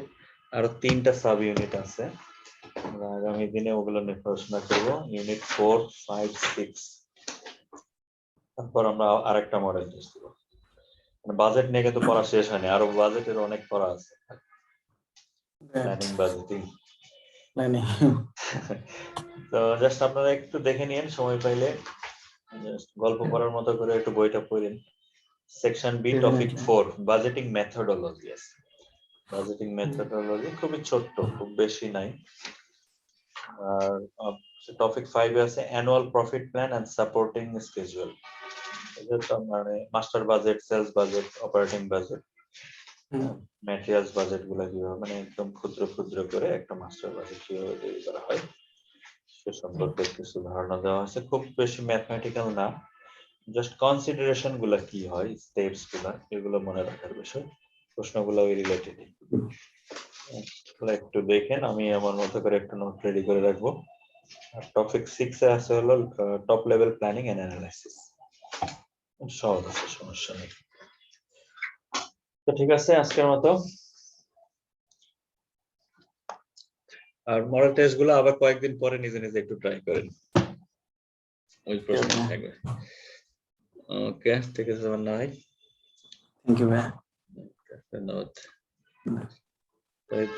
আরো 3টা সাব ইউনিট আছে, আমরা আগামী দিনে ওগুলো নিয়ে পড়াশোনা করবো, ইউনিট 4, 5, 6। তারপর আমরা আরেকটা মডেল টেস্ট দেবো। বাজেট নিয়ে কিন্তু পড়া শেষ হয়নি, আরো বাজেটের অনেক পড়া আছে, প্ল্যানিং, বাজেটিং। তো জাস্ট আপনারা একটু দেখে নিন সময় পাইলে, গল্প পড়ার মতো করে একটু বইটা পড়েন। Section B, topic 4, budgeting methodology আছে। বাজেটিং মেথডোলজি খুবই ছোট্ট, খুব বেশি নাই। আর টপিক 5 এ আছে annual profit plan and supporting schedule. এটা তো মানে master budget, sales budget, operating budget, materials budget গুলো কিভাবে, মানে একদম ক্ষুদ্র ক্ষুদ্র করে একটা মাস্টার বাজেট কিভাবে তৈরি করা হয় সে সম্পর্কে কিছু ধারণা দেওয়া আছে। খুব বেশি ম্যাথমেটিক্যাল না, জাস্ট কনসিডারেশন গুলা কি হয়, স্টেপস গুলা, এগুলো মনে রাখার বিষয়, প্রশ্নগুলো রিলেটেড। একটু দেখেন, আমি আমার মতো করে একটা নোট রেডি করে রাখবো। আর টপিক 6 এ আছে হলো top level planning and analysis, সহজ আছে, সমস্যা নেই। তো ঠিক আছে আজকের মতো। আর মডেল টেস্ট গুলো আবার কয়েকদিন পরে নিজে নিজে একটু ট্রাই করেন, ওই প্রশ্ন থাকবে। ওকে, ঠিক আছে মান্না ভাই, থ্যাংক ইউ ভাই। ধন্যবাদ।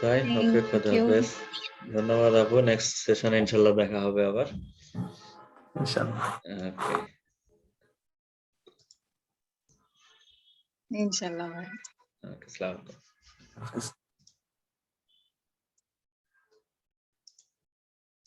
তাই ওকে, খোদা হাফেজ। ধন্যবাদ আপু, নেক্সট সেশনে ইনশাআল্লাহ দেখা হবে আবার ইনশাআল্লাহ। ওকে, ইনশাআল্লাহ ভাই। আসসালামু আলাইকুম।